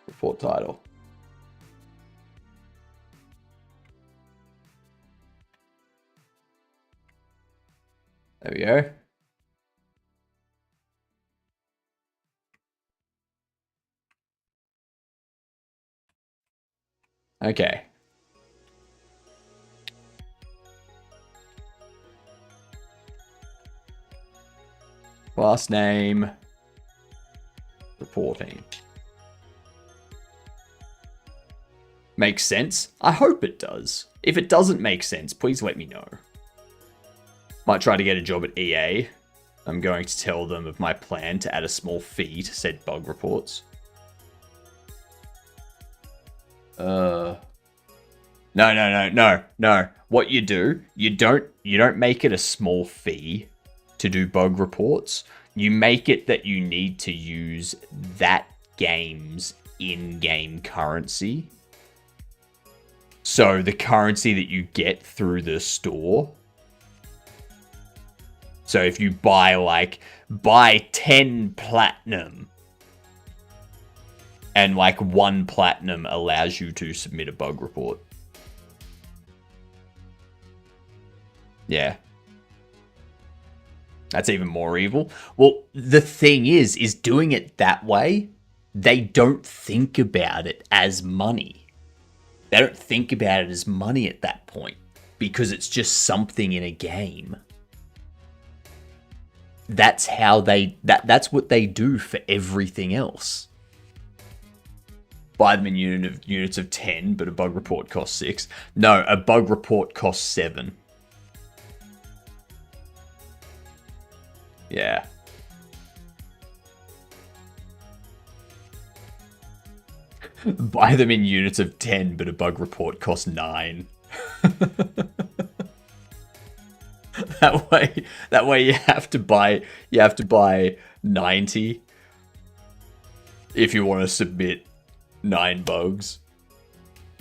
Report title. There we go. Okay. Last name. Reporting. Makes sense? I hope it does. If it doesn't make sense, please let me know. Might try to get a job at EA. I'm going to tell them of my plan to add a small fee to said bug reports. No. What you do, you don't make it a small fee to do bug reports. You make it that you need to use that game's in-game currency. So the currency that you get through the store. So if you buy 10 platinum, and 1 platinum allows you to submit a bug report. Yeah. That's even more evil. Well, the thing is doing it that way, they don't think about it as money. They don't think about it as money at that point, because it's just something in a game. That's how that's what they do for everything else. Buy them in units of 10, but a bug report costs 6. No, a bug report costs 7. Yeah. Buy them in units of 10, but a bug report costs 9. That way you have to buy 90 if you want to submit 9 bugs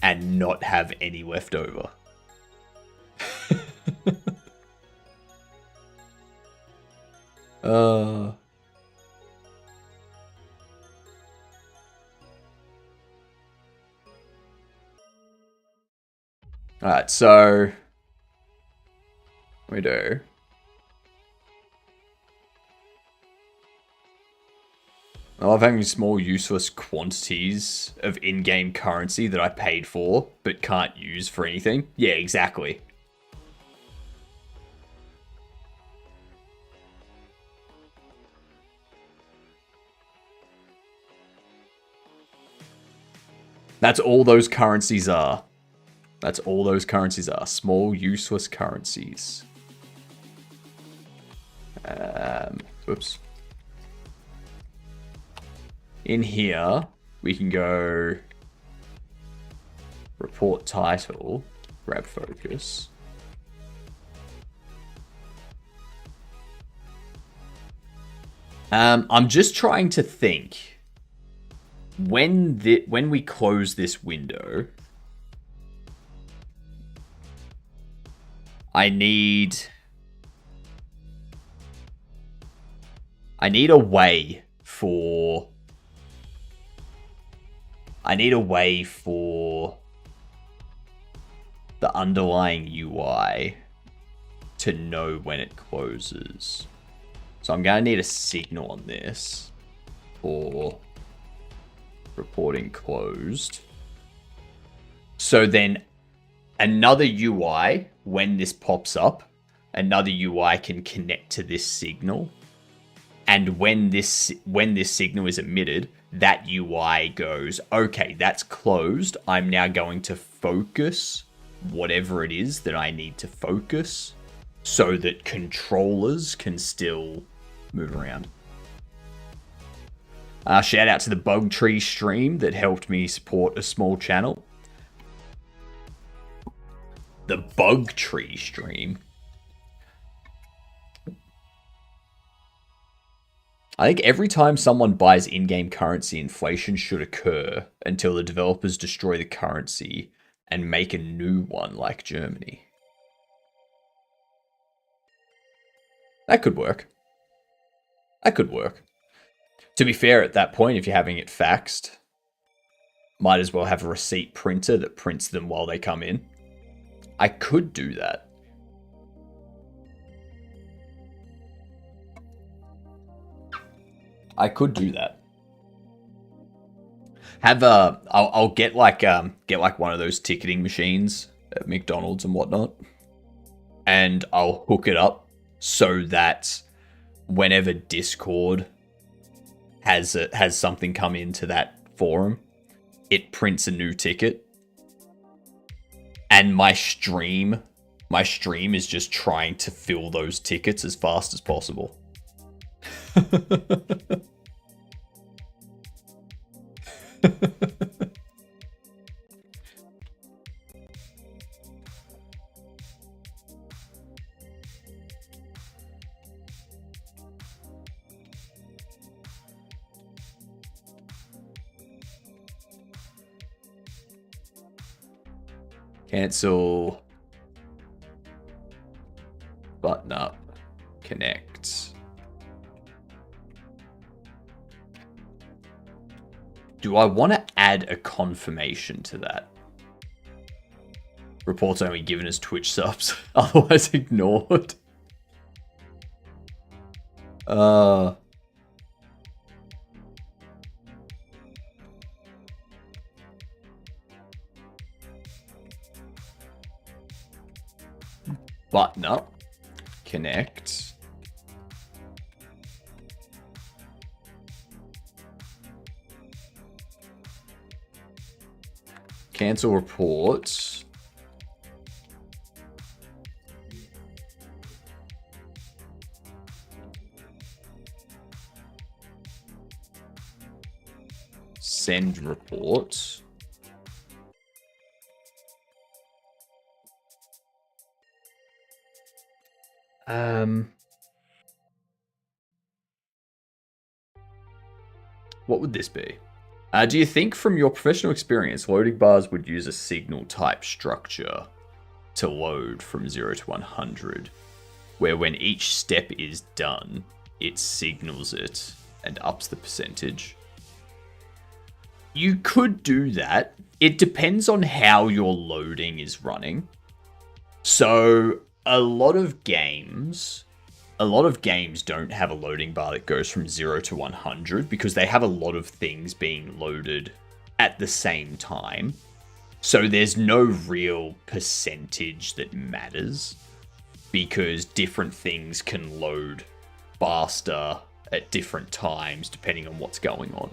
and not have any left over. Alright, so we do. I love having small useless quantities of in-game currency that I paid for but can't use for anything. Yeah, exactly. That's all those currencies are. That's all those currencies are. Small useless currencies. Whoops. In here, we can go report title, grab focus. I'm just trying to think. When we close this window, I need a way for I need a way for the underlying UI to know when it closes. So I'm going to need a signal on this for reporting closed. So then another UI, when this pops up, another UI can connect to this signal. And when this signal is emitted, that UI goes, okay, that's closed. I'm now going to focus whatever it is that I need to focus so that controllers can still move around. Shout out to the Bug Tree stream that helped me support a small channel. The Bug Tree stream. I think every time someone buys in-game currency, inflation should occur until the developers destroy the currency and make a new one like Germany. That could work. That could work. To be fair, at that point, if you're having it faxed, might as well have a receipt printer that prints them while they come in. I could do that. I could do that. I'll get like one of those ticketing machines at McDonald's and whatnot, and I'll hook it up so that whenever Discord has something come into that forum, it prints a new ticket, and my stream is just trying to fill those tickets as fast as possible. Cancel. Button up. Connect. Do I want to add a confirmation to that? Reports only given as Twitch subs, otherwise ignored. Button up. Connect. Cancel reports. Send reports. What would this be? Do you think from your professional experience, loading bars would use a signal type structure to load from 0 to 100, where when each step is done, it signals it and ups the percentage? You could do that. It depends on how your loading is running. So a lot of games don't have a loading bar that goes from 0 to 100 because they have a lot of things being loaded at the same time. So there's no real percentage that matters because different things can load faster at different times depending on what's going on.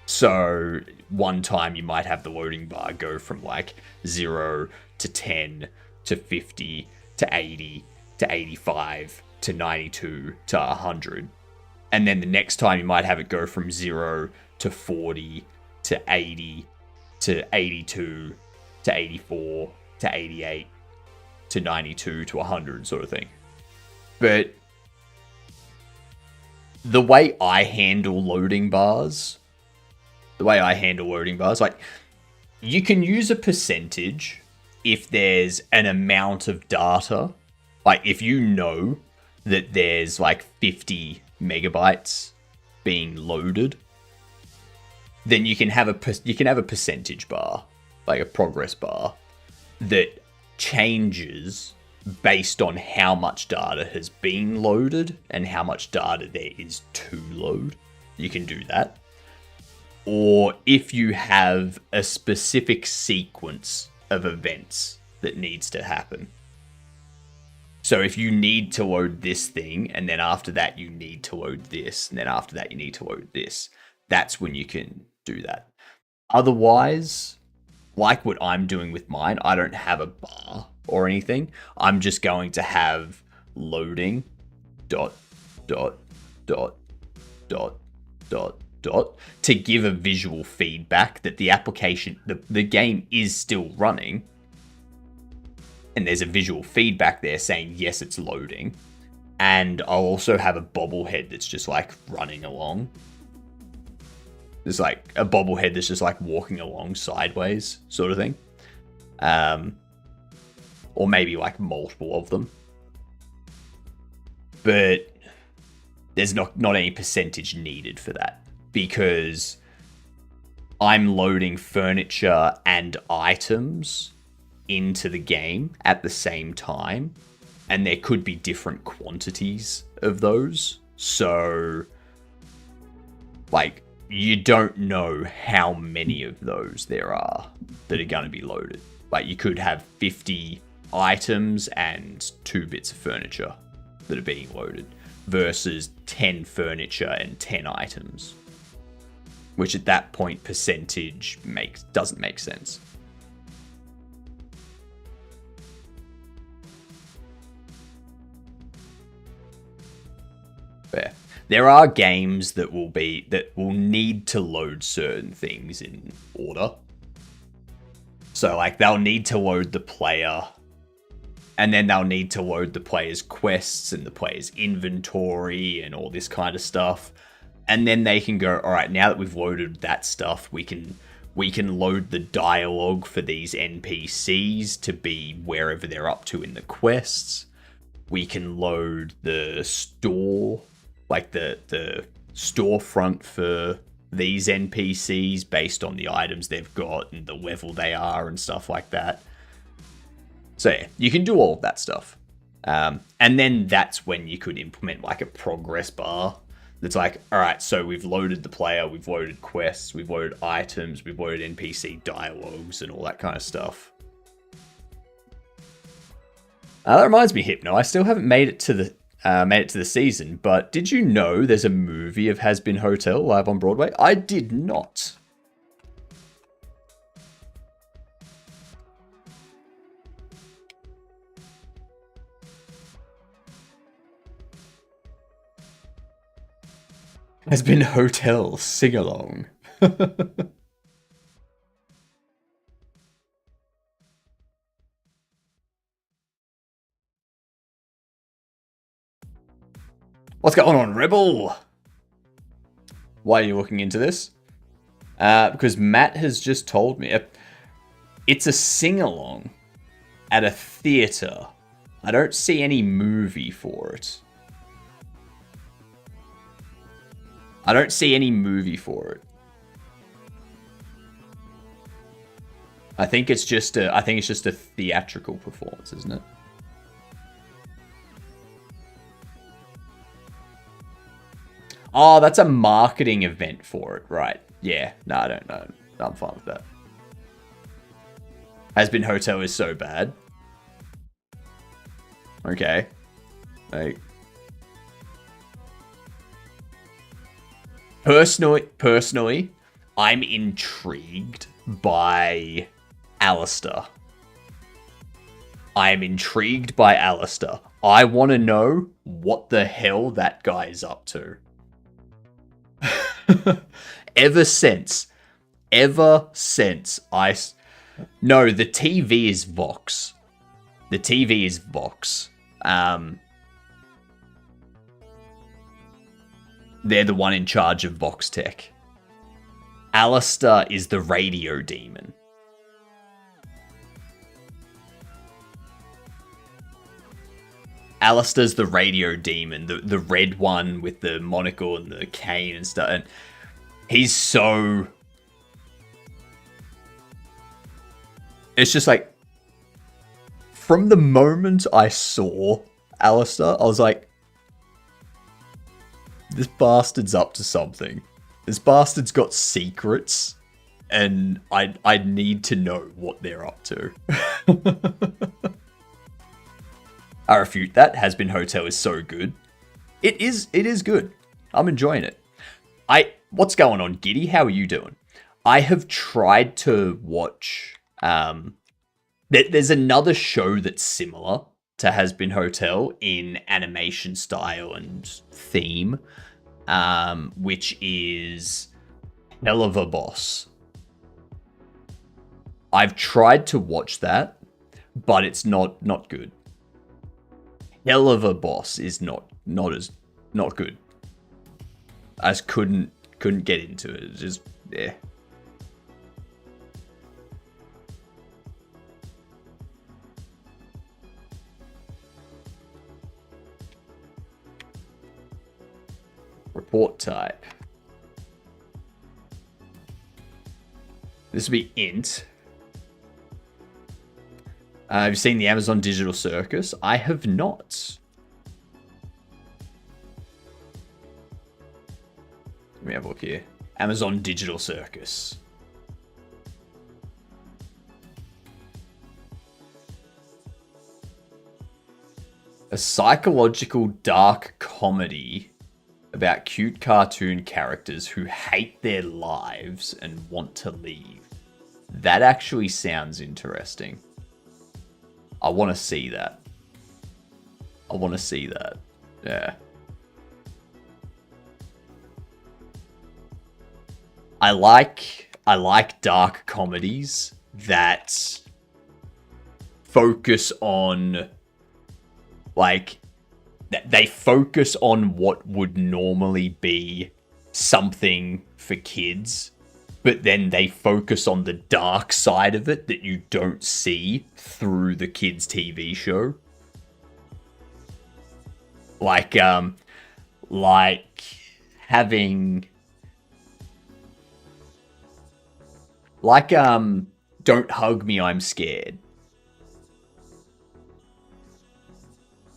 So one time you might have the loading bar go from like 0 to 10 to 50 to 80 to 85 to 92 to 100. And then the next time you might have it go from 0 to 40 to 80 to 82 to 84 to 88 to 92 to 100 sort of thing. But the way I handle loading bars, like you can use a percentage if there's an amount of data. Like if you know that there's like 50 megabytes being loaded, then you can have a percentage bar, like a progress bar, that changes based on how much data has been loaded and how much data there is to load. You can do that. Or if you have a specific sequence of events that needs to happen. So if you need to load this thing, and then after that you need to load this, and then after that you need to load this, that's when you can do that. Otherwise, like what I'm doing with mine, I don't have a bar or anything. I'm just going to have loading dot dot dot dot dot dot to give a visual feedback that the application, the game is still running, and there's a visual feedback there saying yes, it's loading. And I'll also have a bobblehead that's just like running along. There's like a bobblehead that's just like walking along sideways, sort of thing. Or maybe like multiple of them. But there's not any percentage needed for that, because I'm loading furniture and items into the game at the same time, and there could be different quantities of those. So, like, you don't know how many of those there are that are going to be loaded. Like, you could have 50 items and 2 bits of furniture that are being loaded versus 10 furniture and 10 items, which at that point percentage doesn't make sense. Fair. There are games that will need to load certain things in order. So like they'll need to load the player, and then they'll need to load the player's quests and the player's inventory and all this kind of stuff. And then they can go, all right, now that we've loaded that stuff, we can load the dialogue for these NPCs to be wherever they're up to in the quests. We can load the store, like the storefront for these NPCs based on the items they've got and the level they are and stuff like that. So yeah, you can do all of that stuff. And then that's when you could implement like a progress bar that's like, all right, so we've loaded the player, we've loaded quests, we've loaded items, we've loaded NPC dialogues and all that kind of stuff. That reminds me, Hypno, I still haven't made it to the season, but did you know there's a movie of Has Been Hotel live on Broadway? I did not. Has Been Hotel sing-along. What's going on, Rebel? Why are you looking into this? Because Matt has just told me. It's a sing-along at a theater. I don't see any movie for it. I don't see any movie for it. I think it's just a theatrical performance, isn't it? Oh, that's a marketing event for it, right? Yeah, no, I don't know. I'm fine with that. Has Been Hotel is so bad. Okay. Like, personally, I'm intrigued by Alistair. I am intrigued by Alistair. I want to know what the hell that guy is up to. Ever since I... No, the TV is Vox. The TV is Vox. They're the one in charge of Vox Tech. Alistair is the radio demon. Alistair's the radio demon, the red one with the monocle and the cane and stuff. And he's so It's just like, from the moment I saw Alistair, I was like, this bastard's up to something. This bastard's got secrets, and I need to know what they're up to. I refute that. Has Been Hotel is so good. It is good. I'm enjoying it. What's going on, Giddy? How are you doing? I have tried to watch. There's another show that's similar to Has Been Hotel in animation style and theme, which is Hell of a Boss. I've tried to watch that, but it's not good. Hell of a Boss is not good. I just couldn't get into it. It's just yeah. Report type. This will be int. Have you seen the Amazon Digital Circus? I have not. Let me have a look here. Amazon Digital Circus. A psychological dark comedy about cute cartoon characters who hate their lives and want to leave. That actually sounds interesting. I want to see that. Yeah. I like dark comedies that focus on, like, they focus on what would normally be something for kids, but then they focus on the dark side of it that you don't see through the kids' TV show. Like having... Don't Hug Me, I'm Scared.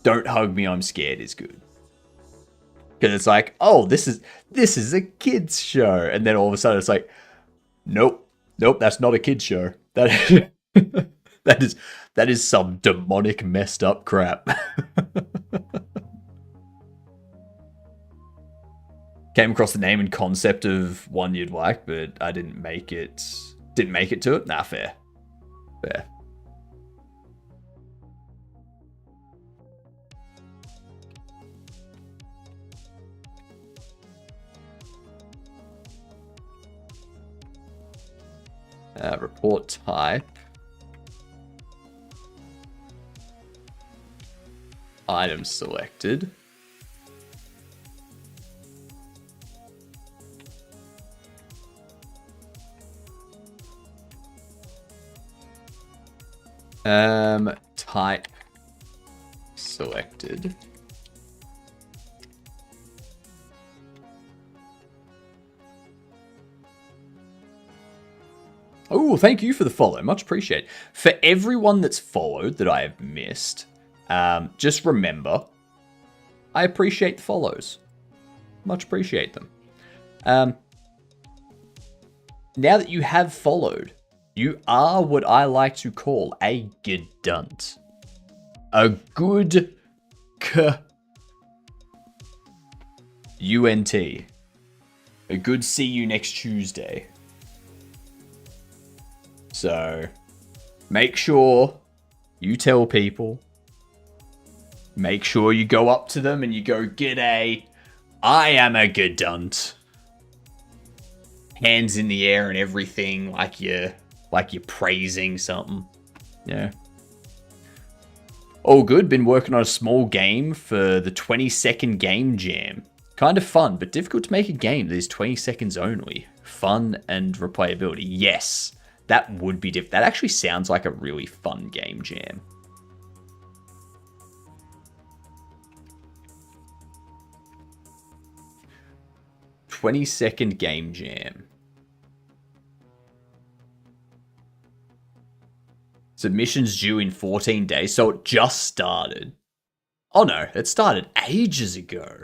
Don't Hug Me, I'm Scared is good. Because it's like, oh, this is a kids show. And then all of a sudden it's like, nope, that's not a kids show. That is some demonic messed up crap. Came across the name and concept of one you'd like, but I didn't make it to it. Nah, fair. Report type. Item selected. Type selected. Oh, thank you for the follow. Much appreciated. For everyone that's followed that I have missed, just remember, I appreciate the follows. Much appreciate them. Now that you have followed, you are what I like to call a gedunt. A good UNT. A good see you next Tuesday. So, make sure you tell people. Make sure you go up to them and you go, "G'day, I am a gedunt." Hands in the air and everything, like you're praising something. Yeah. All good. Been working on a small game for the 20-second game jam. Kind of fun, but difficult to make a game that is 20 seconds only. Fun and replayability. Yes, that would be That actually sounds like a really fun game jam. "20-second game jam." Submissions due in 14 days, so it just started. Oh no, it started ages ago.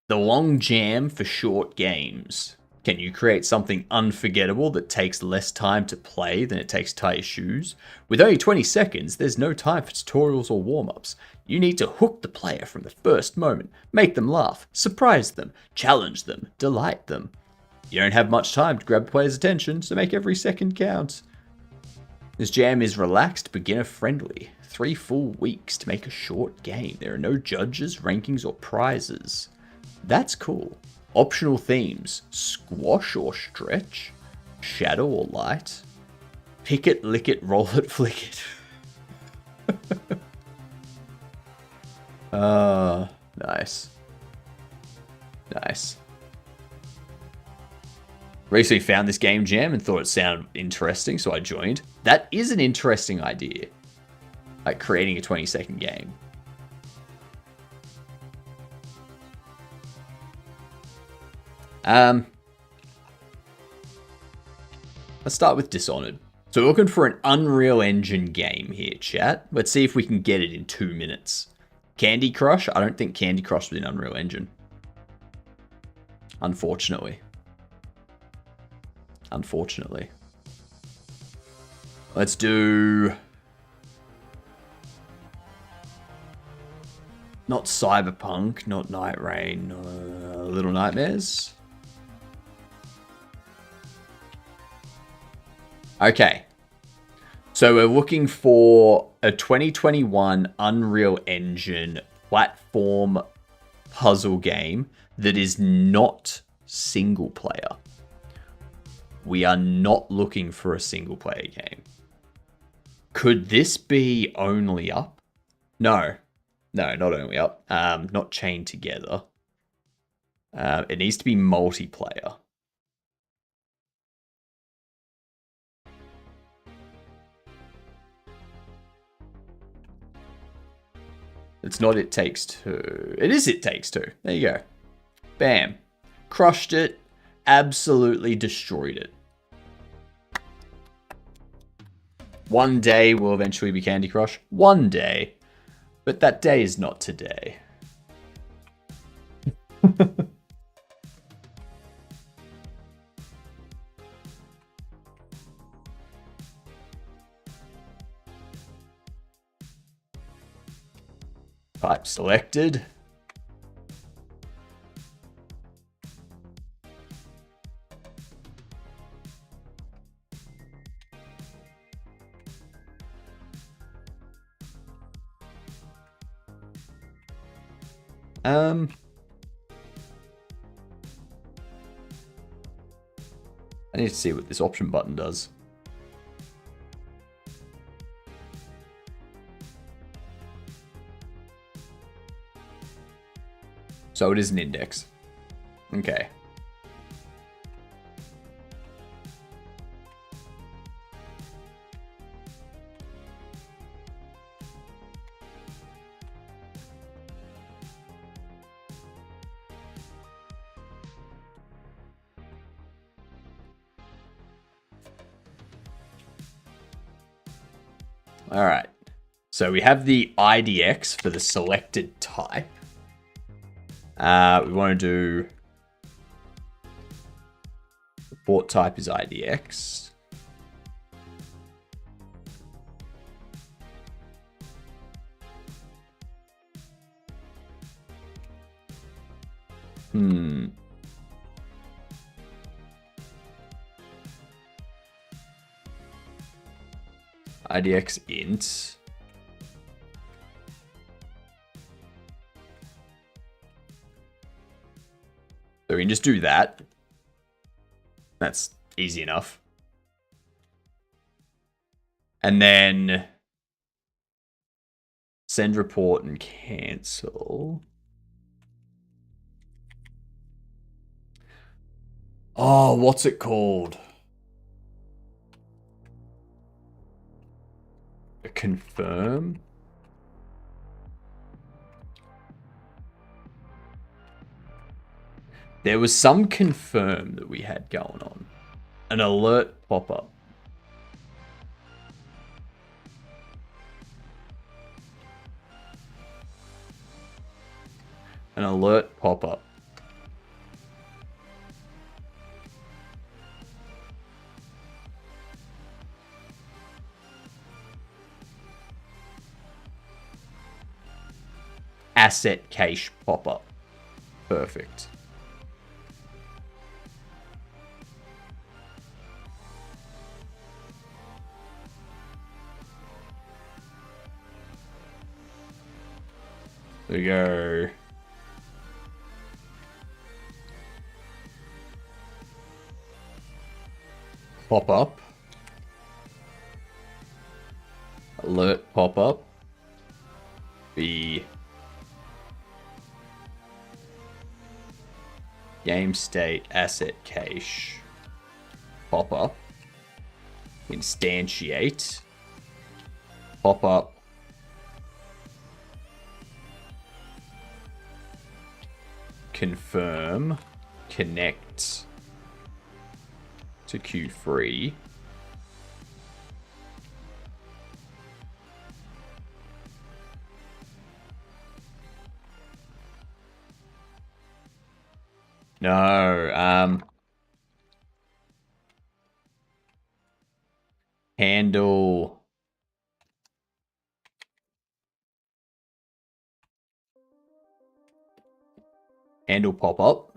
The long jam for short games. Can you create something unforgettable that takes less time to play than it takes to tie your shoes? With only 20 seconds, there's no time for tutorials or warm-ups. You need to hook the player from the first moment, make them laugh, surprise them, challenge them, delight them. You don't have much time to grab the player's attention, so make every second count. This jam is relaxed, beginner-friendly. 3 full weeks to make a short game. There are no judges, rankings, or prizes. That's cool. Optional themes. Squash or stretch. Shadow or light. Pick it, lick it, roll it, flick it. Nice. Nice. Recently found this game jam and thought it sounded interesting, so I joined. That is an interesting idea. Like creating a 20-second game. Let's start with Dishonored. So we're looking for an Unreal Engine game here, chat. Let's see if we can get it in 2 minutes. Candy Crush? I don't think Candy Crush was in Unreal Engine. Unfortunately. Let's do... Not Cyberpunk, not Night Rain, Little Nightmares. Okay. So we're looking for a 2021 Unreal Engine platform puzzle game that is not single player. We are not looking for a single player game. Could this be only up? No. No, not only up. Not chained together. It needs to be multiplayer. It's not It Takes Two. It is It Takes Two. There you go. Bam. Crushed it. Absolutely destroyed it. One day will eventually be Candy Crush. One day. But that day is not today. Type selected. I need to see what this option button does. So it is an index. Okay. All right. So we have the IDX for the selected type. We want to do report type is IDX. IDX int. So we can just do that. That's easy enough. And then send report and cancel. Oh, what's it called? A confirm? There was some confirm that we had going on. An alert pop-up. An alert pop-up. Asset cache pop-up. Perfect. There we go. Pop-up. Alert pop-up. The game state asset cache pop-up. Instantiate. Pop-up. Confirm. Connect to Q3. No, handle pop-up.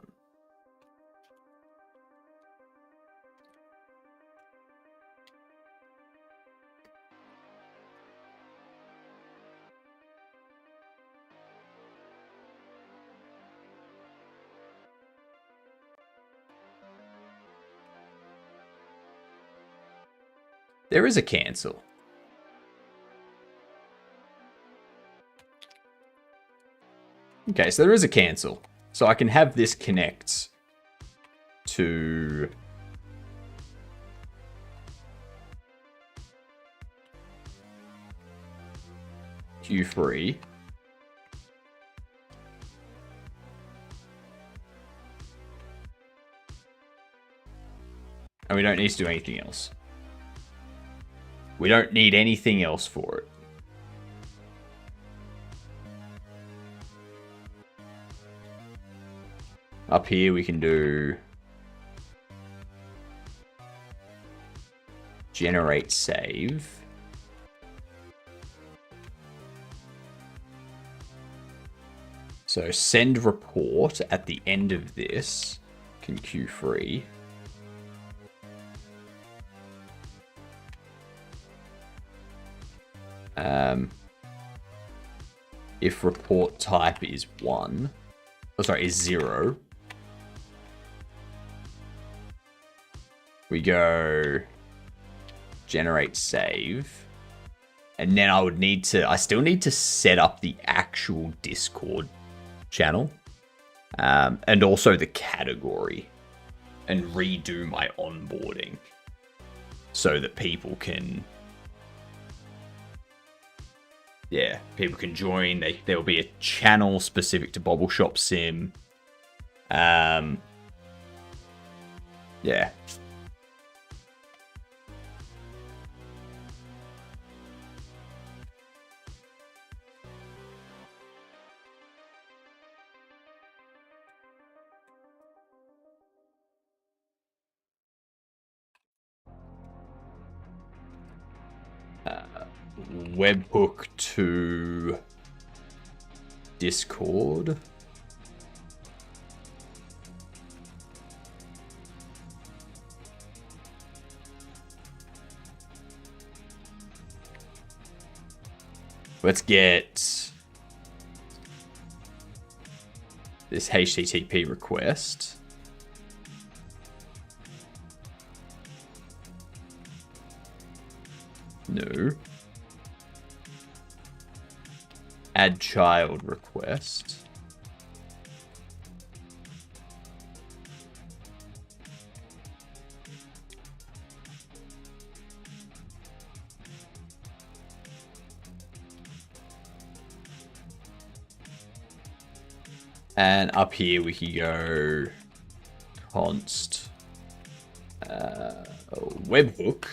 There is a cancel. Okay, so there is a cancel. So I can have this connect to Q3. And we don't need to do anything else. We don't need anything else for it. Up here we can do generate save. So send report at the end of this can Q3. If report type is 1, oh sorry, is 0, we go generate save, and then I still need to set up the actual Discord channel, and also the category, and redo my onboarding so that people can, people can join. There will be a channel specific to Bobble Shop Sim. Yeah. Webhook to Discord. Let's get this HTTP request. No. Add child request. And up here we can go const webhook.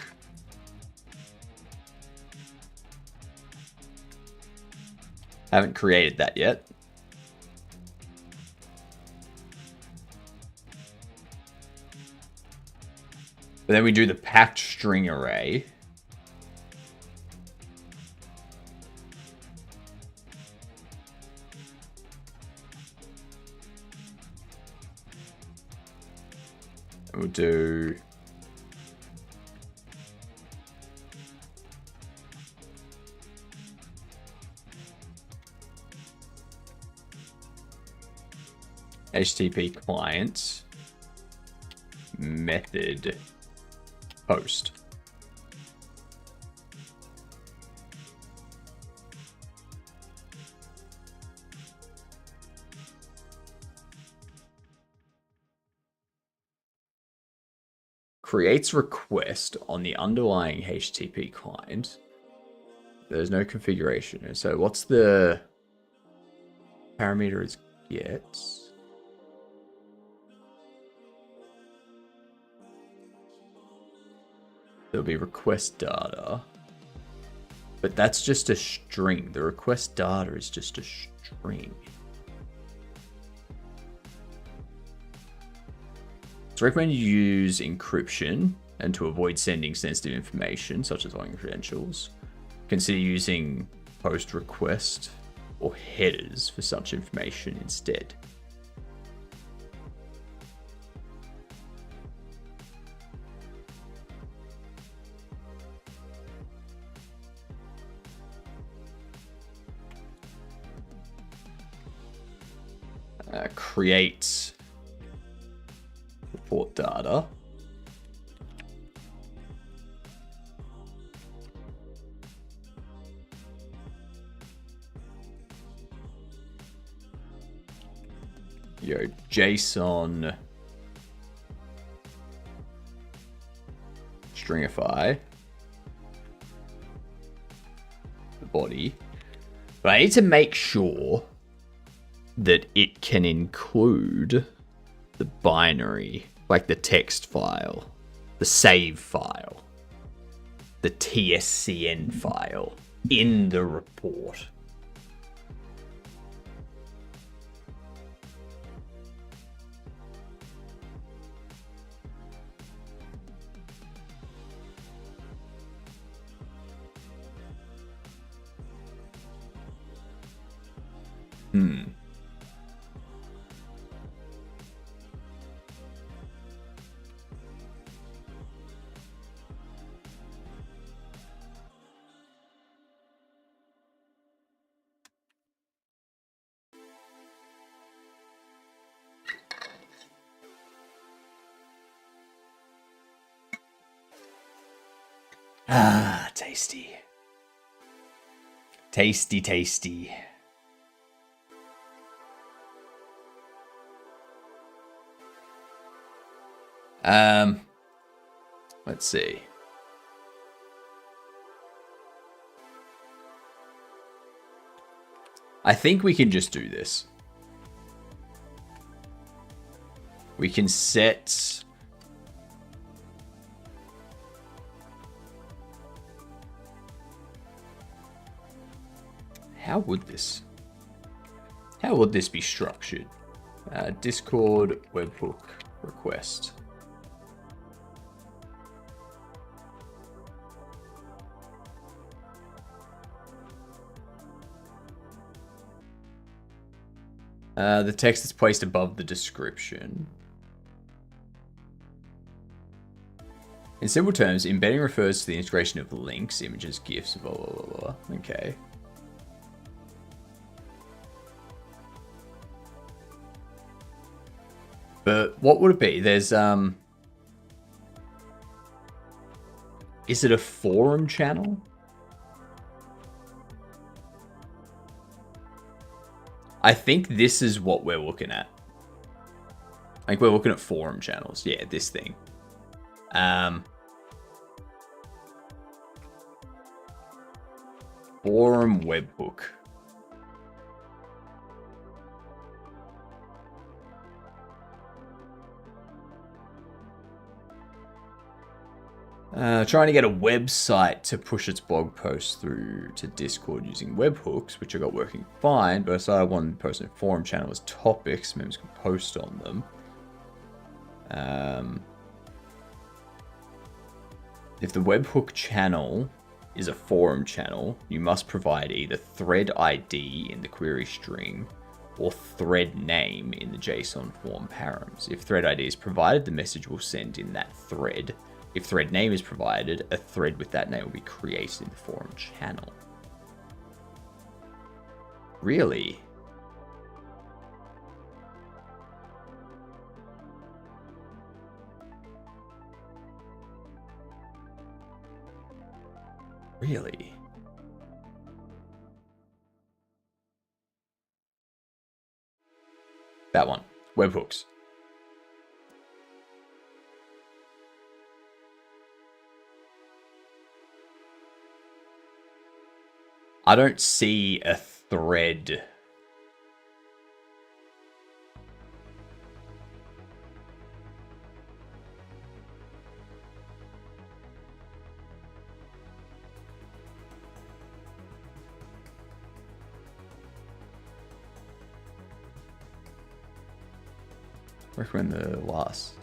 Haven't created that yet. But then we do the packed string array. And we'll do HTTP client method post. Creates request on the underlying HTTP client. There's no configuration. So what's the parameter is get? There'll be request data. But that's just a string. The request data is just a string. It's recommended you use encryption and to avoid sending sensitive information, such as login credentials. Consider using post request or headers for such information instead. Create report data. JSON stringify the body. But I need to make sure that it can include the binary, like the text file, the save file, the TSCN file in the report. Ah, tasty. Tasty, tasty. Let's see. I think we can just do this. We can set how would this be structured? Discord webhook request. The text is placed above the description. In simple terms, embedding refers to the integration of links, images, GIFs, blah, blah, blah, blah. Okay. But what would it be? There's, is it a forum channel? I think this is what we're looking at. Like, we're looking at forum channels. Yeah, this thing. Forum webhook. Trying to get a website to push its blog posts through to Discord using webhooks, which I got working fine, but I started one posting forum channel as topics, members can post on them. If the webhook channel is a forum channel, you must provide either thread ID in the query string or thread name in the JSON form params. If thread ID is provided, the message will send in that thread. If thread name is provided, a thread with that name will be created in the forum channel. Really? Really? That one. Webhooks. I don't see a thread. Recommend the last,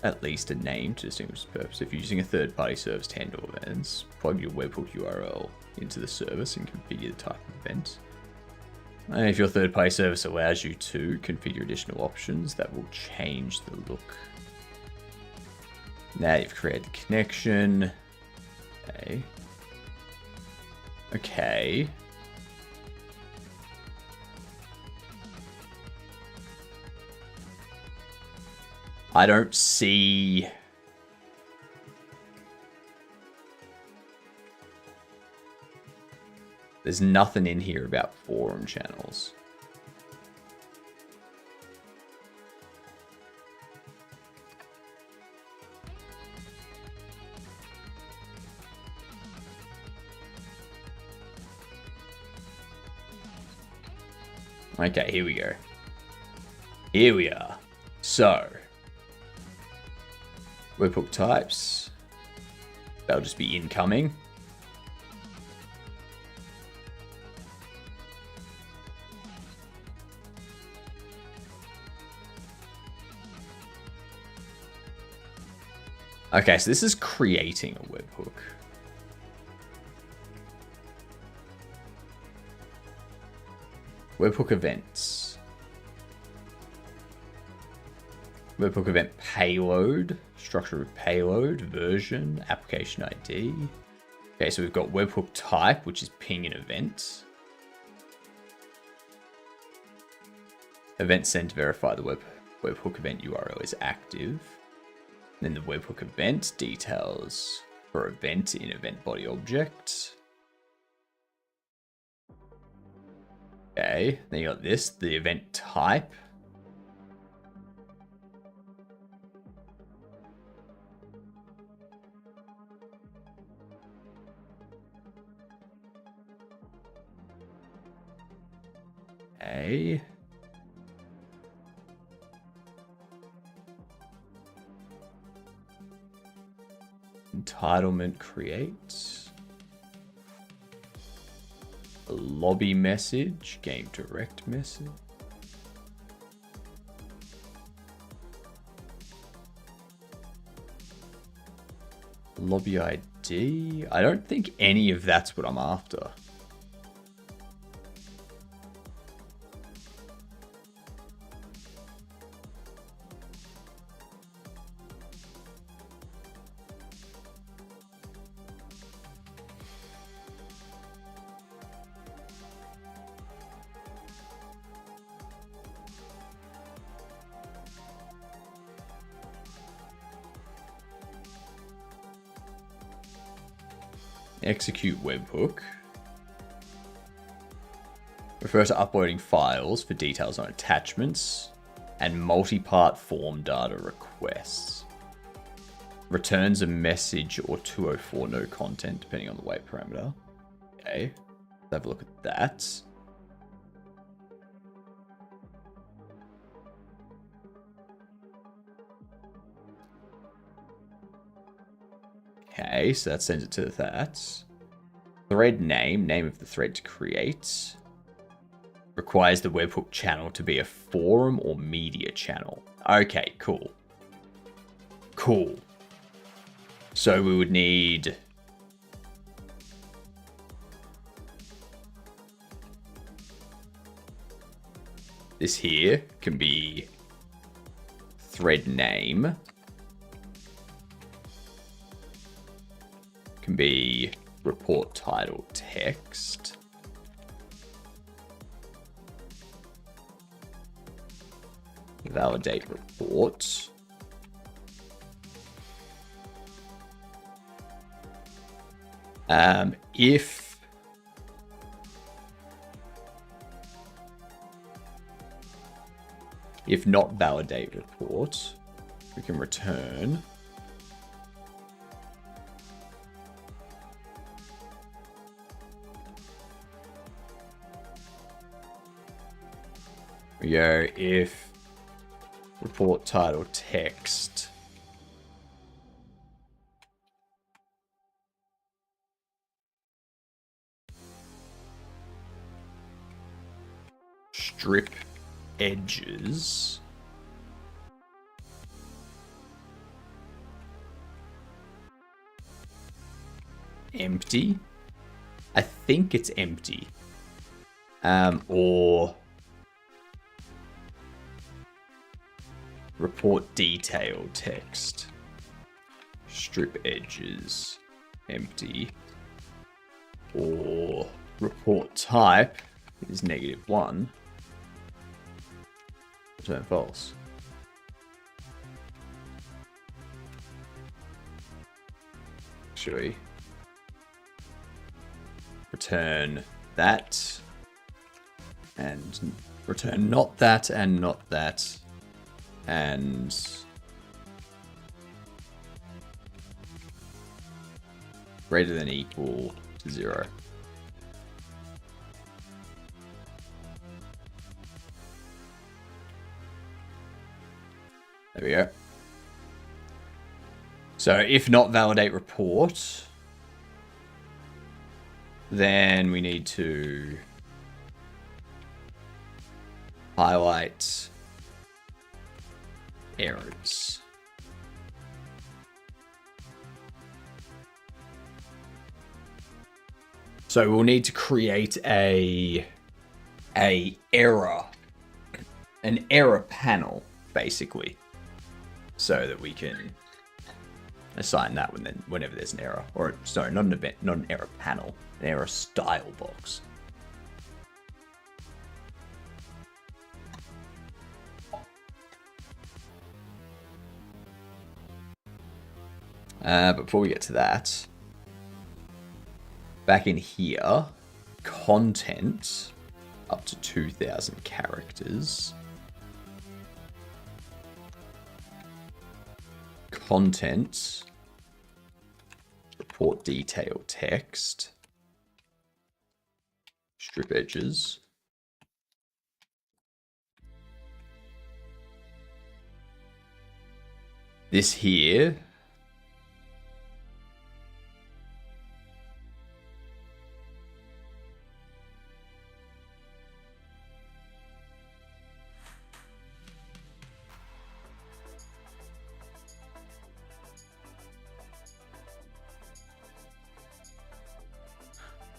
at least a name to distinguish the purpose. If you're using a third-party service to handle events, plug your webhook URL into the service and configure the type of event. And if your third-party service allows you to configure additional options, that will change the look. Now you've created the connection. Okay. Okay. I don't see... There's nothing in here about forum channels. Okay, here we go. Here we are. So, webhook types. That'll just be incoming. Okay, so this is creating a webhook. Webhook events. Webhook event payload, structure of payload, version, application ID. Okay, so we've got webhook type, which is ping an event. Event send to verify the webhook event URL is active. Then the webhook event details for event in event body object. Okay, then you got this, the event type. Okay. Entitlement create. A lobby message, game direct message. Lobby ID. I don't think any of that's what I'm after. Execute webhook. Refers to uploading files for details on attachments and multi-part form data requests. Returns a message or 204 no content depending on the wait parameter. Okay, let's have a look at that. Okay, so that sends it to that. Thread name, name of the thread to create. Requires the webhook channel to be a forum or media channel. Okay, cool. Cool. So we would need this here can be thread name, can be report title text, validate report, if not validate report, we can return we go if report title text strip edges empty. I think it's empty. Or report detail text strip edges empty, or report type is -1, return false. Actually, return that and return not that and not that and greater than equal to 0. There we go. So if not validate report, then we need to highlight errors. So we'll need to create an error panel, basically, so that we can assign that whenever there's an error. Or sorry, not an event, not an error panel, an error style box. Before we get to that, back in here, content up to 2,000 characters. Content, report detail text, strip edges. This here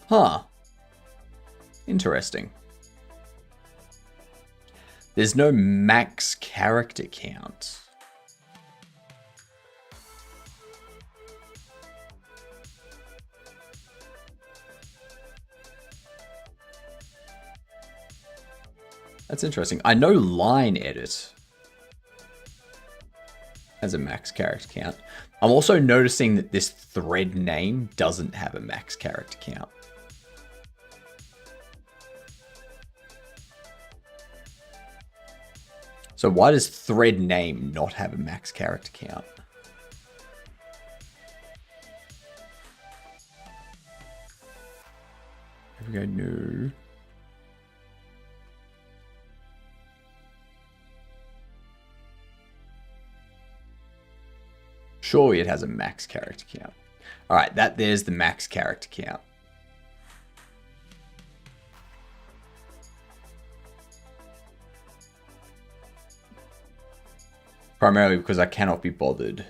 huh. Interesting. There's no max character count. That's interesting. I know line edit has a max character count. I'm also noticing that this thread name doesn't have a max character count. So why does thread name not have a max character count? Here we go, new. Surely it has a max character count. All right, there's the max character count. Primarily because I cannot be bothered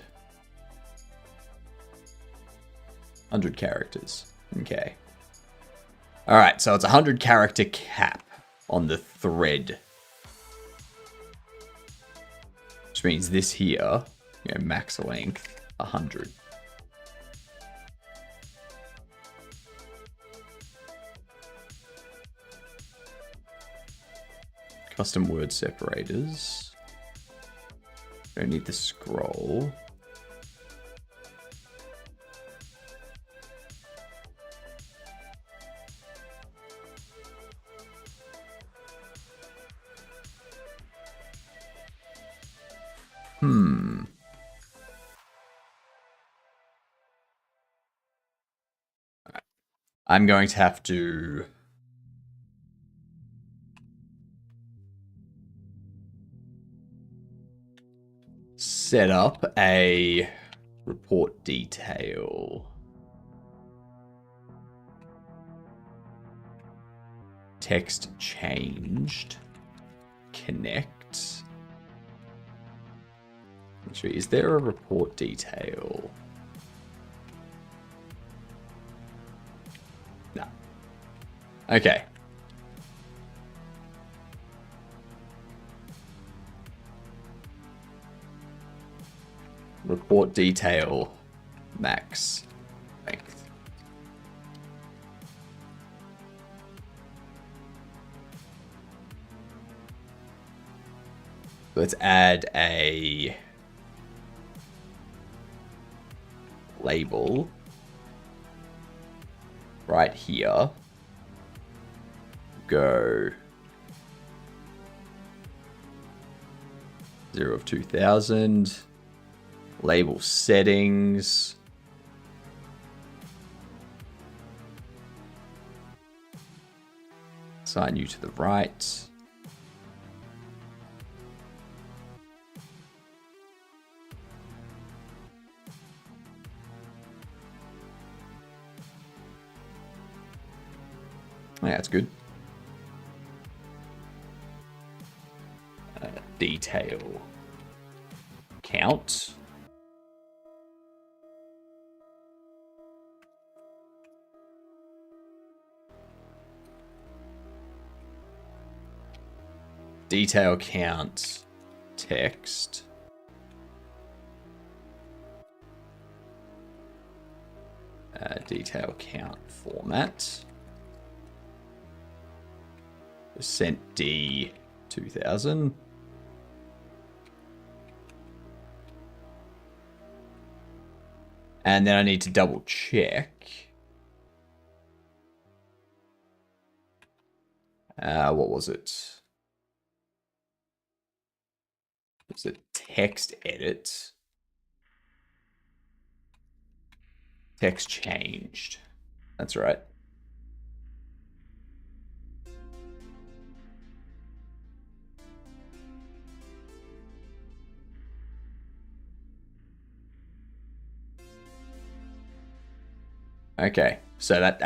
100 characters. Okay. Alright, so it's a 100 character cap on the thread. Which means this here, max length, 100. Custom word separators. Don't need the scroll. I'm going to have to set up a report detail. Text changed. Connect. Actually, is there a report detail? No. Okay. Report detail max length. Let's add a label right here. Go 0 of 2000. Label settings. Assign you to the right. Yeah, that's good. Detail count. Detail count text. Detail count format. %D 2000. And then I need to double check. What was it? Was it text edit? Text changed. That's right. Okay, so that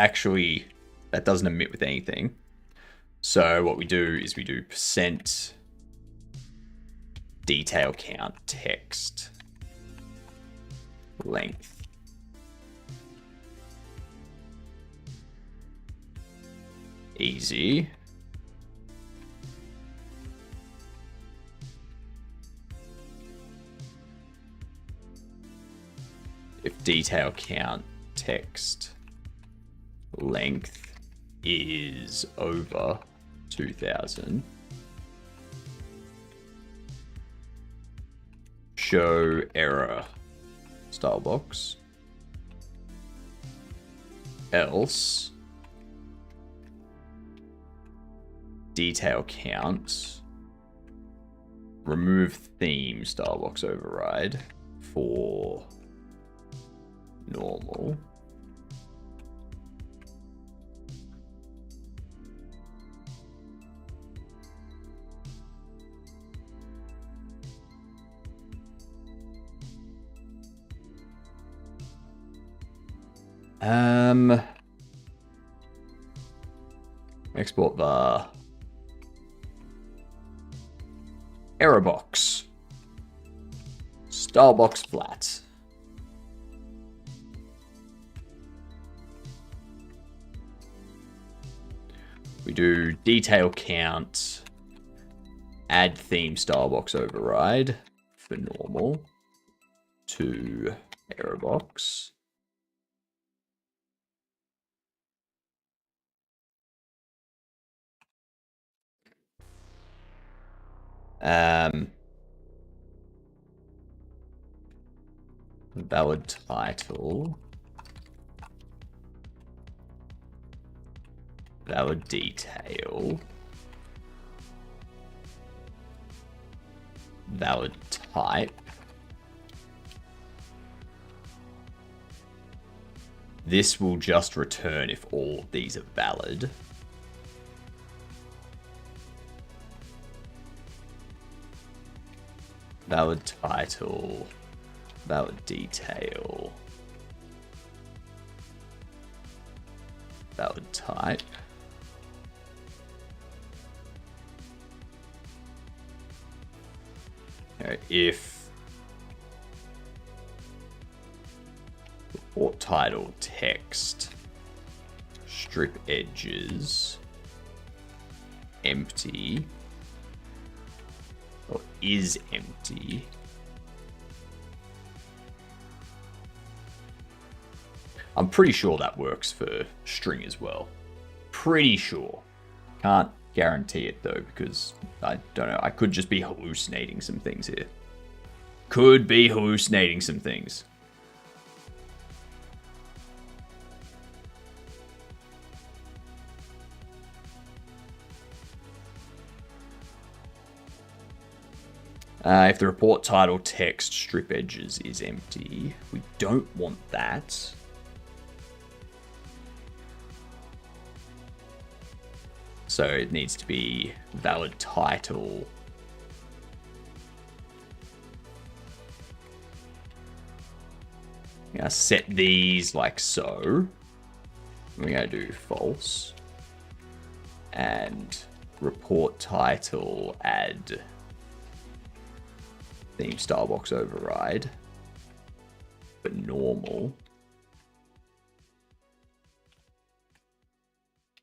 doesn't emit with anything. So what we do is we do % detail count text length. Easy. If detail count text length is over 2000, show error style box, else detail count remove theme style box override for normal. Export var error box style box flat. We do detail count, add theme style box override for normal to error box. Valid title. Valid detail. Valid type. This will just return if all of these are valid. Valid title. Valid detail. Valid type. If report title text strip edges empty or is empty, I'm pretty sure that works for string as well. Pretty sure. Can't guarantee it though, because I don't know. I could just be hallucinating some things here. Could be hallucinating some things. If the report title text strip edges is empty, we don't want that. So it needs to be valid title. I'm gonna set these like so. We're gonna do false. And report title add theme style box override. But normal.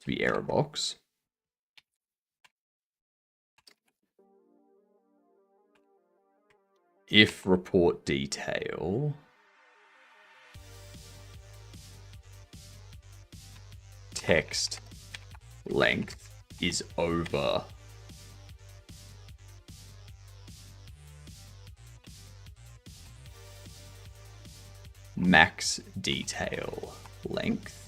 To be error box. If report detail text length is over max detail length,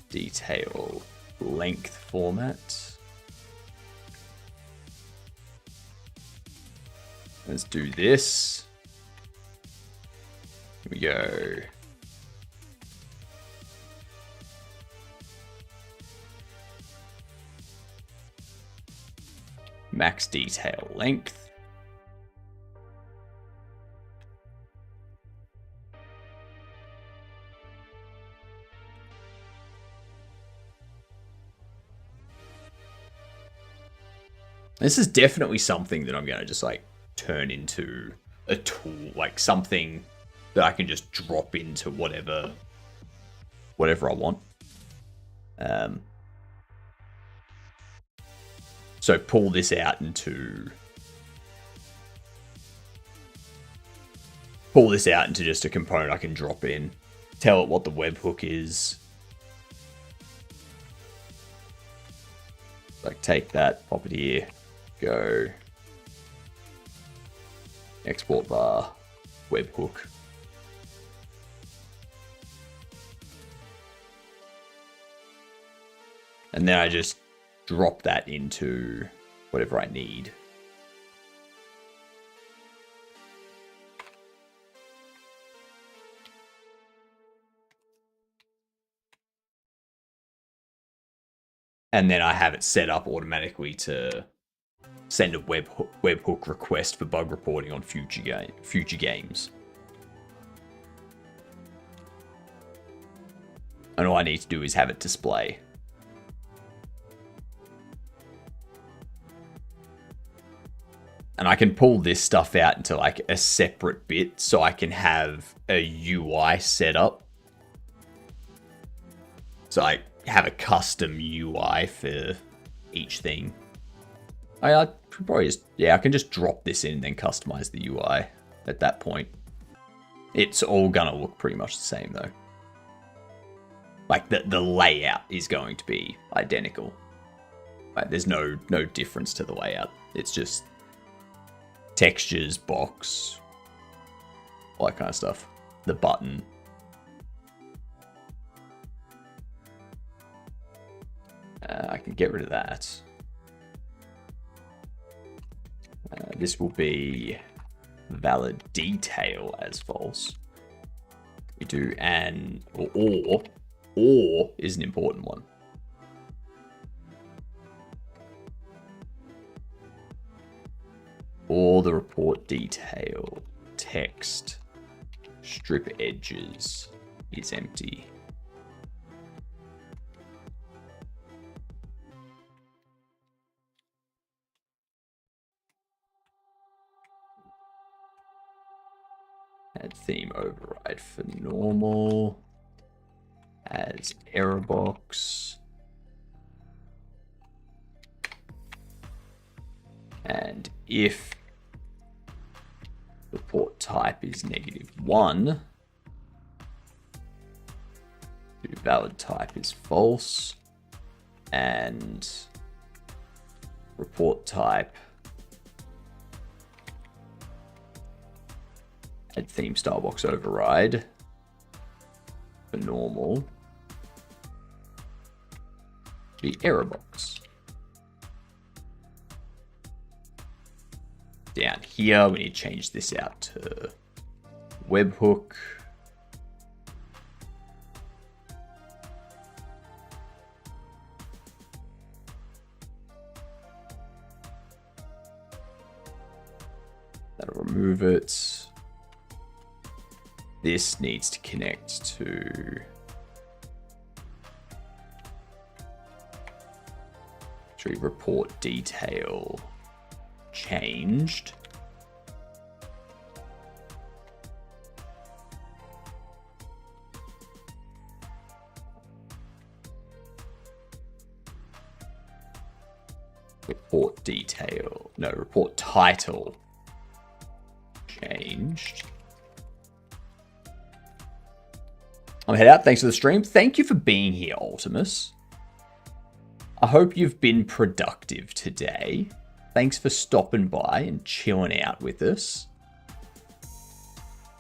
detail length format. Let's do this. Here we go. Max detail length. This is definitely something that I'm going to just like turn into a tool, like something that I can just drop into whatever I want. So pull this out into just a component I can drop in, tell it what the webhook is. Like take that, pop it here, go export bar webhook. And then I just drop that into whatever I need. And then I have it set up automatically to send a webhook request for bug reporting on future games. And all I need to do is have it display. And I can pull this stuff out into like a separate bit so I can have a UI set up. So I have a custom UI for each thing. I could probably just, yeah, I can just drop this in and then customize the UI at that point. It's all gonna look pretty much the same though. Like the layout is going to be identical. Right, there's no difference to the layout. It's just textures, box, all that kind of stuff. The button. I can get rid of that. This will be valid detail as false. We do an or is an important one. Or the report detail text strip edges is empty. Add theme override for normal as error box. And if report type is -1, valid type is false, and report type add theme style box override for normal be error box. Down here we need to change this out to webhook. That'll remove it. This needs to connect to report detail changed. Report detail, no, report title changed. I'm head out. Thanks for the stream. Thank you for being here, Ultimus. I hope you've been productive today. Thanks for stopping by and chilling out with us.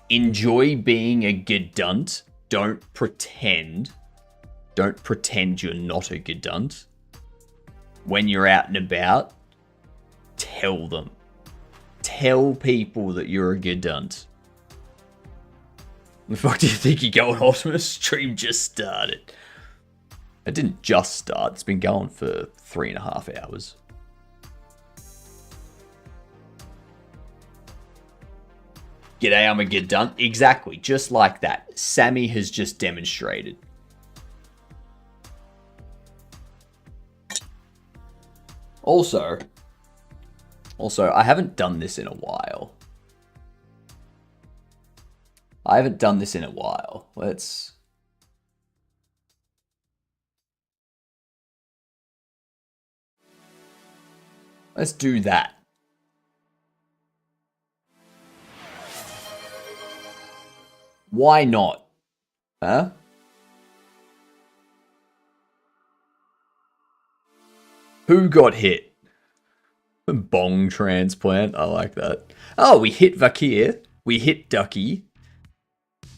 Enjoy being a gedunt. Don't pretend. Don't pretend you're not a gedunt. When you're out and about, tell them. Tell people that you're a gedunt. The fuck do you think you're going, Ultimus? Stream just started. It didn't just start. It's been going for 3.5 hours. G'day, I'm a gedunt. Exactly, just like that. Sammy has just demonstrated. Also, I haven't done this in a while. Let's do that. Why not? Huh? Who got hit? Bong transplant. I like that. Oh, we hit Vakir. We hit Ducky.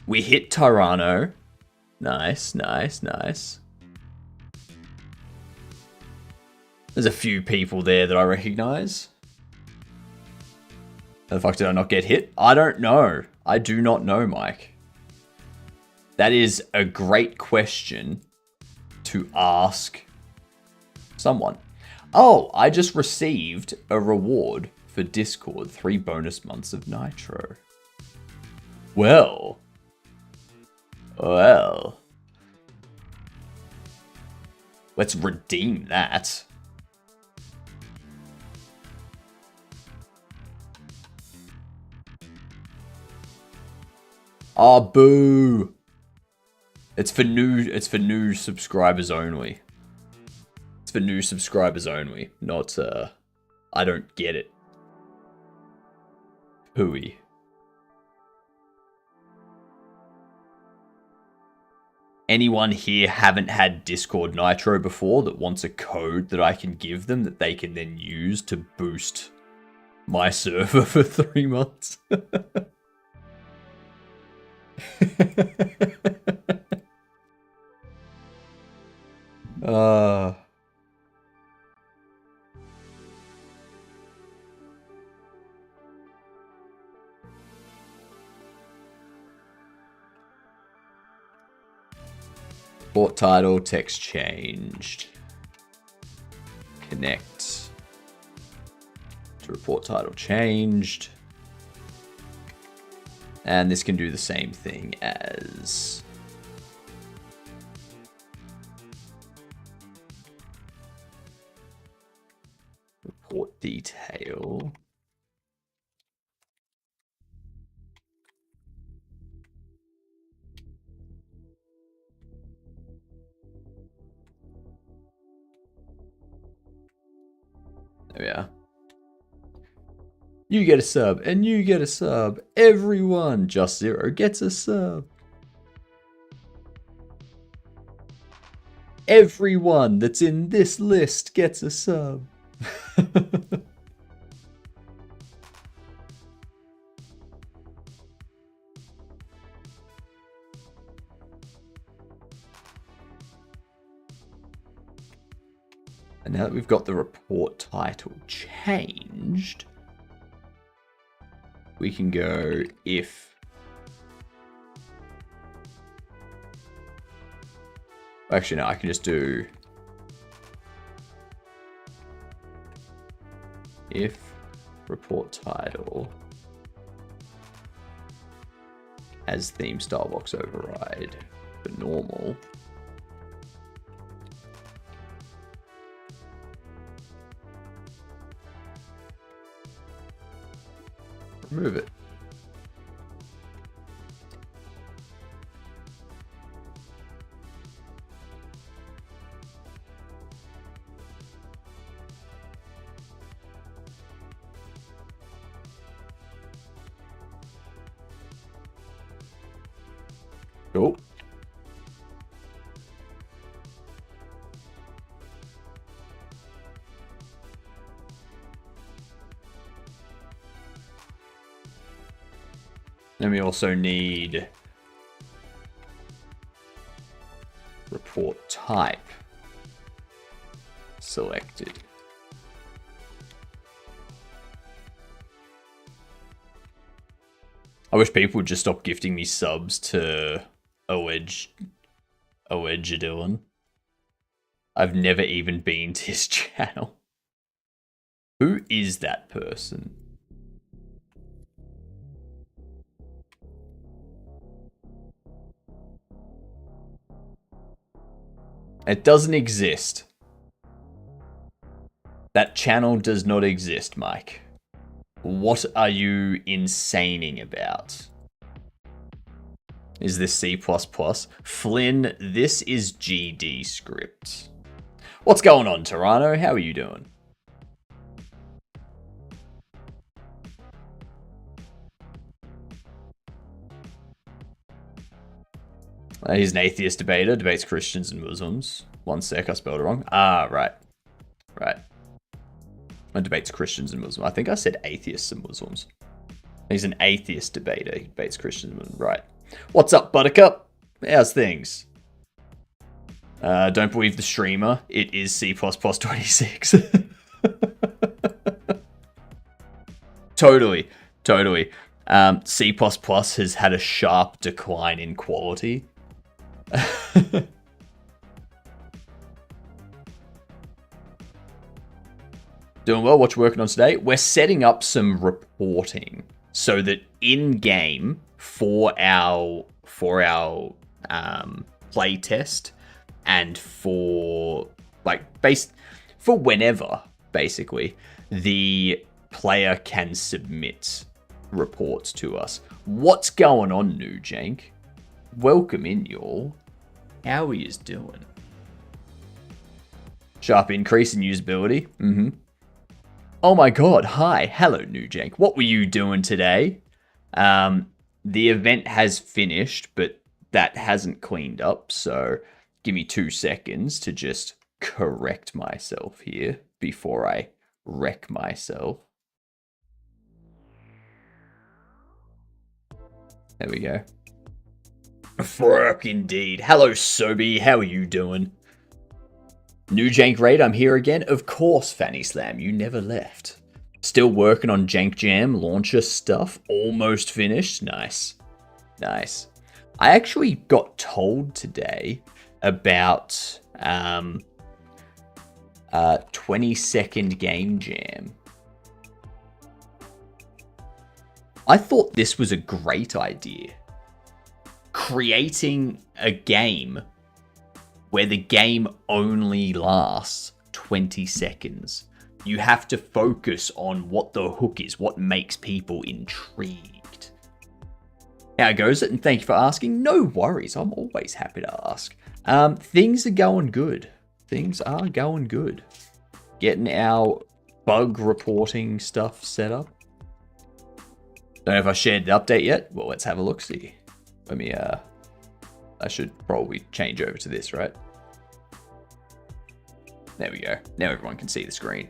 We hit Tyranno. Nice, nice, nice. There's a few people there that I recognize. How the fuck did I not get hit? I don't know. I do not know, Mike. That is a great question to ask someone. Oh, I just received a reward for Discord. 3 bonus months of Nitro. Well. Let's redeem that. Oh, boo. It's for new subscribers only. It's for new subscribers only, not I don't get it. Hooey. Anyone here haven't had Discord Nitro before that wants a code that I can give them that they can then use to boost my server for 3 months? Report title, text changed. Connect. To report title changed. And this can do the same thing as report detail. There we are. You get a sub, and you get a sub. Everyone, Just Zero, gets a sub. Everyone that's in this list gets a sub. And now that we've got the report title changed, we can go if actually no, I can just do if report title has theme style box override for normal. Remove it. Cool. Then we also need report type selected. I wish people would just stop gifting me subs to Dylan. I've never even been to his channel. Who is that person? It doesn't exist. That channel does not exist, Mike. What are you insaning about? Is this C++? Flynn, this is GD script. What's going on, Toronto? How are you doing? He's an atheist debater, debates Christians and Muslims. 1 sec, I spelled it wrong. Ah, right. Right. And debates Christians and Muslims. I think I said atheists and Muslims. He's an atheist debater. He debates Christians and Muslims. Right. What's up, Buttercup? How's things? Don't believe the streamer. It is C++ 26. Totally. C++ has had a sharp decline in quality. Doing well. What you working on today? We're setting up some reporting so that in game for our play test and for whenever basically the player can submit reports to us. What's going on, New Jank? Welcome in, y'all. How are yous doing? Sharp increase in usability. Oh my god, hi. Hello, New Jank. What were you doing today? The event has finished, but that hasn't cleaned up, so give me 2 seconds to just correct myself here before I wreck myself. There we go. Frurk indeed. Hello, Sobi. How are you doing? New Jank Raid, I'm here again. Of course, Fanny Slam, you never left. Still working on Jank Jam launcher stuff. Almost finished. Nice. Nice. I actually got told today about 20-second game jam. I thought this was a great idea. Creating a game where the game only lasts 20 seconds. You have to focus on what the hook is, what makes people intrigued. How goes it? And thank you for asking. No worries, I'm always happy to ask. Things are going good. Things are going good. Getting our bug reporting stuff set up. Don't know if I shared the update yet. Well, let's have a look, see. Let me, I should probably change over to this, right? There we go. Now everyone can see the screen.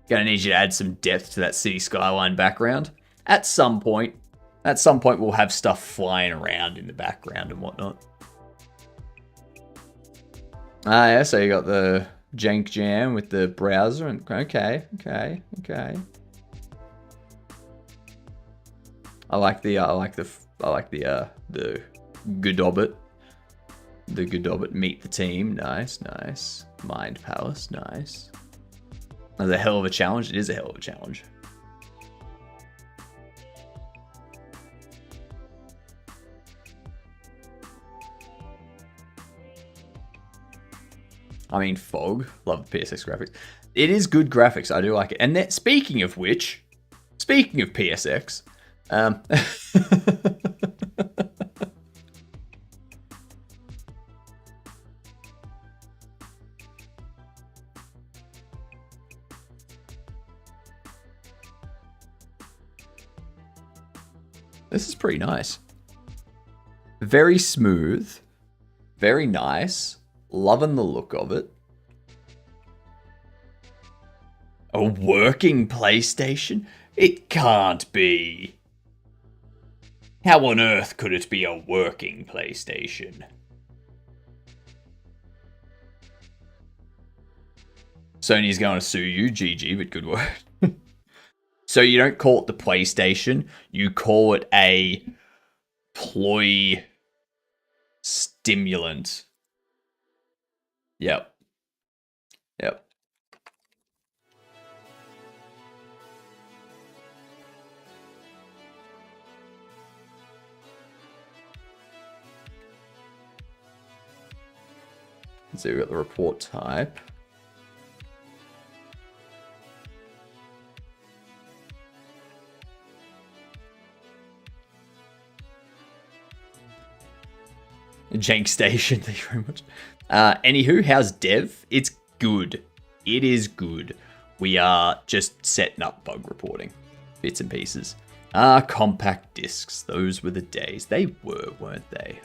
Gonna need you to add some depth to that city skyline background. At some point we'll have stuff flying around in the background and whatnot. Ah, yeah, so you got the Jank Jam with the browser and okay. I like the Godobbit. The Godobbit meet the team. Nice. Mind Palace, nice. That's a hell of a challenge. It is a hell of a challenge. I mean, Fog. Love the PSX graphics. It is good graphics. I do like it. And then, speaking of PSX, this is pretty nice. Very smooth. Very nice. Loving the look of it. A working PlayStation? It can't be. How on earth could it be a working PlayStation? Sony's going to sue you, GG, but good work. So you don't call it the PlayStation, you call it a ploy stimulant. Yep. So we've got the report type. Jank Station, thank you very much. Anywho, how's dev? It's good. It is good. We are just setting up bug reporting. Bits and pieces. Compact discs. Those were the days. They were, weren't they?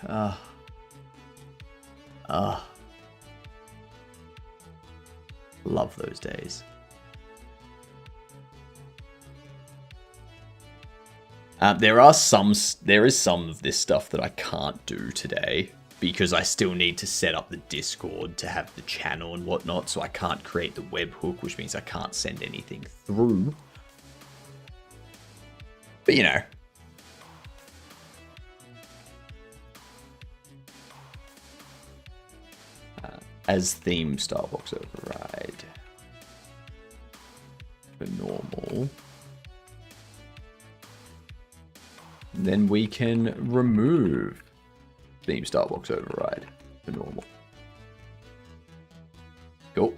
Love those days. There is some of this stuff that I can't do today because I still need to set up the Discord to have the channel and whatnot, so I can't create the webhook, which means I can't send anything through. But you know. As theme Starbucks override for normal. Then we can remove theme Starbucks override for normal. Cool.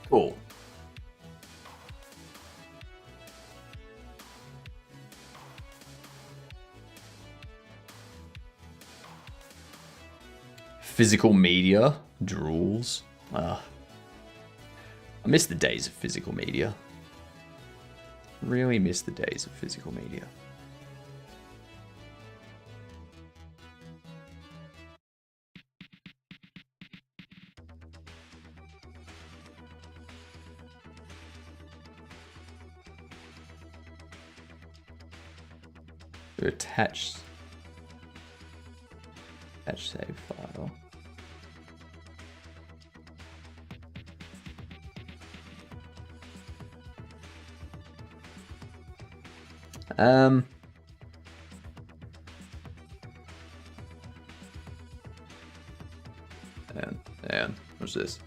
Cool. Physical media. Drools. I miss the days of physical media. Really miss the days of physical media. Attach save file. And what's this?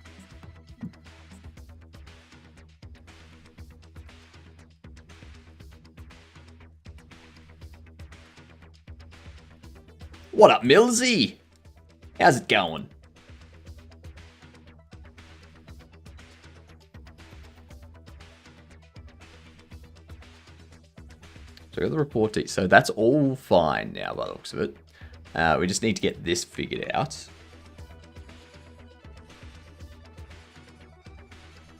What up, Millsy? How's it going? So the report, so that's all fine now by the looks of it. We just need to get this figured out.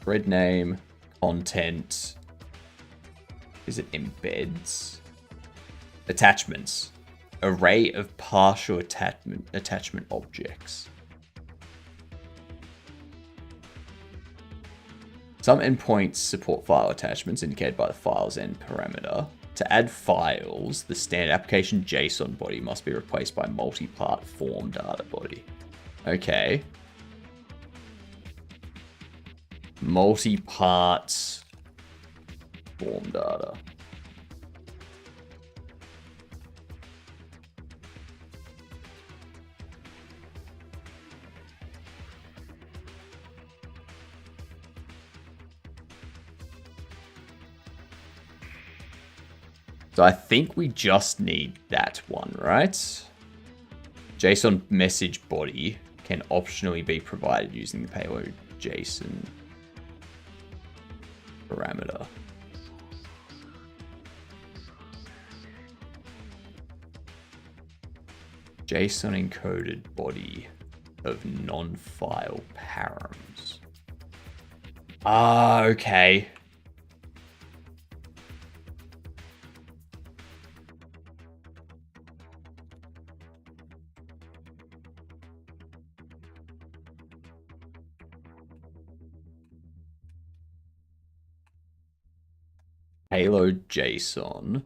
Thread name, content. Is it embeds? Attachments. Array of partial attachment objects. Some endpoints support file attachments indicated by the file's end parameter. To add files, the standard application JSON body must be replaced by multi-part form data body. Okay. Multi-part form data. So I think we just need that one, right? JSON message body can optionally be provided using the payload JSON parameter. JSON encoded body of non-file params. Ah, okay. Payload JSON.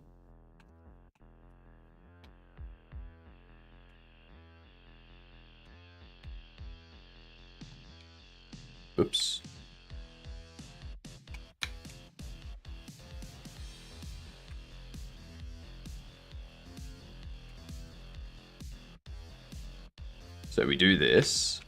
Oops. So we do this.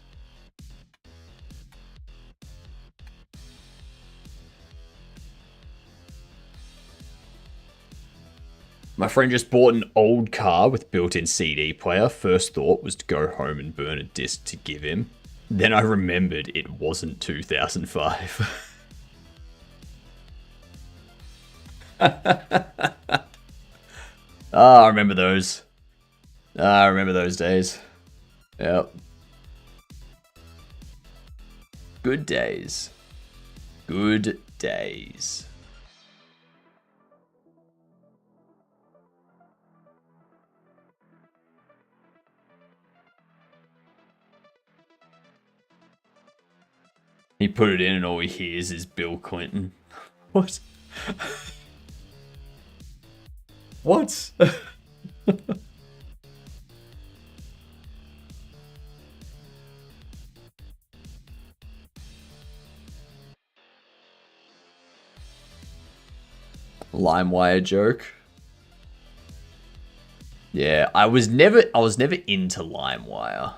My friend just bought an old car with built-in CD player. First thought was to go home and burn a disc to give him. Then I remembered it wasn't 2005. I remember those. I remember those days. Yep. Good days. Good days. He put it in and all he hears is Bill Clinton. What? What? LimeWire joke. Yeah, I was never into LimeWire.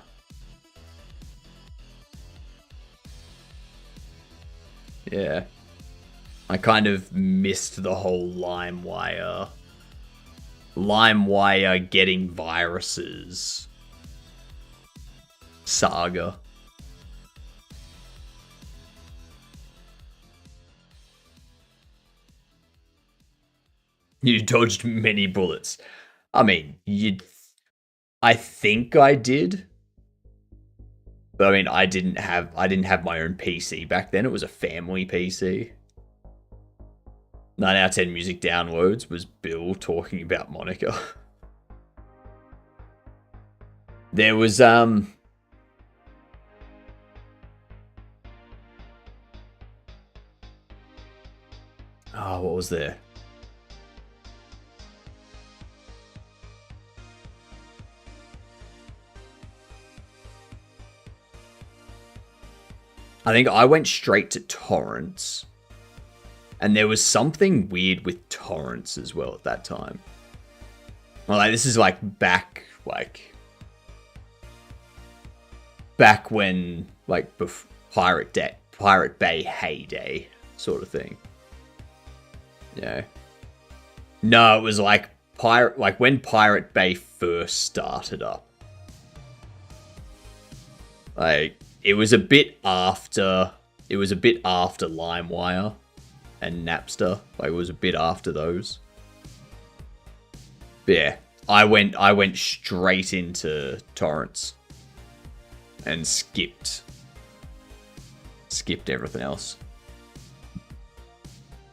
Yeah. I kind of missed the whole LimeWire getting viruses saga. You dodged many bullets. I mean, I think I did. But I mean, I didn't have my own PC back then. It was a family PC. 9 out of 10 music downloads was Bill talking about Monica. There was oh, what was there? I think I went straight to torrents. And there was something weird with torrents as well at that time. Well, like, this is like back when, like, Pirate Bay heyday sort of thing. Yeah. No, it was like when Pirate Bay first started up. Like, it was a bit after LimeWire and Napster. Like, it was a bit after those. But yeah, I went straight into torrents and skipped everything else.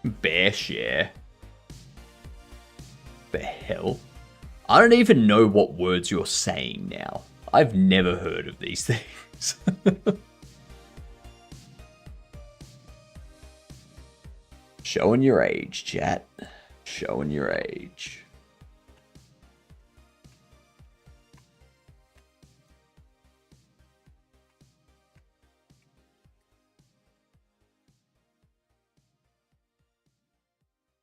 Bear share. The hell? I don't even know what words you're saying now. I've never heard of these things. Showing your age, chat. Showing your age.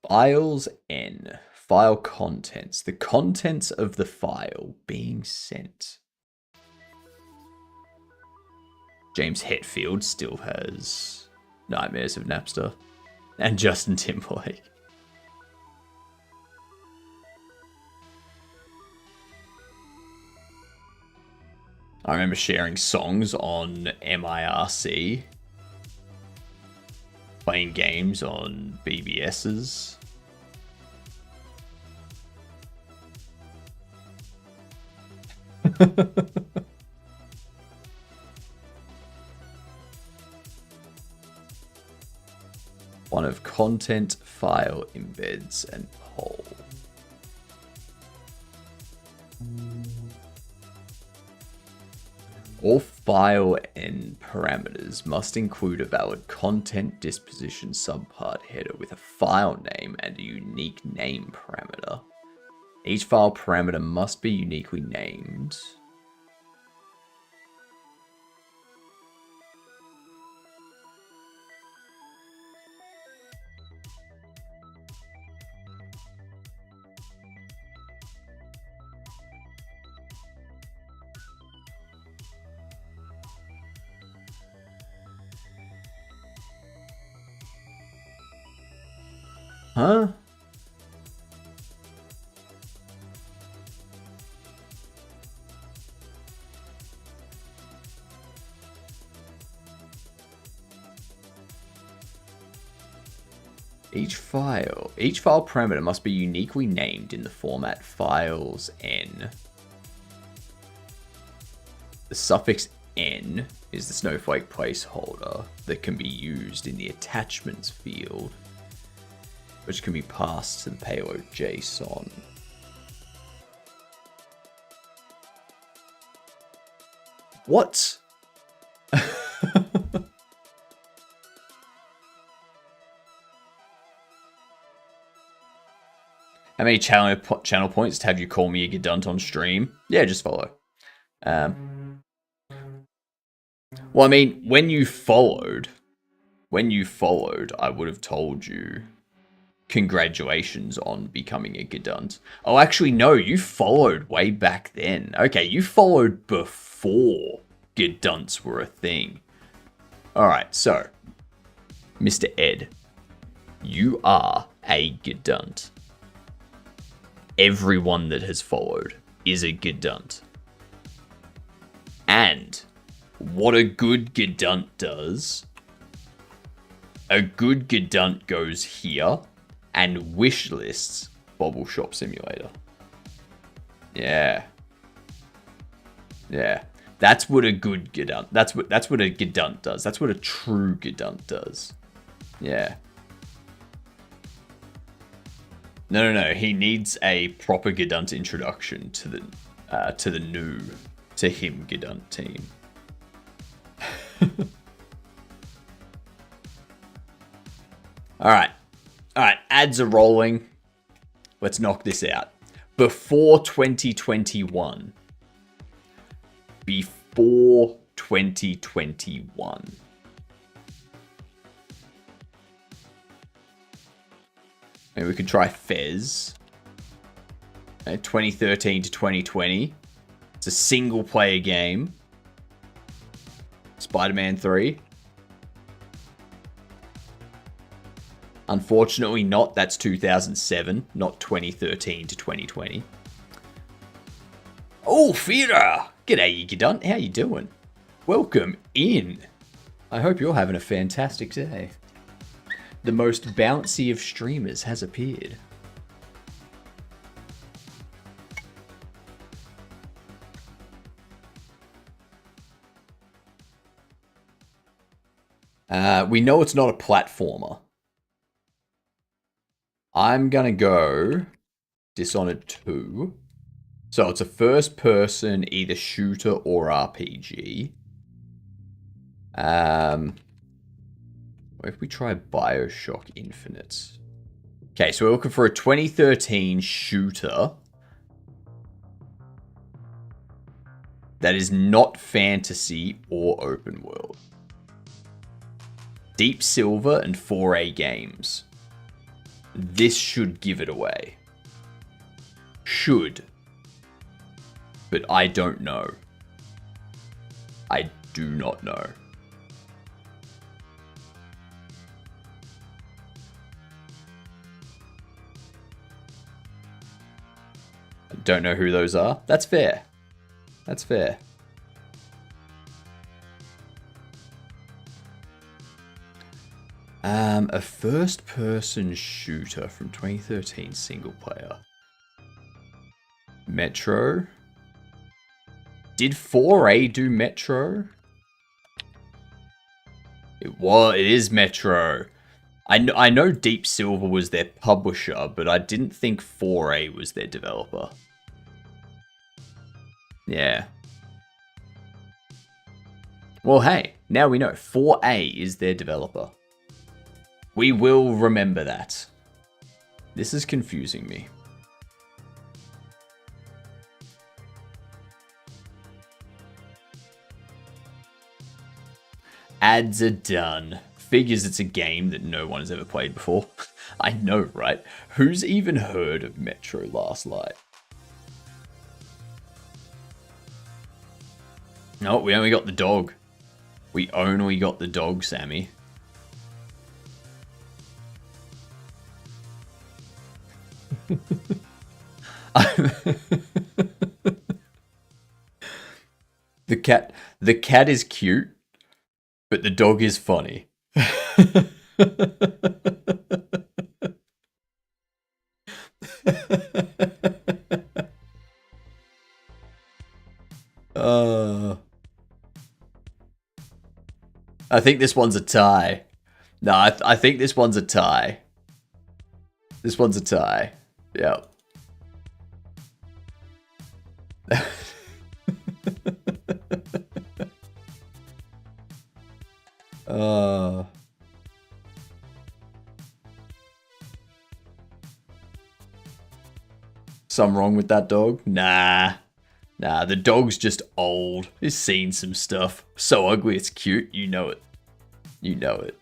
Files N. File contents. The contents of the file being sent. James Hetfield still has nightmares of Napster. And Justin Timberlake. I remember sharing songs on MIRC. Playing games on BBS's. One of content, file, embeds, and poll. All file and parameters must include a valid content disposition subpart header with a file name and a unique name parameter. Each file parameter must be uniquely named. Huh? Each file parameter must be uniquely named in the format files n. The suffix n is the snowflake placeholder that can be used in the attachments field, which can be passed to the payload JSON. What? How many channel points to have you call me a Gedunt on stream? Yeah, just follow. Well, I mean, when you followed, I would have told you, congratulations on becoming a Gedunt. Oh, actually, no, you followed way back then. Okay, you followed before Gedunts were a thing. Alright, so, Mr. Ed, you are a Gedunt. Everyone that has followed is a Gedunt. And what a good Gedunt does, a good Gedunt goes here and wish lists Bobble Shop Simulator. Yeah. Yeah. That's what a good Gedunt. That's what a Gedunt does. That's what a true Gedunt does. Yeah. No. He needs a proper Gedunt introduction to the new to him Gedunt team. All right. Ads are rolling. Let's knock this out. Before 2021. Before 2021. Maybe we could try Fez. Okay, 2013 to 2020. It's a single player game. Spider-Man 3. Unfortunately not. That's 2007, not 2013 to 2020. Oh, Fira! G'day, you Gedunt. How you doing? Welcome in. I hope you're having a fantastic day. The most bouncy of streamers has appeared. We know it's not a platformer. I'm gonna go Dishonored 2. So it's a first person, either shooter or RPG. What if we try Bioshock Infinite? Okay, so we're looking for a 2013 shooter that is not fantasy or open world. Deep Silver and 4A Games. This should give it away. Should. But I don't know. I do not know. I don't know who those are. That's fair. That's fair. A first-person shooter from 2013 single player. Metro. Did 4A do Metro? It is Metro. I know Deep Silver was their publisher, but I didn't think 4A was their developer. Yeah. Well, hey, now we know 4A is their developer. We will remember that. This is confusing me. Ads are done. Figures it's a game that no one has ever played before. I know, right? Who's even heard of Metro Last Light? No, we only got the dog. We only got the dog, Sammy. The cat is cute, but the dog is funny. I think this one's a tie. No, I think this one's a tie. This one's a tie. Yep. Something wrong with that dog? Nah, the dog's just old. He's seen some stuff. So ugly it's cute, you know it. You know it.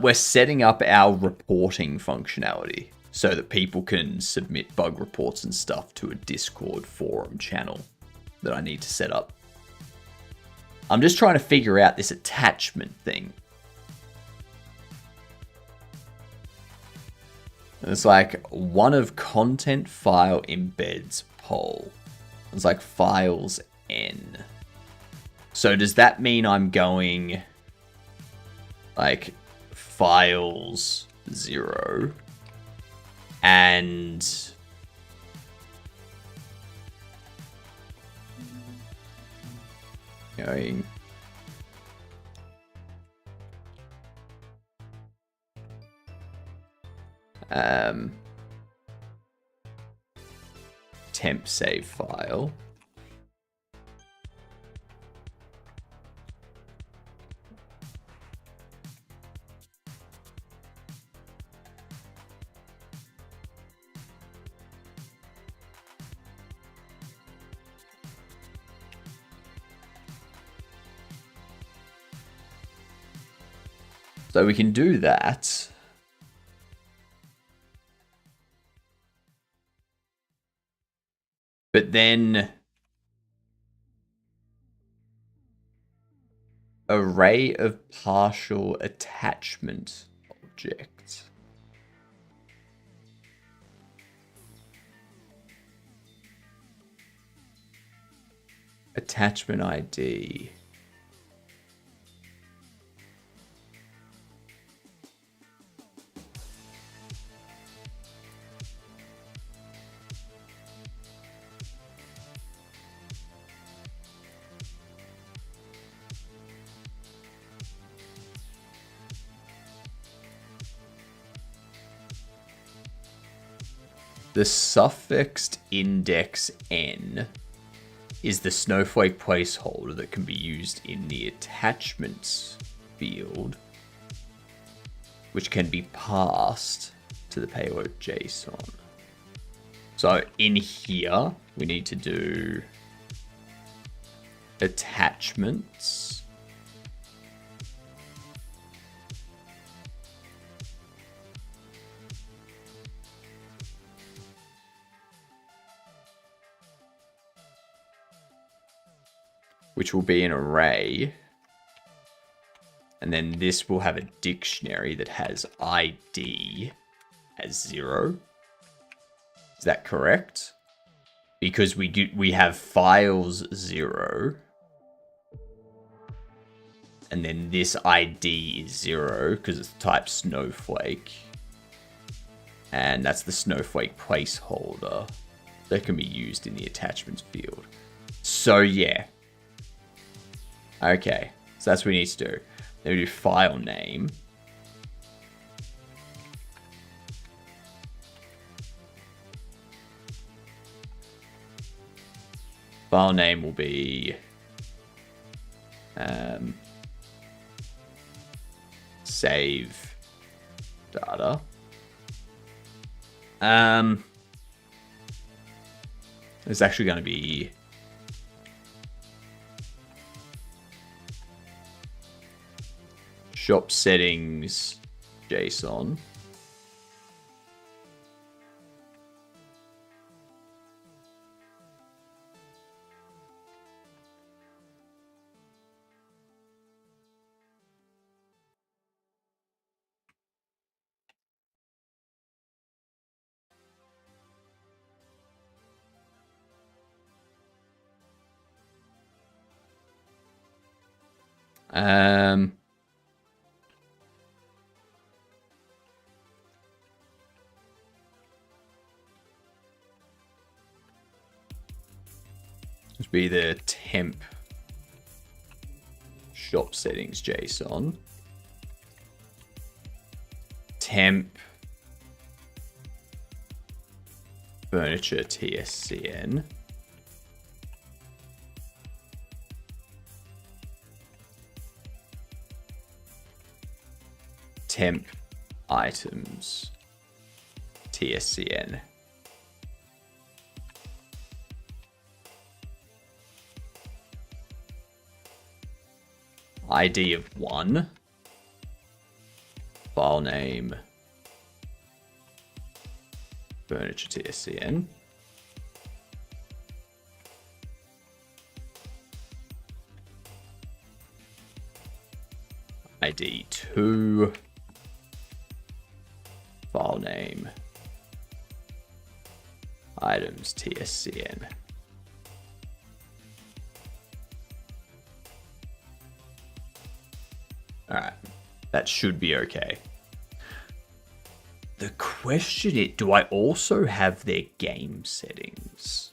We're setting up our reporting functionality so that people can submit bug reports and stuff to a Discord forum channel that I need to set up. I'm just trying to figure out this attachment thing. It's like one of content file embeds poll. It's like files N. So does that mean I'm going like files 0. And going temp save file. So we can do that. But then array of partial attachment objects. Attachment ID. The suffixed index n is the snowflake placeholder that can be used in the attachments field, which can be passed to the payload JSON. So in here, we need to do attachments. Which will be an array. And then this will have a dictionary that has ID as 0. Is that correct? Because we have files 0. And then this ID is 0 because it's type snowflake. And that's the snowflake placeholder that can be used in the attachments field. So yeah. Okay, so that's what we need to do. Then we do file name. File name will be save data. It's actually going to be shop settings JSON. Would be the temp shop settings JSON. Temp furniture TSCN. Temp items TSCN. ID of 1. File name furniture TSCN. ID 2. File name items TSCN. All right, that should be okay. The question is, do I also have their game settings?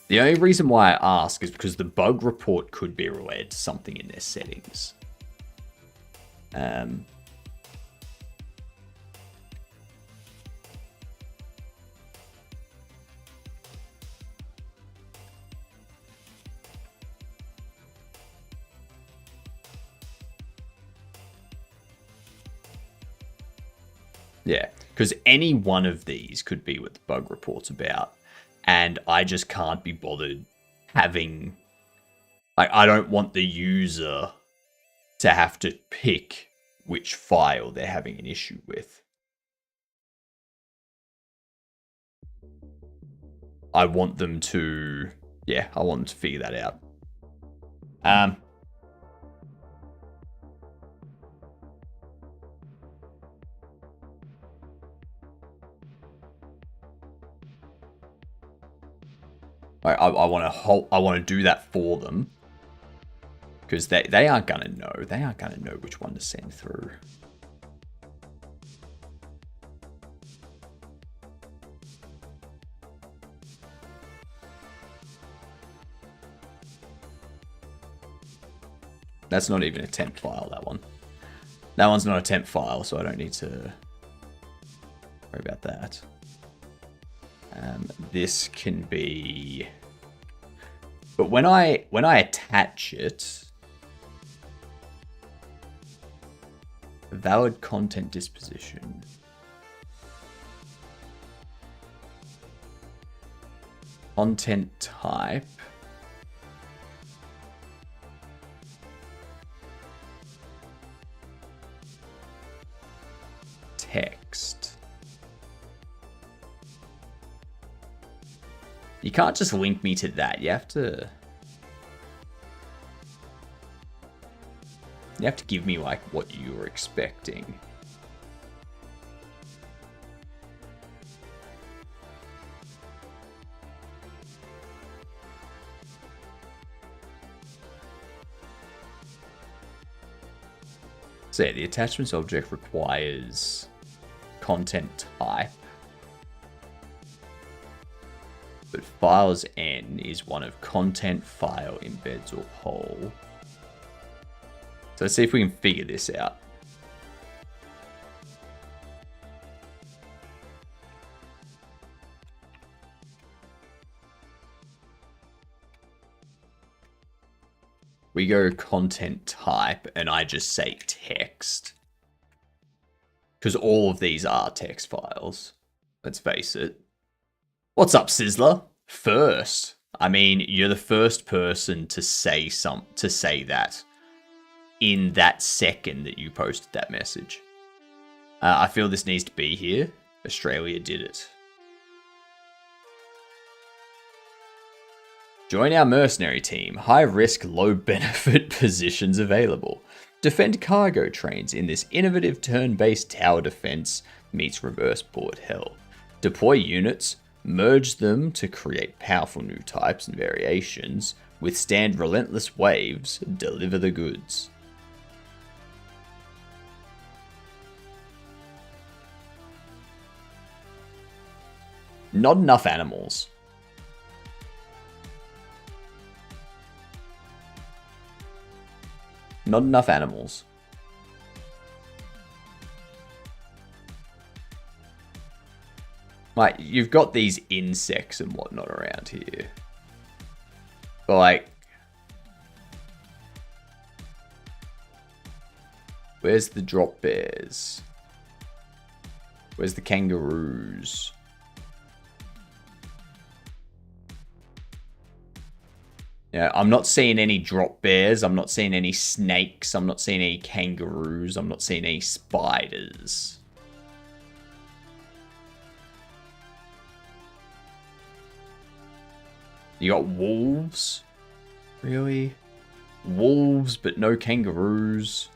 The only reason why I ask is because the bug report could be related to something in their settings. Yeah, because any one of these could be what the bug report's about. And I just can't be bothered having... Like, I don't want the user to have to pick which file they're having an issue with. I want them to... Yeah, I want them to figure that out. I want to do that for them, because they aren't gonna know. They aren't gonna know which one to send through. That's not even a temp file, that one. That one's not a temp file, so I don't need to worry about that. This can be... But when I attach it... Valid content disposition. Content type. Text. You can't just link me to that. You have to give me like what you were expecting. So yeah, the attachments object requires content type. But files N is one of content, file, embeds, or whole. So let's see if we can figure this out. We go content type, and I just say text. Because all of these are text files. Let's face it. What's up, Sizzler? First. I mean, you're the first person to say that in that second that you posted that message. I feel this needs to be here. Australia did it. Join our mercenary team. High risk, low benefit positions available. Defend cargo trains in this innovative turn-based tower defense meets reverse bullet hell. Deploy units. Merge them to create powerful new types and variations. Withstand relentless waves. Deliver the goods. Not enough animals. Not enough animals. Like, you've got these insects and whatnot around here. But, like... Where's the drop bears? Where's the kangaroos? Yeah, I'm not seeing any drop bears. I'm not seeing any snakes. I'm not seeing any kangaroos. I'm not seeing any spiders. You got wolves? Really? Wolves, but no kangaroos?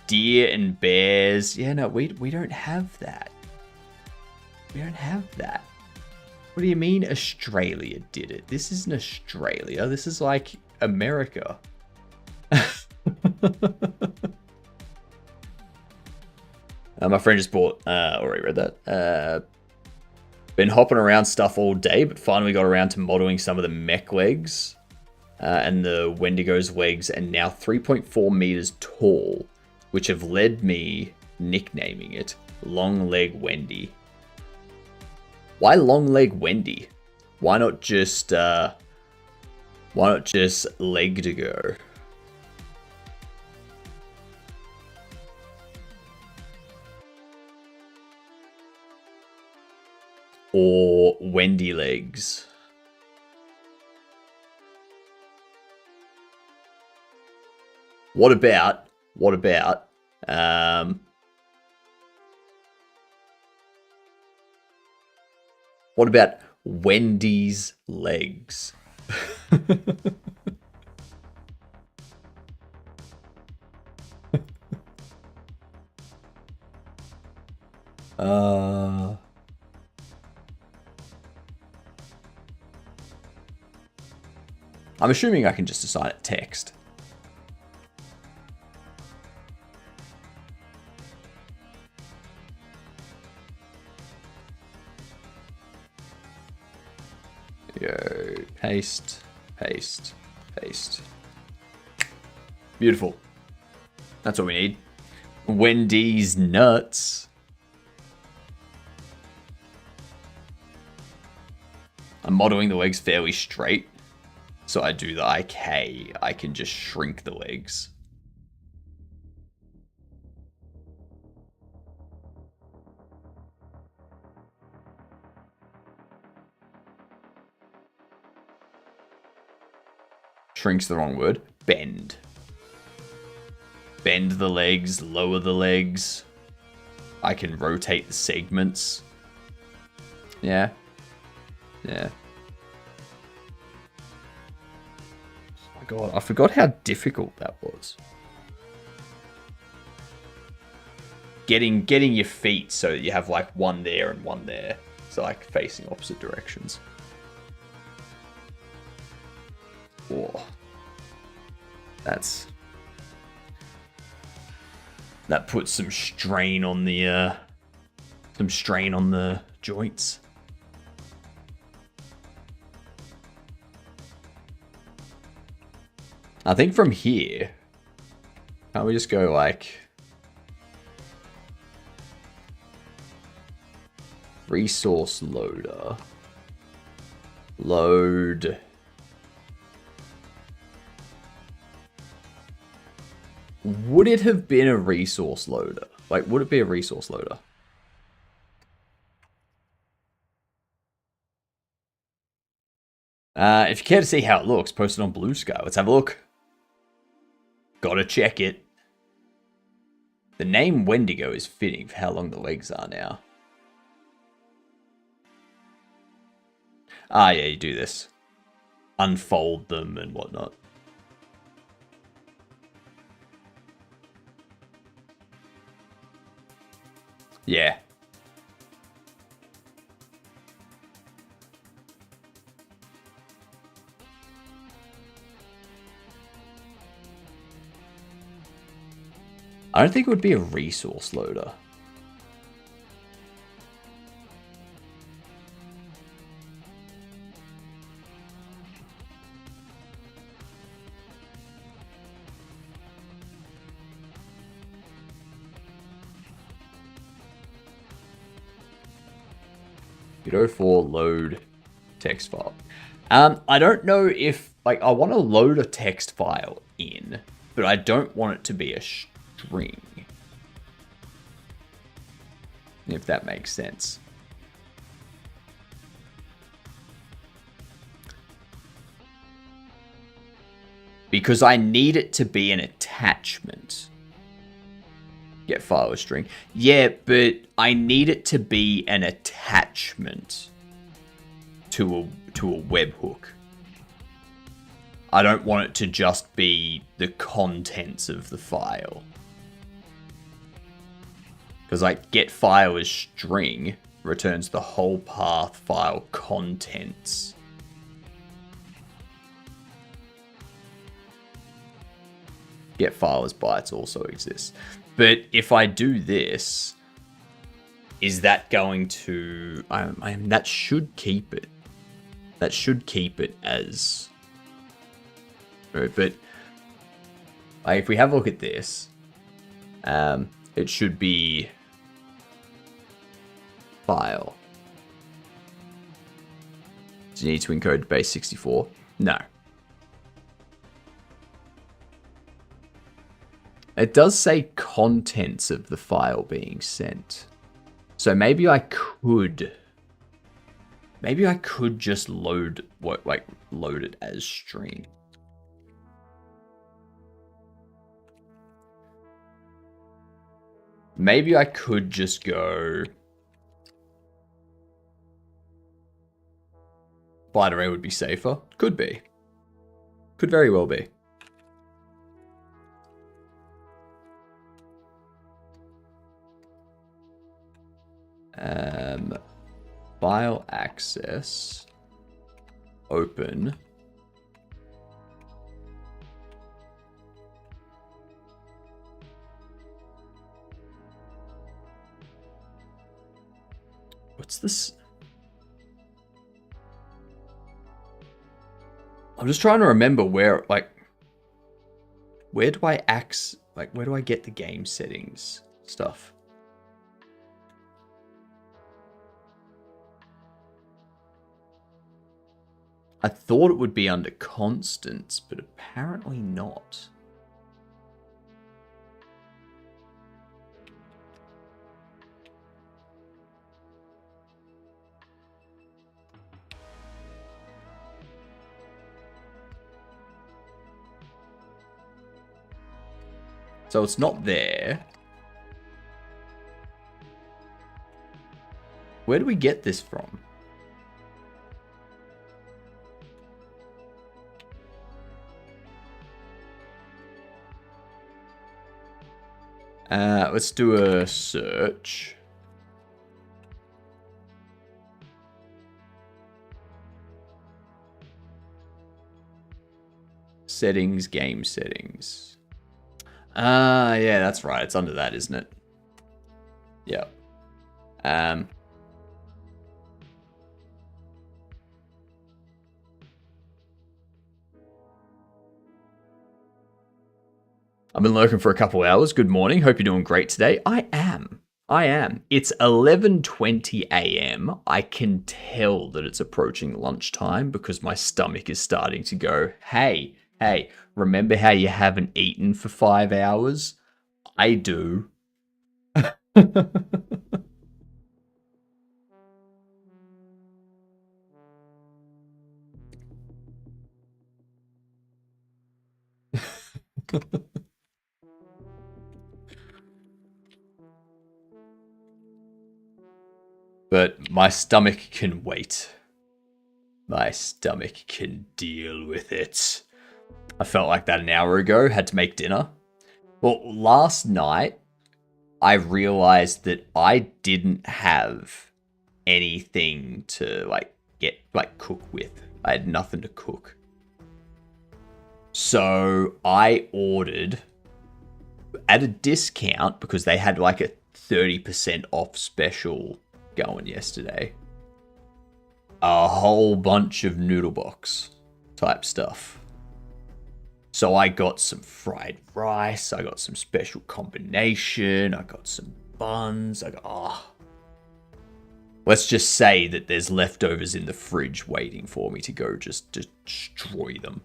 deer and bears. Yeah, no, we don't have that. We don't have that. What do you mean Australia did it? This isn't Australia. This is like America. My friend just bought, already read that. Been hopping around stuff all day, but finally got around to modeling some of the mech legs and the Wendigo's legs, and now 3.4 meters tall, which have led me nicknaming it Long Leg Wendy. Why Long Leg Wendy? Why not just Leg to Go? Or Wendy Legs? What about Wendy's Legs? I'm assuming I can just assign it text. Go paste, paste, paste. Beautiful. That's what we need. Wendy's nuts. I'm modeling the legs fairly straight. So I do the IK, I can just shrink the legs. Shrink's the wrong word. Bend. Bend the legs, lower the legs. I can rotate the segments. Yeah. Yeah. Oh my god, I forgot how difficult that was. Getting your feet so that you have like one there and one there. So like facing opposite directions. Oh. That puts some strain on the joints. I think from here, can't we just go like resource loader, load. Would it have been a resource loader? Like, would it be a resource loader? If you care to see how it looks, post it on Blue Sky. Let's have a look. Gotta check it. The name Wendigo is fitting for how long the legs are now. Ah, yeah, you do this. Unfold them and whatnot. Yeah. I don't think it would be a resource loader. Go for load text file. I don't know if, like, I want to load a text file in, but I don't want it to be a string. If that makes sense. Because I need it to be an attachment. Get file with string. Yeah, but I need it to be an attachment to a webhook. I don't want it to just be the contents of the file. Because like get file as string returns the whole path file contents. Get file as bytes also exists. But if I do this, is that going to... that should keep it. That should keep it as... Right, but like, if we have a look at this, it should be file. Do you need to encode base 64? No. It does say contents of the file being sent. So maybe I could just load it as string. Maybe I could just go byte array would be safer. Could be. Could very well be. File access, open. What's this? I'm just trying to remember where, like, where do I where do I get the game settings stuff? I thought it would be under constants, but apparently not. So it's not there. Where do we get this from? Let's do a search. Settings, game settings. Yeah, that's right. It's under that, isn't it? Yeah. I've been lurking for a couple hours. Good morning. Hope you're doing great today. I am. It's 11:20 a.m. I can tell that it's approaching lunchtime because my stomach is starting to go, hey, remember how you haven't eaten for 5 hours? I do. But my stomach can wait. My stomach can deal with it. I felt like that an hour ago, had to make dinner. Well, last night, I realized that I didn't have anything to cook with. I had nothing to cook. So I ordered at a discount because they had like a 30% off special going yesterday. A whole bunch of noodle box type stuff. So I got some fried rice, I got some special combination, I got some buns, let's just say that there's leftovers in the fridge waiting for me to go just destroy them.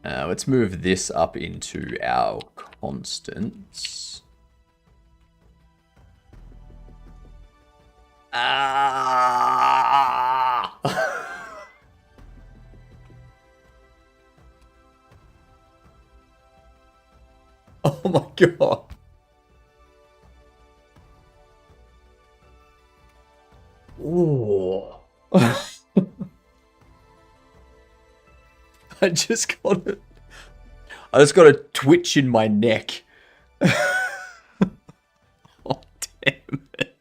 Let's move this up into our constants. Oh my god. Ooh. I just got a twitch in my neck. Oh, damn it.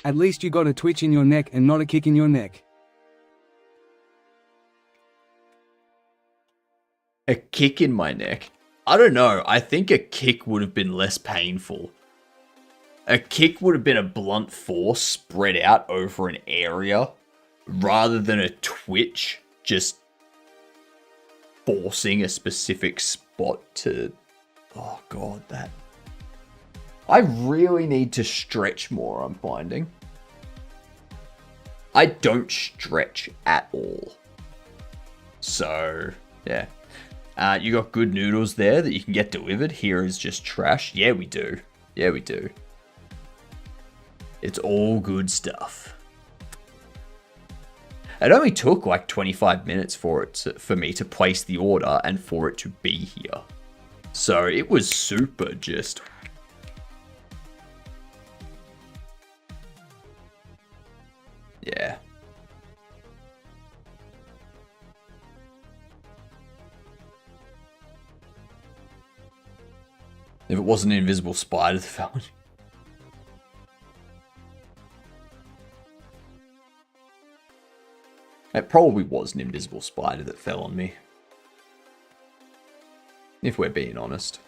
At least you got a twitch in your neck and not a kick in your neck. A kick in my neck? I don't know. I think a kick would have been less painful. A kick would have been a blunt force spread out over an area rather than a twitch just forcing a specific spot to... Oh god, that... I really need to stretch more, I'm finding. I don't stretch at all. So, yeah. You got good noodles there that you can get delivered. Here is just trash. Yeah, we do. Yeah, we do. It's all good stuff. It only took like 25 minutes for me to place the order and for it to be here. So it was super just... Yeah. If it wasn't an invisible spider that fell on you. It probably was an invisible spider that fell on me. If we're being honest.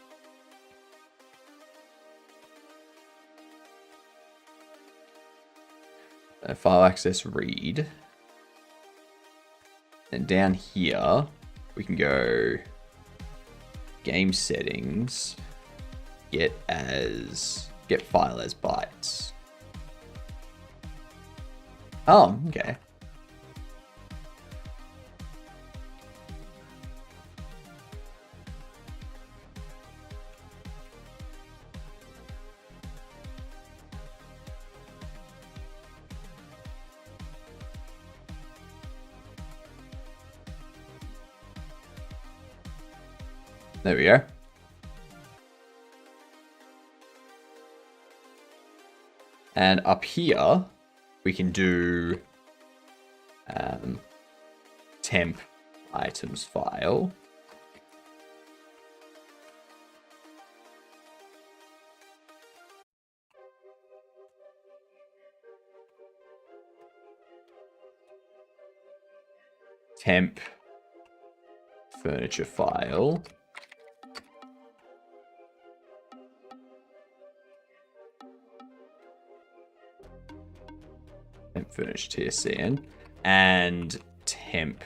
File access read. And down here, we can go game settings, get file as bytes. Oh, okay. There we go. And up here, we can do temp items file. Temp furniture file. Temp furniture TSCN and temp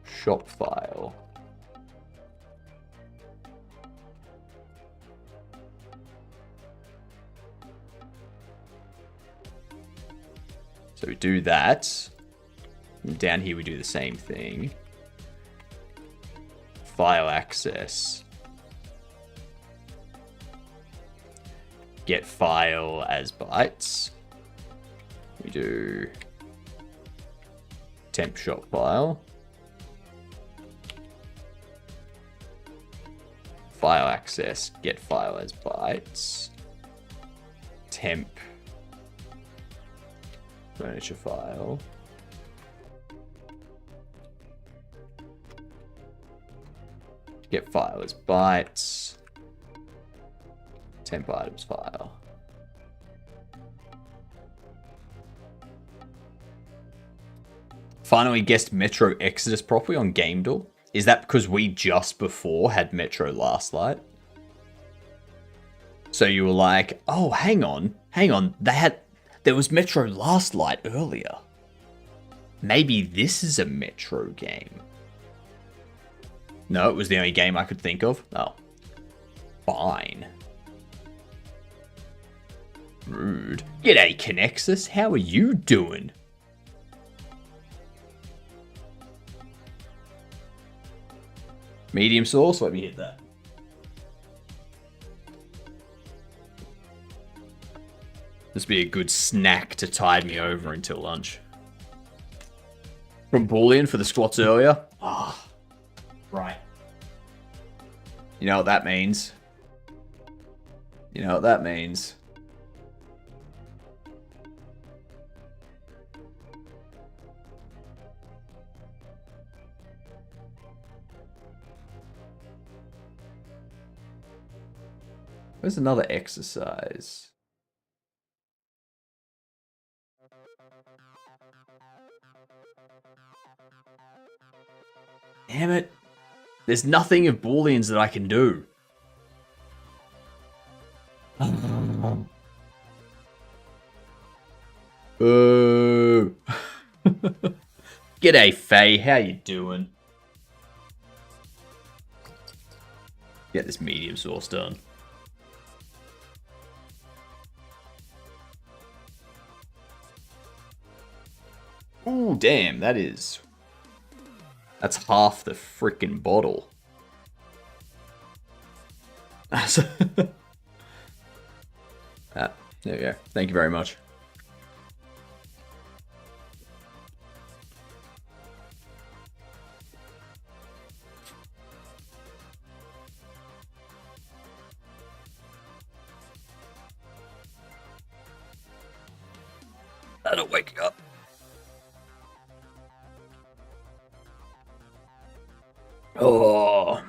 shop file. So we do that. And down here we do the same thing. File access. Get file as bytes. We do temp shop file. File access, get file as bytes. Temp furniture file. Get file as bytes. Temp items file. Finally guessed Metro Exodus properly on GameDuel. Is that because we just before had Metro Last Light? So you were like, oh, hang on. There was Metro Last Light earlier. Maybe this is a Metro game. No, it was the only game I could think of. Oh. Fine. Rude. G'day, Connexus. How are you doing? Medium sauce? Let me hit that. This would be a good snack to tide me over until lunch. From Boolean for the squats earlier. Ah, right. You know what that means? You know what that means? Where's another exercise? Damn it. There's nothing of Booleans that I can do. Boo. G'day, Faye. How you doing? Get this medium sauce done. Ooh, damn, that's half the freaking bottle. There we go. Thank you very much. That'll wake you up. Oh.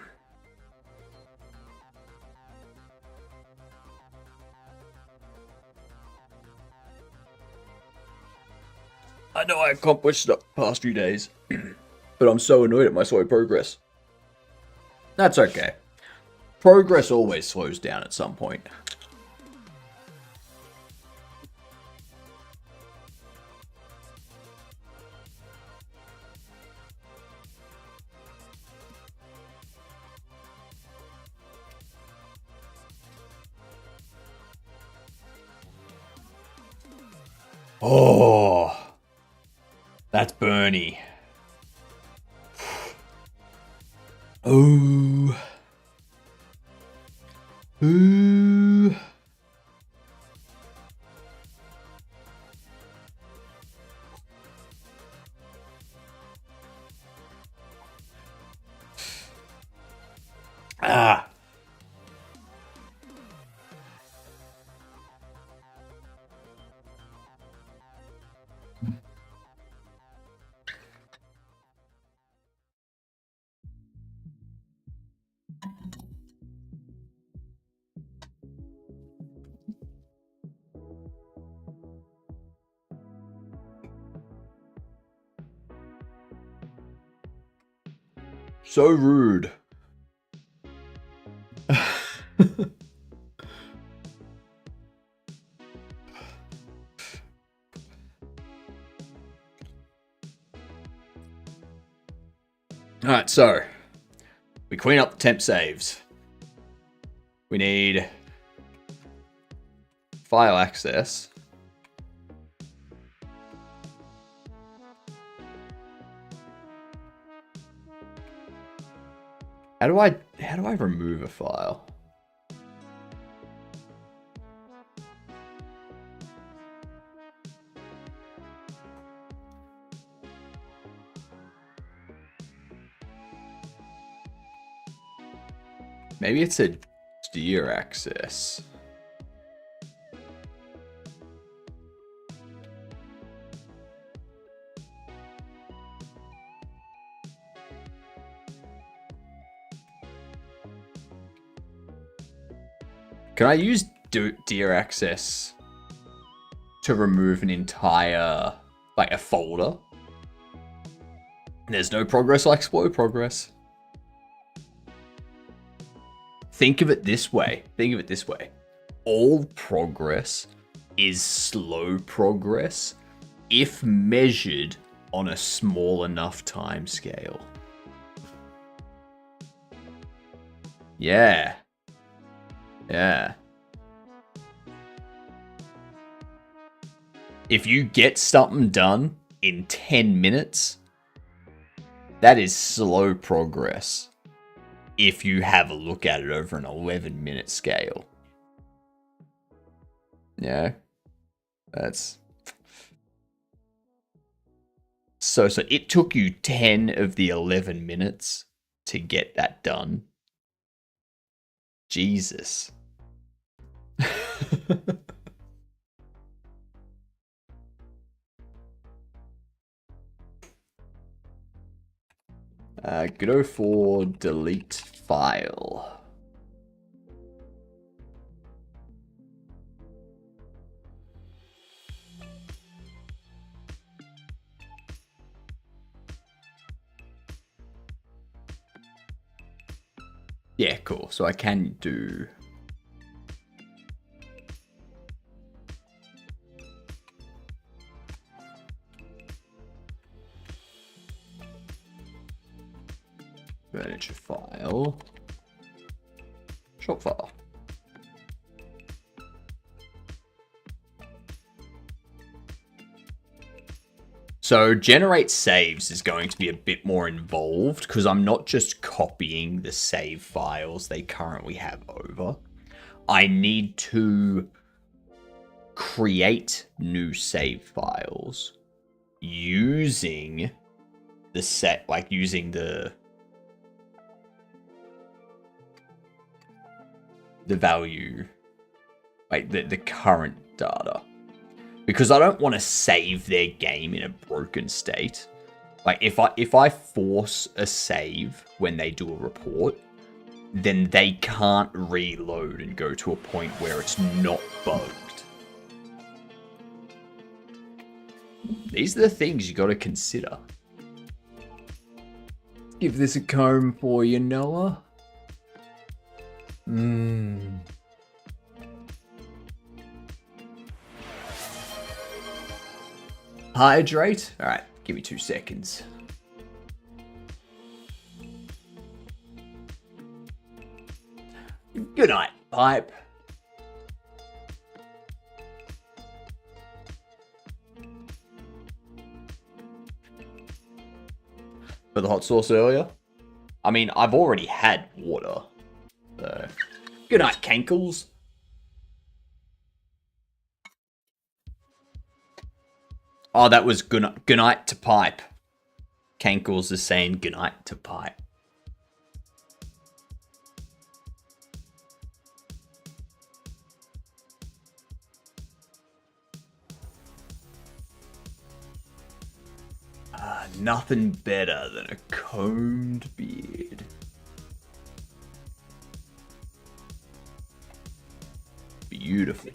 I know I accomplished the past few days, but I'm so annoyed at my slow progress. That's okay. Progress always slows down at some point. Oh, that's Bernie. Ooh. Ooh. Ah. So rude. Alright, so we clean up the temp saves. We need file access. How do I remove a file? Maybe it's a steer access. Can I use deer access to remove an entire, like a folder? There's no progress like slow progress. Think of it this way. Think of it this way. All progress is slow progress if measured on a small enough time scale. Yeah. Yeah. If you get something done in 10 minutes, that is slow progress. If you have a look at it over an 11-minute scale. Yeah. That's So it took you 10 of the 11 minutes to get that done. Jesus. Go for delete file. Yeah, cool. So I can do... furniture file. Shop file. So generate saves is going to be a bit more involved because I'm not just copying the save files they currently have over. I need to create new save files using the set, like using the value, like the current data. Because I don't want to save their game in a broken state. Like if I force a save when they do a report, then they can't reload and go to a point where it's not bugged. These are the things you got to consider. Give this a comb for you, Noah. Hydrate? Alright, give me 2 seconds. Good night, pipe. For the hot sauce earlier? I mean, I've already had water. So, good night, Cankles. Oh, that was good night to pipe. Cankles is saying good night to pipe. Nothing better than a combed beard. Beautiful.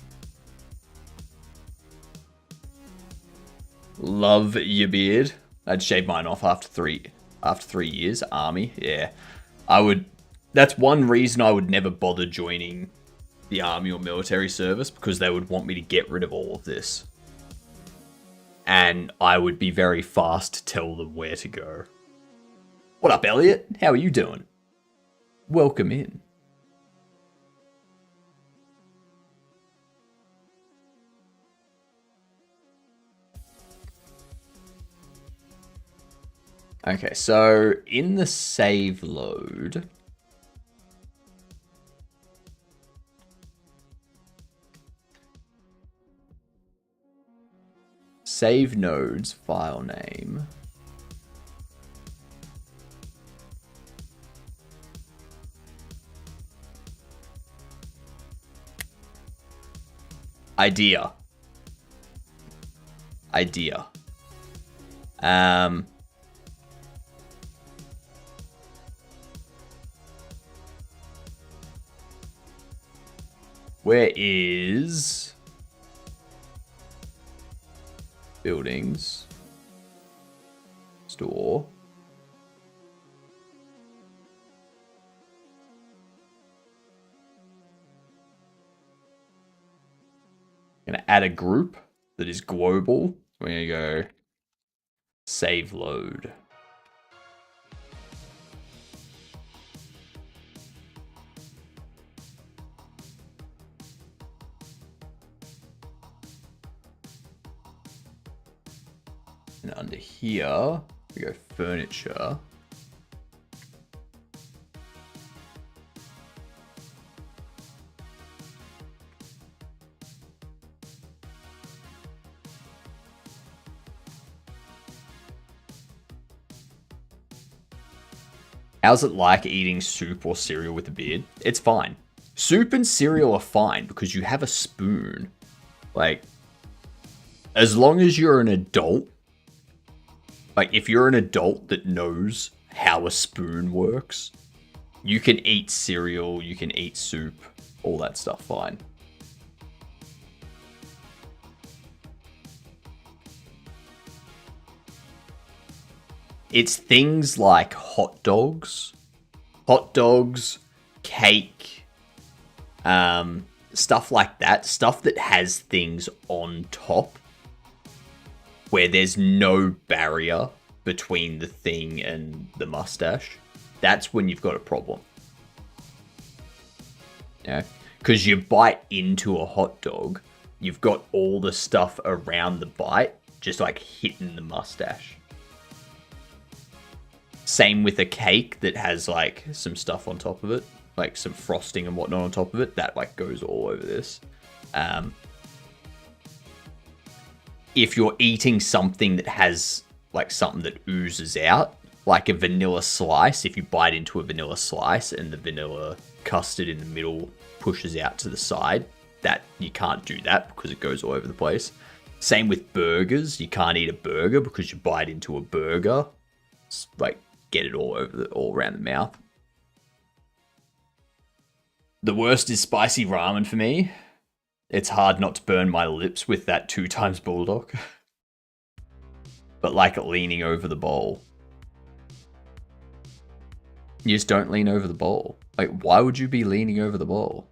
Love your beard. I'd shave mine off after 3 years. Army, yeah. I would. That's one reason I would never bother joining the army or military service, because they would want me to get rid of all of this. And I would be very fast to tell them where to go. What up, Elliot? How are you doing? Welcome in. Okay, so in the save load, save nodes file name, idea. Where is buildings, store, gonna add a group that is global. We're gonna go save load. And under here, we go furniture. How's it like eating soup or cereal with a beard? It's fine. Soup and cereal are fine because you have a spoon. Like, as long as you're an adult, like if you're an adult that knows how a spoon works, you can eat cereal, you can eat soup, all that stuff fine. It's things like hot dogs, cake, stuff like that. Stuff that has things on top where there's no barrier between the thing and the mustache. That's when you've got a problem. Yeah, because you bite into a hot dog, you've got all the stuff around the bite just like hitting the mustache. Same with a cake that has like some stuff on top of it, like some frosting and whatnot on top of it, that like goes all over this. If you're eating something that has like something that oozes out, like a vanilla slice, if you bite into a vanilla slice and the vanilla custard in the middle pushes out to the side, that you can't do that because it goes all over the place. Same with burgers, you can't eat a burger because you bite into a burger, it's like get it all around the mouth. The worst is spicy ramen for me. It's hard not to burn my lips with that 2 times bulldog. But like leaning over the bowl. You just don't lean over the bowl. Like, why would you be leaning over the bowl?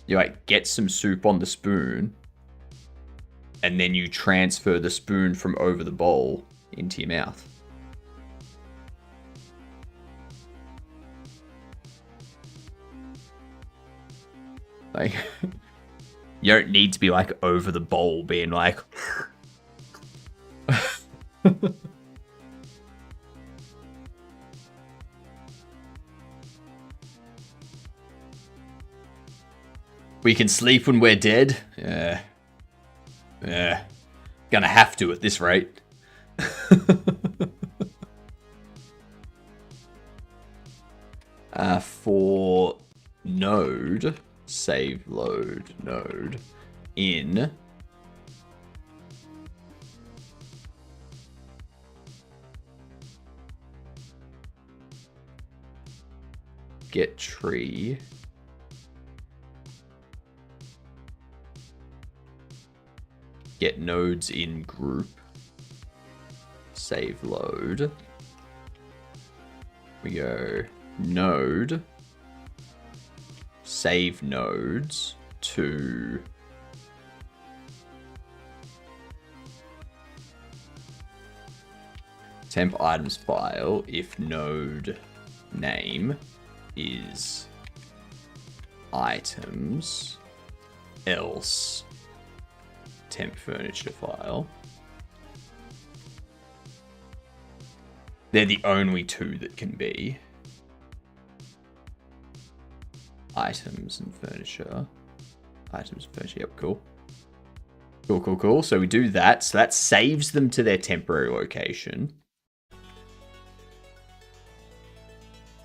You like get some soup on the spoon, and then you transfer the spoon from over the bowl into your mouth. Like, you don't need to be like over the bowl being like... We can sleep when we're dead? Yeah. Yeah. Gonna have to at this rate. For node, save load node in get tree. Get nodes in group. Save load. We go node. Save nodes to temp items file if node name is items, else temp furniture file. They're the only 2 that can be. Items and furniture. Items and furniture, yep, cool. Cool. So we do that. So that saves them to their temporary location.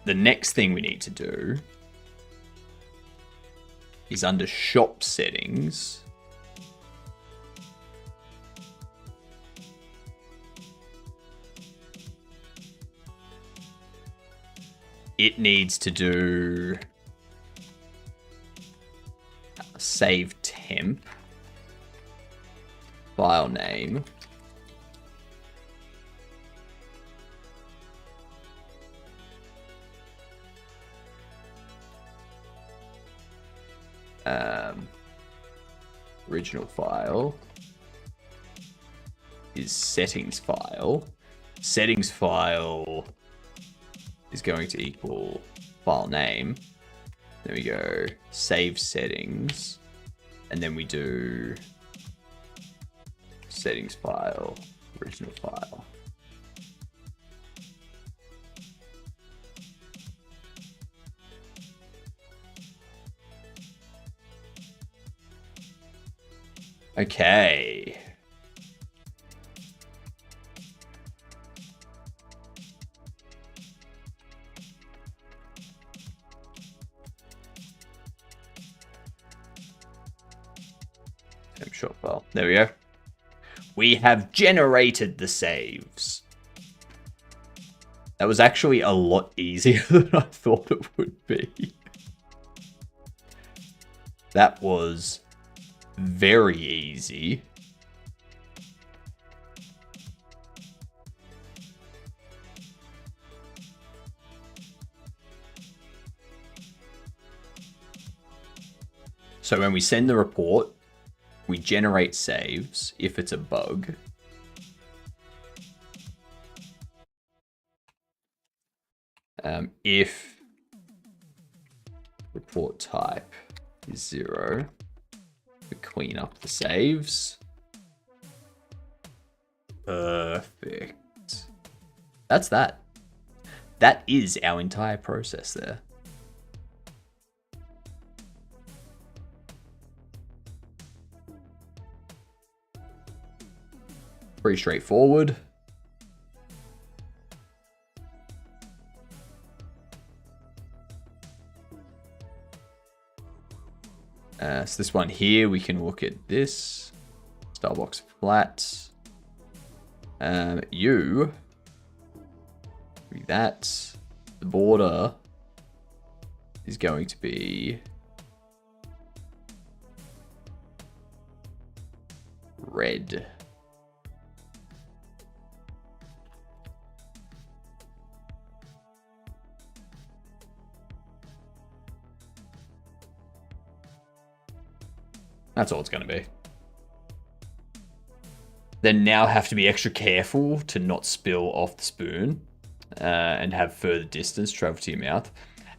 The next thing we need to do is under shop settings. It needs to do save temp, file name, original file is settings file. Settings file is going to equal file name. There we go. Save settings. And then we do settings file, original file. Okay. Short file. There we go. We have generated the saves. That was actually a lot easier than I thought it would be. That was very easy. So when we send the report, we generate saves if it's a bug. If report type is 0, we clean up the saves. Perfect. That's that. That is our entire process there. Pretty straightforward. So this one here, we can look at this. Starbox flat. You. That. The border is going to be red. That's all it's going to be. Then now have to be extra careful to not spill off the spoon and have further distance travel to your mouth.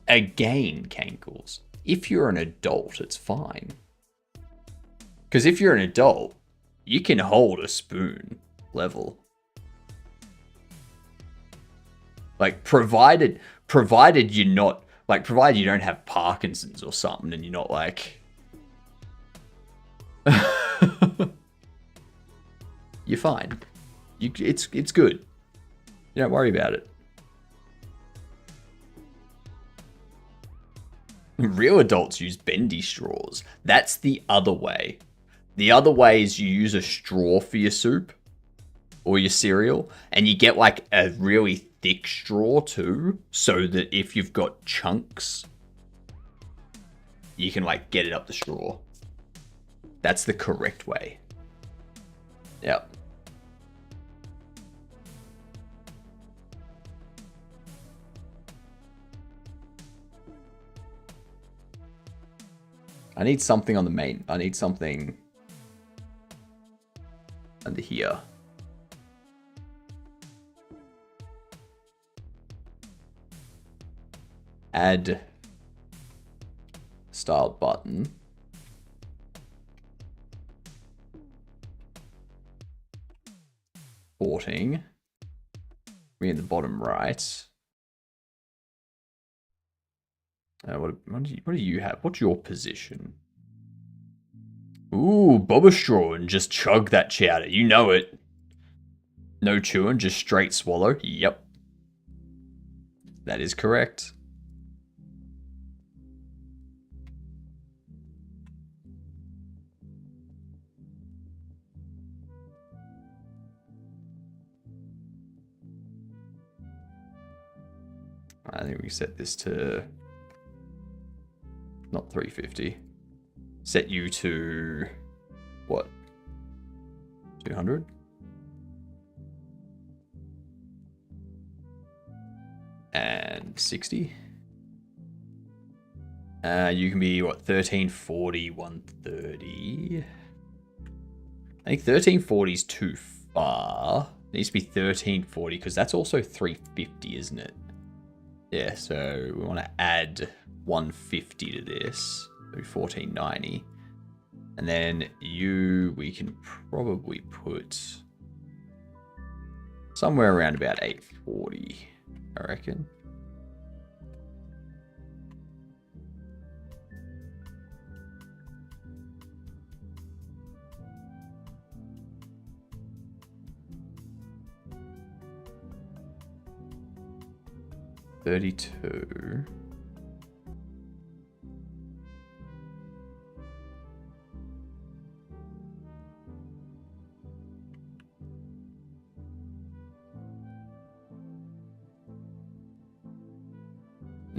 Again, Cankles, if you're an adult, it's fine. Because if you're an adult, you can hold a spoon level. Like, provided you're not, like, provided you don't have Parkinson's or something and you're not like... You're fine. It's good. You don't worry about it. Real adults use bendy straws. That's the other way. The other way is you use a straw for your soup or your cereal, and you get like a really thick straw too, so that if you've got chunks, you can like get it up the straw. That's the correct way. Yep. I need something on the main. I need something under here. Add style button. Porting. We're in the bottom right. What do you have? What's your position? Ooh, Bobble straw and just chug that chowder. You know it. No chewing, just straight swallow. Yep. That is correct. I think we set this to not 350. Set you to what? 200? And 60. You can be what? 1340, 130. I think 1340 is too far. It needs to be 1340 because that's also 350, isn't it? Yeah, so we want to add 150 to this, so 1490. And then we can probably put somewhere around about 840, I reckon. $32.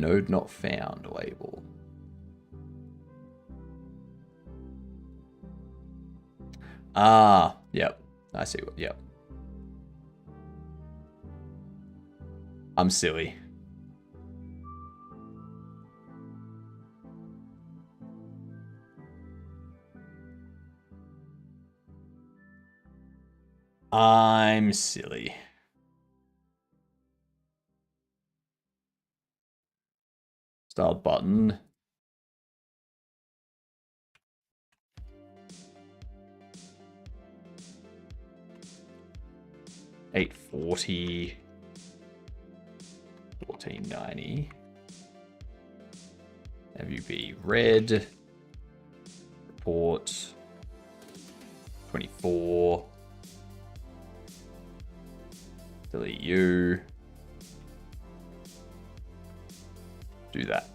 Node not found label. Ah, yep. I see what, yep. I'm silly. I'm silly. Start button. $840. 1490. FUB red. Report. 24. Delete you. Do that.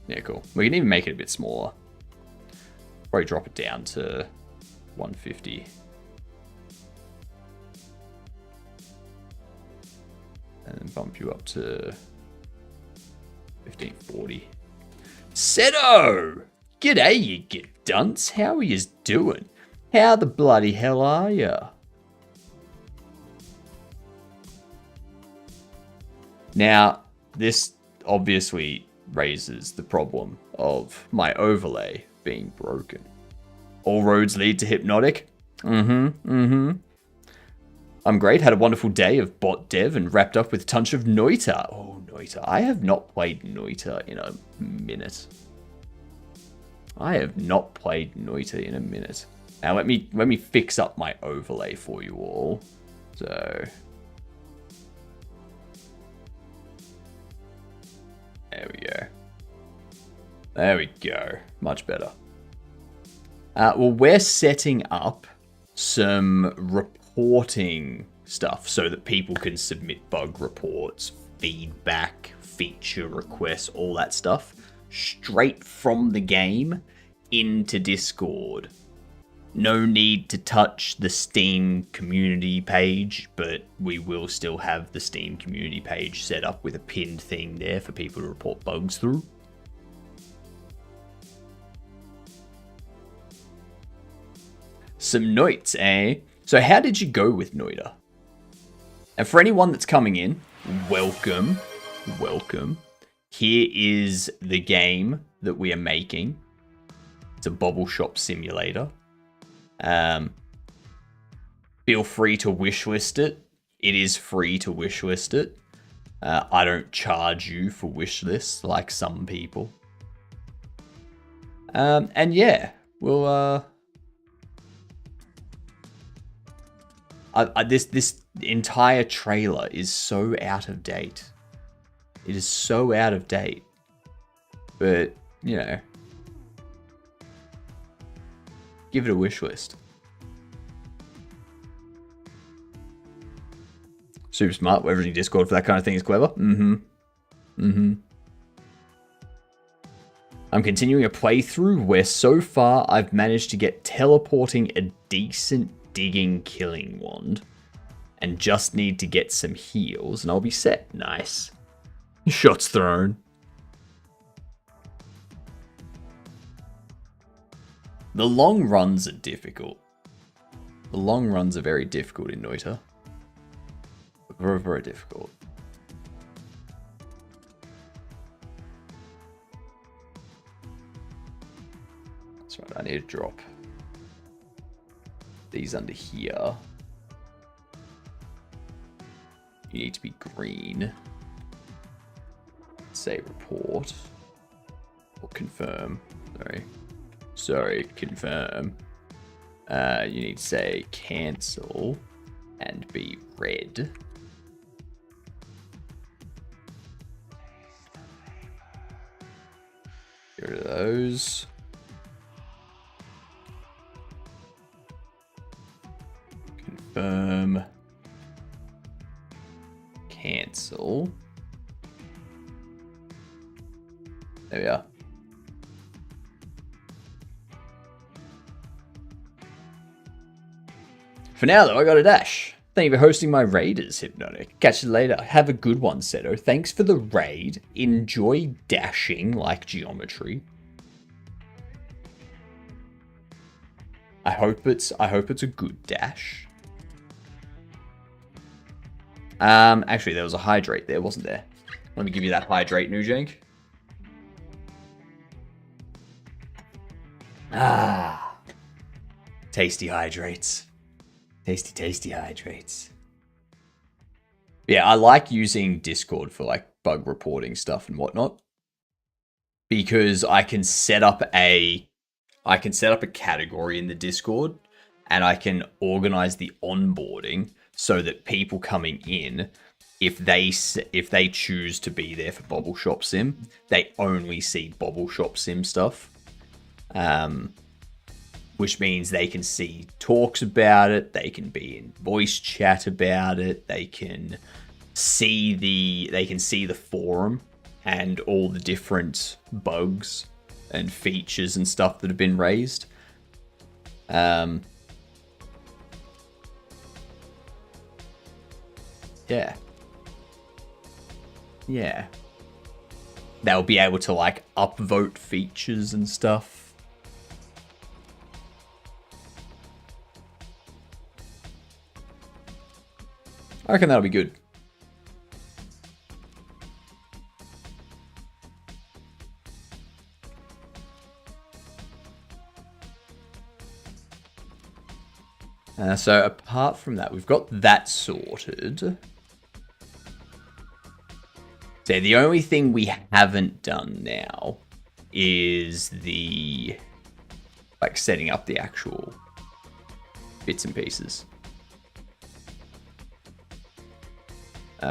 Yeah, cool. We can even make it a bit smaller. Probably drop it down to 150. And then bump you up to 1540. Seto! G'day, you get dunce. How are yous doing? How the bloody hell are ya? Now, this obviously raises the problem of my overlay being broken. All roads lead to Hypnotic. I'm great. Had a wonderful day of bot dev and wrapped up with a touch of Noita. Oh, Noita. I have not played Noita in a minute. Now let me fix up my overlay for you all. So there we go. Much better. Well, we're setting up some reporting stuff so that people can submit bug reports, feedback, feature requests, all that stuff straight from the game into Discord. No need to touch the Steam community page, but we will still have the Steam community page set up with a pinned thing there for people to report bugs through. Some Noits, eh? So how did you go with Noita? And for anyone that's coming in, welcome. Here is the game that we are making. It's a Bobble Shop simulator. Feel free to wishlist it. It is free to wishlist it. I don't charge you for wishlists like some people. And yeah, we'll this entire trailer is so out of date. It is so out of date. But, you know, give it a wish list. Super smart. Whoever's in Discord for that kind of thing is clever. I'm continuing a playthrough where so far I've managed to get teleporting a decent digging killing wand and just need to get some heals and I'll be set. Nice. Shots thrown. The long runs are difficult. The long runs are very difficult in Noita. Very, very difficult. That's right, I need to drop these under here. You need to be green. Say report. Or confirm. Sorry, confirm. You need to say cancel and be red. Get rid of those. Confirm. Cancel. There we are. For now, though, I got a dash. Thank you for hosting my raiders, Hypnotic. Catch you later. Have a good one, Seto. Thanks for the raid. Enjoy dashing like geometry. I hope it's a good dash. Actually, there was a hydrate there, wasn't there? Let me give you that hydrate, Nujank. Ah. Tasty hydrates. Tasty, tasty hydrates. Yeah, I like using Discord for like bug reporting stuff and whatnot. Because I can set up a category in the Discord and I can organize the onboarding so that people coming in, if they choose to be there for Bobble Shop Sim, they only see Bobble Shop Sim stuff. Which means they can see talks about it, they can be in voice chat about it, they can see the forum and all the different bugs and features and stuff that have been raised. Yeah. They'll be able to like upvote features and stuff. I reckon that'll be good. So apart from that, we've got that sorted. So the only thing we haven't done now is the like setting up the actual bits and pieces.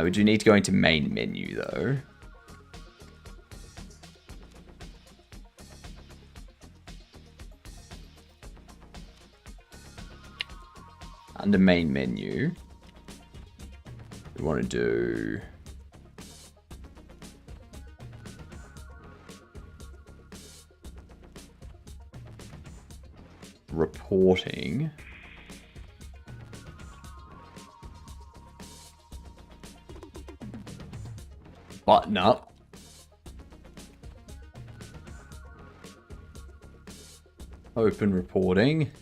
We do need to go into main menu though. Under main menu, we want to do reporting. Button up. Open reporting.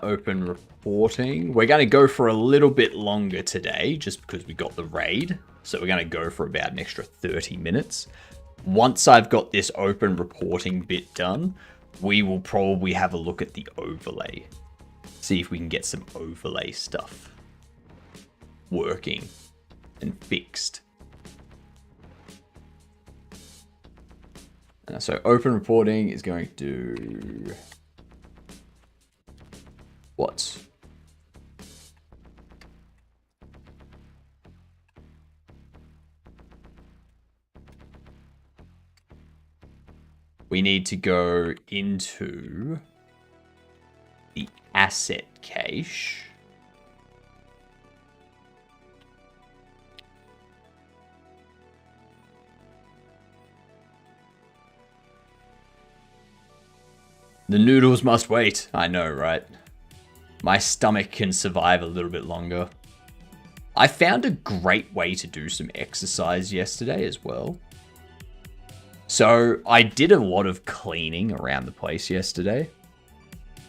Open reporting. We're going to go for a little bit longer today just because we got the raid. So we're going to go for about an extra 30 minutes. Once I've got this open reporting bit done, we will probably have a look at the overlay. See if we can get some overlay stuff working and fixed. So open reporting is going to do what? We need to go into the asset cache. The noodles must wait. I know, right? My stomach can survive a little bit longer. I found a great way to do some exercise yesterday as well. So I did a lot of cleaning around the place yesterday.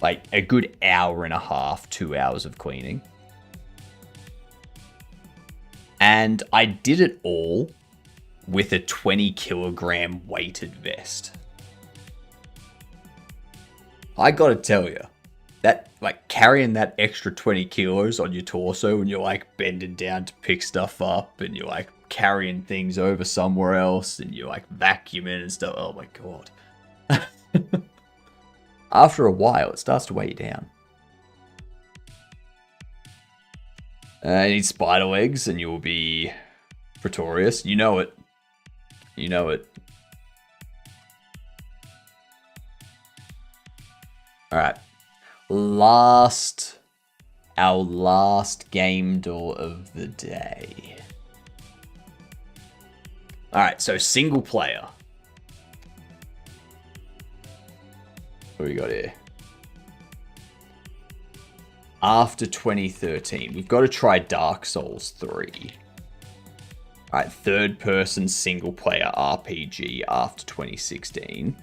Like a good hour and a half, 2 hours of cleaning. And I did it all with a 20 kilogram weighted vest. I gotta tell you, that like carrying that extra 20 kilos on your torso when you're like bending down to pick stuff up and you're like carrying things over somewhere else and you're like vacuuming and stuff. Oh my god. After a while, it starts to weigh you down. You need spider legs and you'll be Pretorius. You know it. You know it. Alright. Our last game door of the day. Alright, so single player. What do we got here? After 2013, we've got to try Dark Souls 3. Alright, third-person single-player RPG after 2016.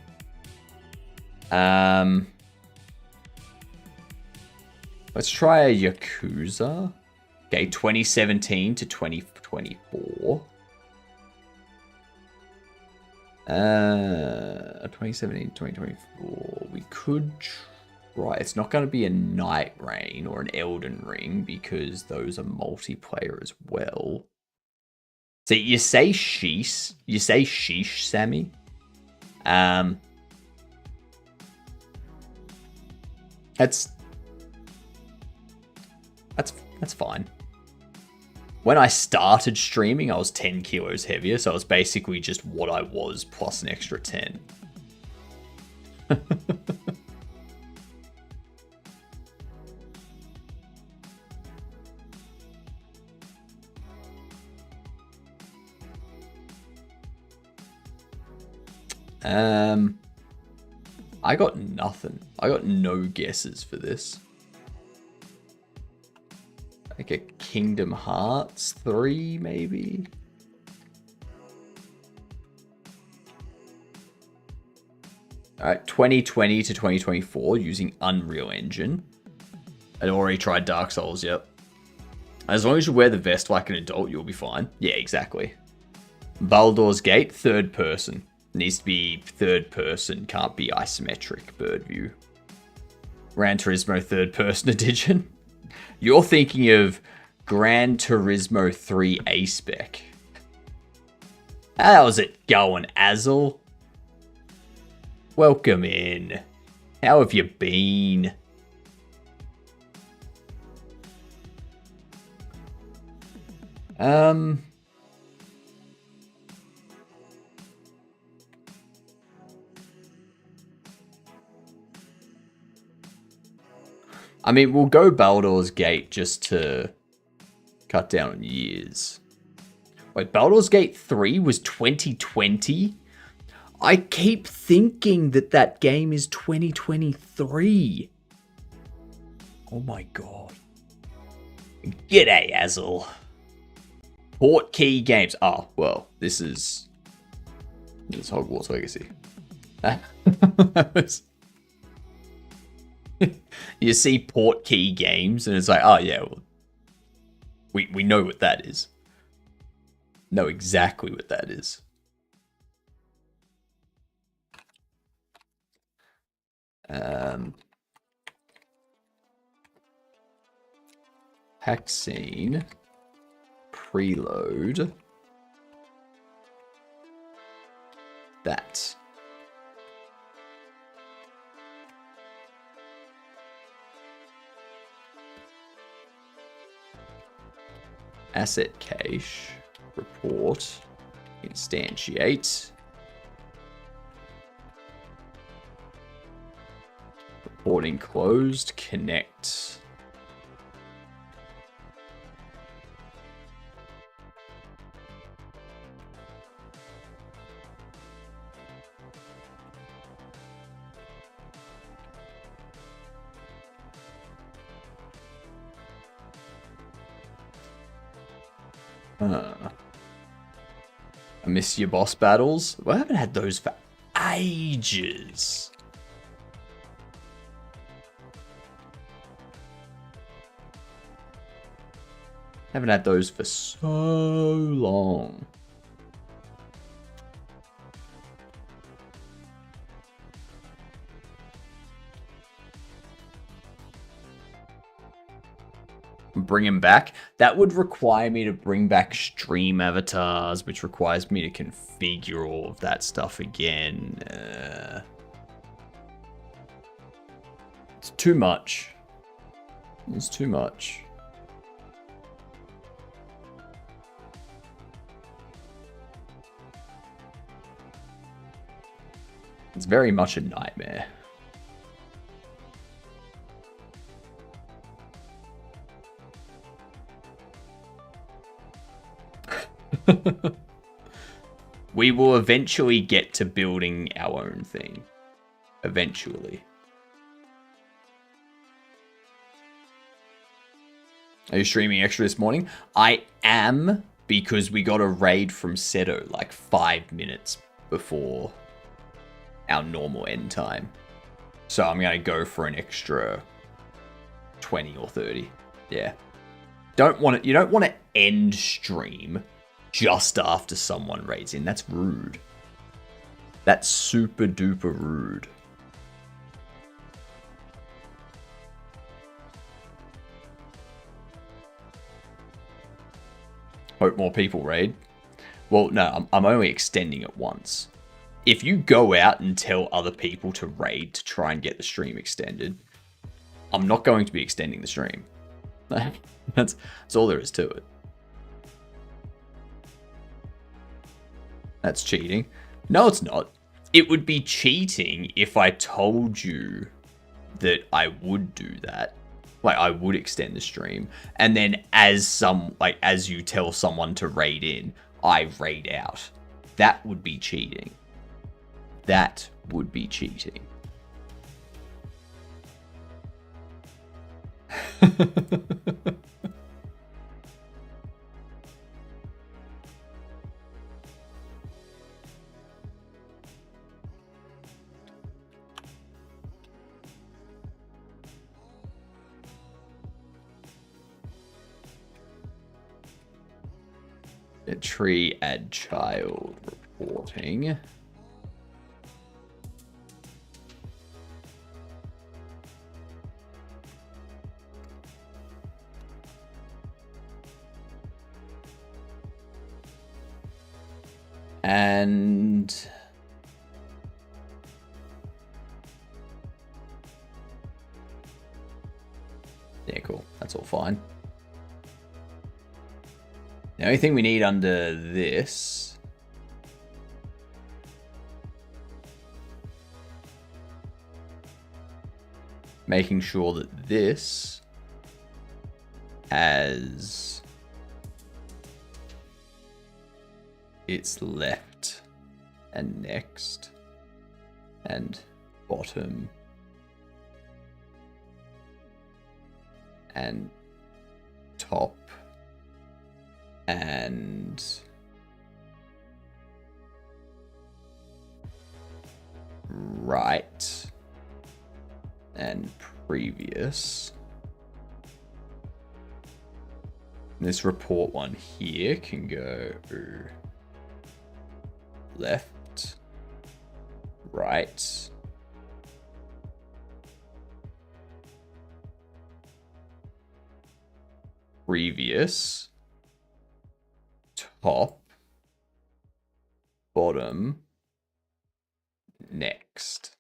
Let's try a Yakuza. Okay, 2017 to 2024. 2017, 2024. We could try. It's not going to be a Night Rain or an Elden Ring because those are multiplayer as well. So you say sheesh. You say sheesh, Sammy. That's fine. When I started streaming, I was 10 kilos heavier, so I was basically just what I was plus an extra 10. I got nothing. I got no guesses for this. Like a Kingdom Hearts 3, maybe? Alright, 2020 to 2024 using Unreal Engine. I'd already tried Dark Souls, yep. As long as you wear the vest like an adult, you'll be fine. Yeah, exactly. Baldur's Gate, third person. Needs to be third person, can't be isometric bird view. Gran Turismo third person edition. You're thinking of Gran Turismo 3 A-Spec. How's it going, Azel? Welcome in. How have you been? I mean, we'll go Baldur's Gate just to cut down on years. Wait, Baldur's Gate 3 was 2020? I keep thinking that game is 2023. Oh my god. G'day, Azel. Portkey Games. Oh, well, this is Hogwarts Legacy. That was... You see Portkey Games, and it's like, oh yeah, well, we know what that is. Know exactly what that is. Vaccine preload that. Asset cache, report, instantiate, reporting closed, connect. I miss your boss battles. Well, I haven't had those for ages. Haven't had those for so long. Bring him back. That would require me to bring back stream avatars, which requires me to configure all of that stuff again. It's too much. It's too much. It's very much a nightmare. We will eventually get to building our own thing. Eventually. Are you streaming extra this morning? I am, because we got a raid from Seto like 5 minutes before our normal end time. So I'm going to go for an extra 20 or 30. Yeah. You don't want to end stream just after someone raids in. That's rude. That's super duper rude. Hope more people raid. Well, no, I'm only extending it once. If you go out and tell other people to raid to try and get the stream extended, I'm not going to be extending the stream. That's all there is to it. That's cheating. No, it's not. It would be cheating if I told you that I would do that. Like, I would extend the stream. And then as you tell someone to raid in, I raid out. That would be cheating. That would be cheating. A tree add child reporting. And yeah, cool. That's all fine. The only thing we need under this making sure that this has its left and next and bottom and top and right and previous. This report one here can go left, right, previous, top, bottom, next.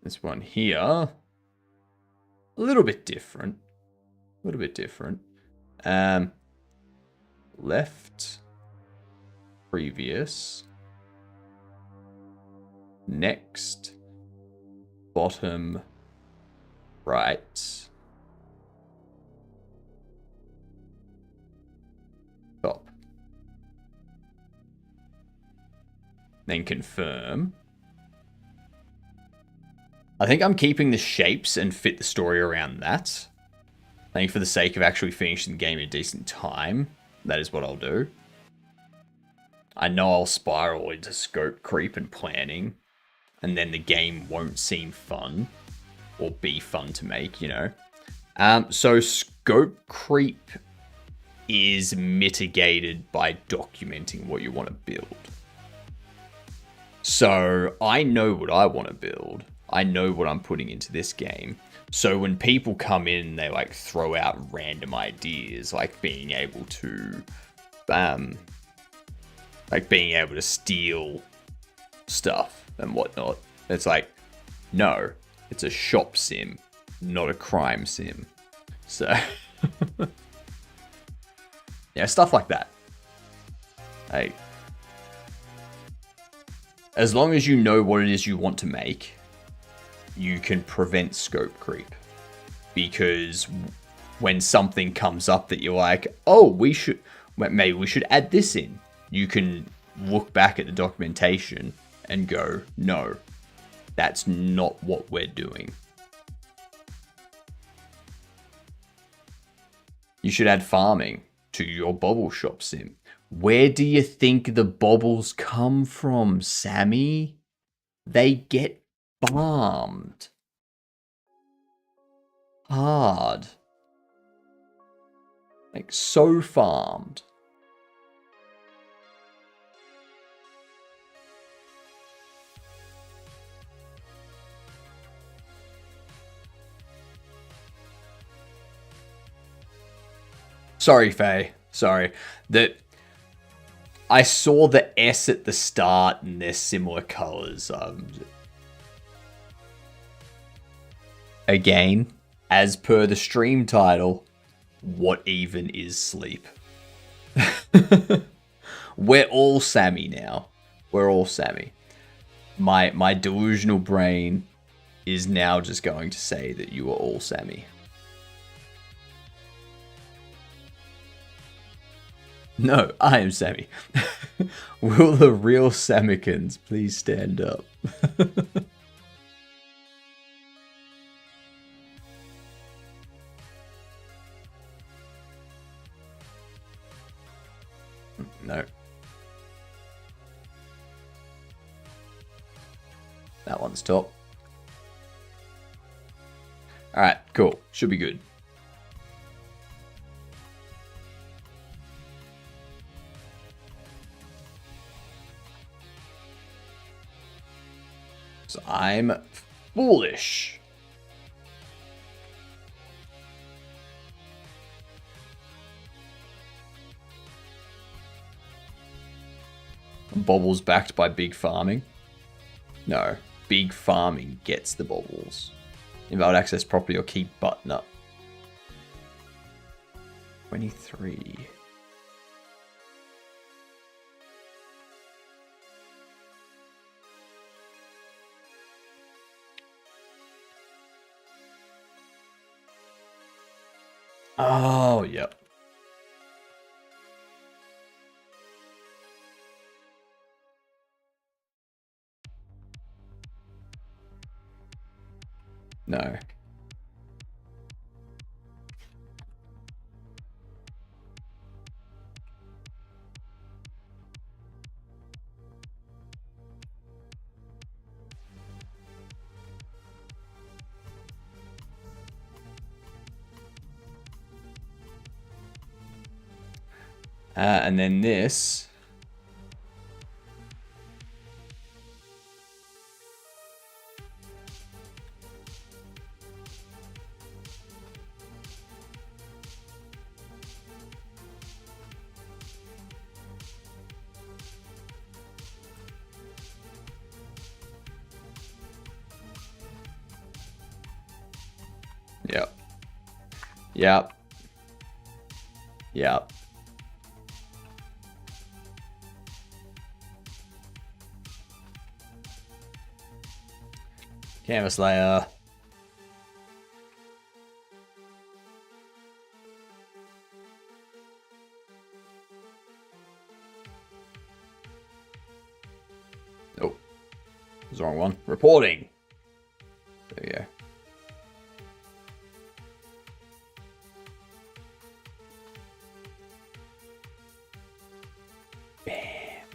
This one here, a little bit different. A little bit different. Left, previous, next, bottom, right, top. Then confirm. I think I'm keeping the shapes and fit the story around that. I think for the sake of actually finishing the game in a decent time, that is what I'll do. I know I'll spiral into scope creep and planning, and then the game won't seem fun, or be fun to make, you know. So scope creep is mitigated by documenting what you want to build. So I know what I want to build. I know what I'm putting into this game. So when people come in, they like throw out random ideas, like being able to steal stuff and whatnot. It's like, no, it's a shop sim, not a crime sim. So yeah, stuff like that. Like, as long as you know what it is you want to make, you can prevent scope creep. Because when something comes up that you're like, oh, maybe we should add this in, you can look back at the documentation and go, no, That's not what we're doing. You should add farming to your Bobble Shop Sim. Where do you think the bobbles come from, Sammy? They get farmed. Hard. Like, so farmed. Sorry, Faye. Sorry. I saw the S at the start and they're similar colors. Again, as per the stream title, what even is sleep? We're all Sammy now. We're all Sammy. My delusional brain is now just going to say that you are all Sammy. No, I am Sammy. Will the real Samikins please stand up? No. That one's top. Alright, cool. Should be good. So I'm foolish. Bobbles backed by big farming? No. Big farming gets the bobbles. Invalid access property or keep button up. 23. Oh, yep. No. And then this. Yep. Yep. Yep. Canvas layer. Oh, was the wrong one. Reporting. There we go. Bam.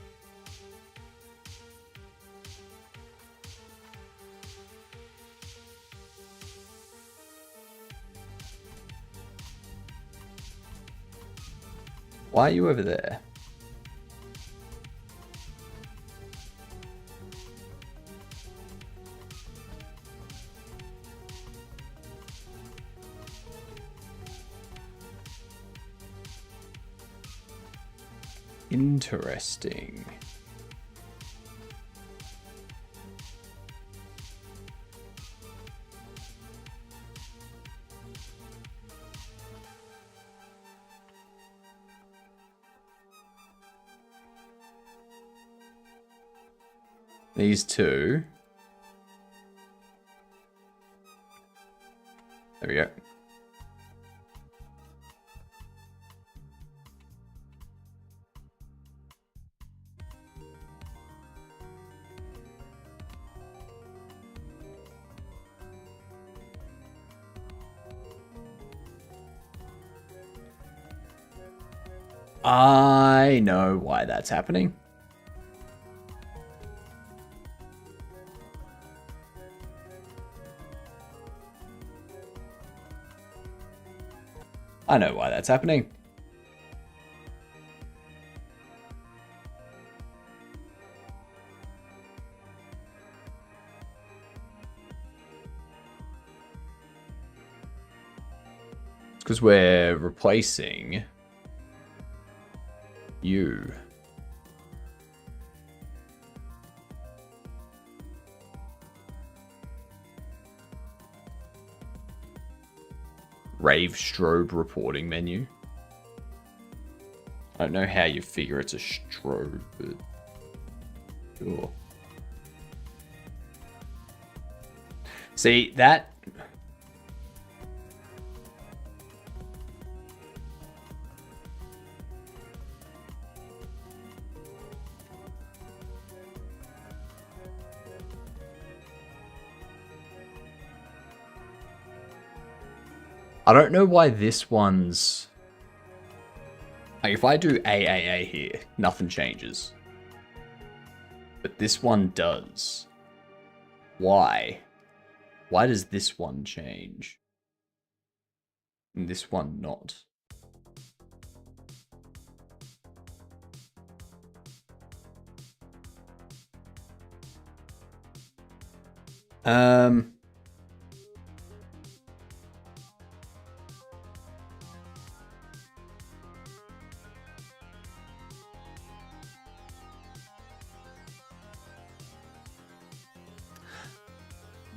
Why are you over there? Interesting. These two. There we go. I know why that's happening. I know why that's happening. It's because we're replacing you. Rave strobe reporting menu. I don't know how you figure it's a strobe, but sure. See, that... I don't know why this one's... Like, if I do AAA here, nothing changes. But this one does. Why? Why does this one change? And this one not?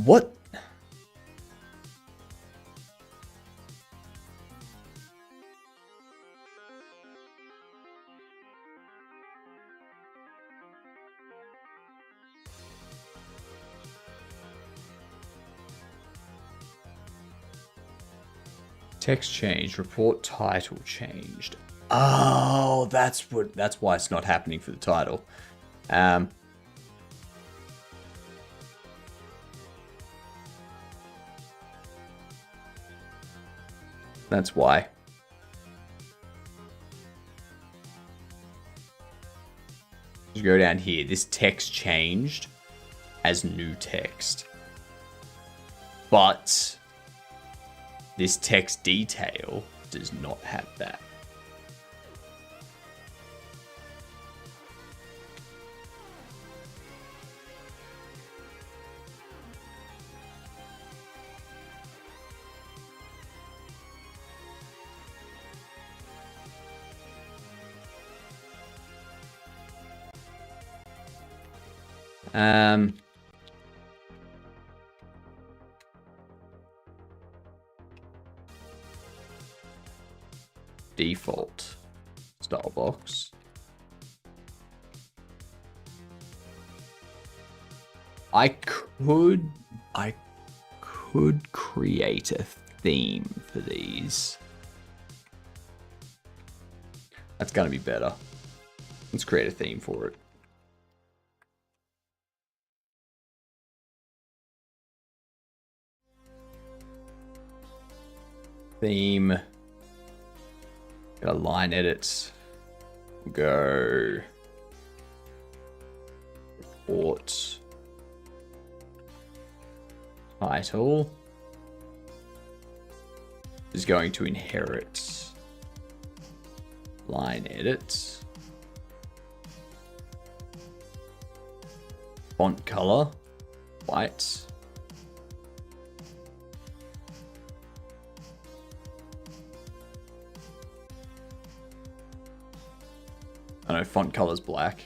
What? Text changed. Report title changed. Oh, that's why it's not happening for the title. That's why. Just go down here. This text changed as new text. But this text detail does not have that. Default style box. I could create a theme for these. That's gonna be better. Let's create a theme for it. Theme. Go line edits. Go report title is going to inherit line edit. Font color white. I know font color's black.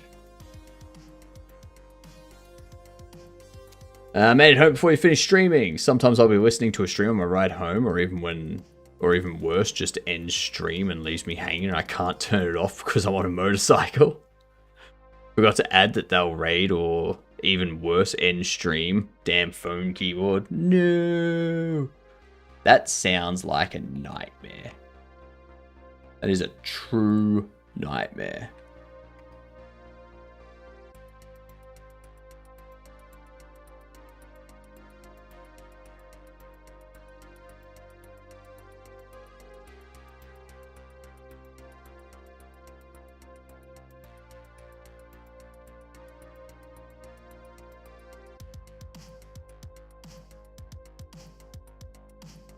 Made it home before you finish streaming. Sometimes I'll be listening to a stream on my ride home, or even worse, just end stream and leaves me hanging and I can't turn it off because I'm on a motorcycle. Forgot to add that they'll raid, or even worse, end stream. Damn phone keyboard. No. That sounds like a nightmare. That is a true nightmare.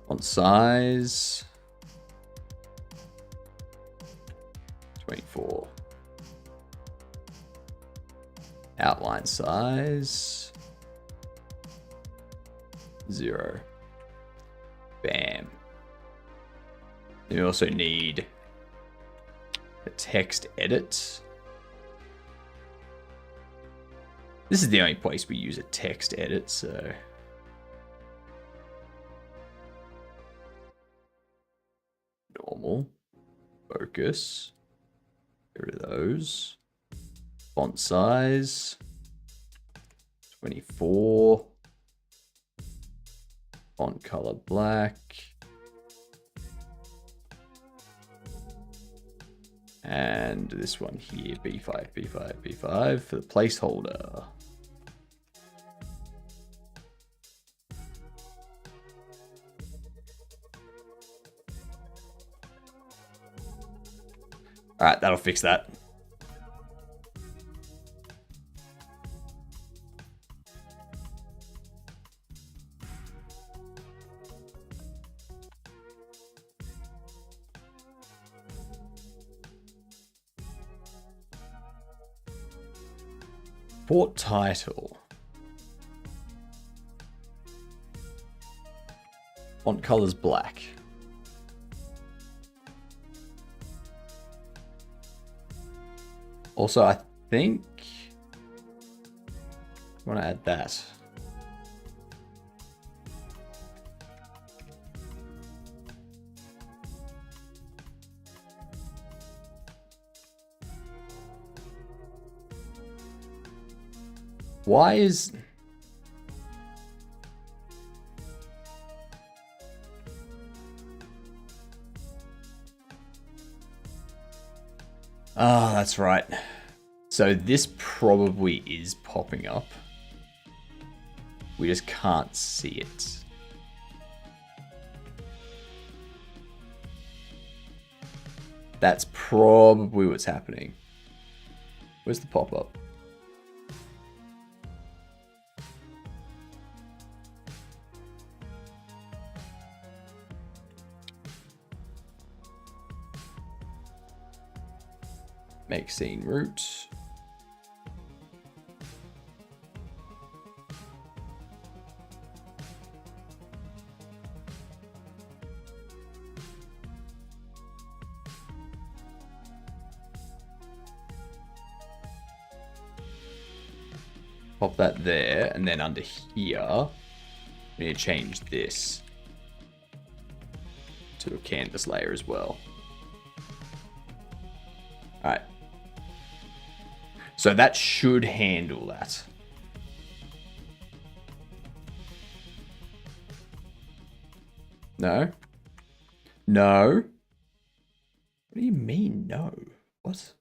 Font size 24. Outline size 0. Bam. You also need a text edit. This is the only place we use a text edit, so normal, focus, get rid of those. Font size 24. Font color black. And this one here, B5, B5, B5 for the placeholder. All right, that'll fix that. Fort title. Font color's black. Also, I think I want to add that. Why is... Ah, that's right. So this probably is popping up. We just can't see it. That's probably what's happening. Where's the pop-up? Make scene root. Pop that there, and then under here, we need to change this to a canvas layer as well. All right. So that should handle that. No? No? What do you mean, no? What?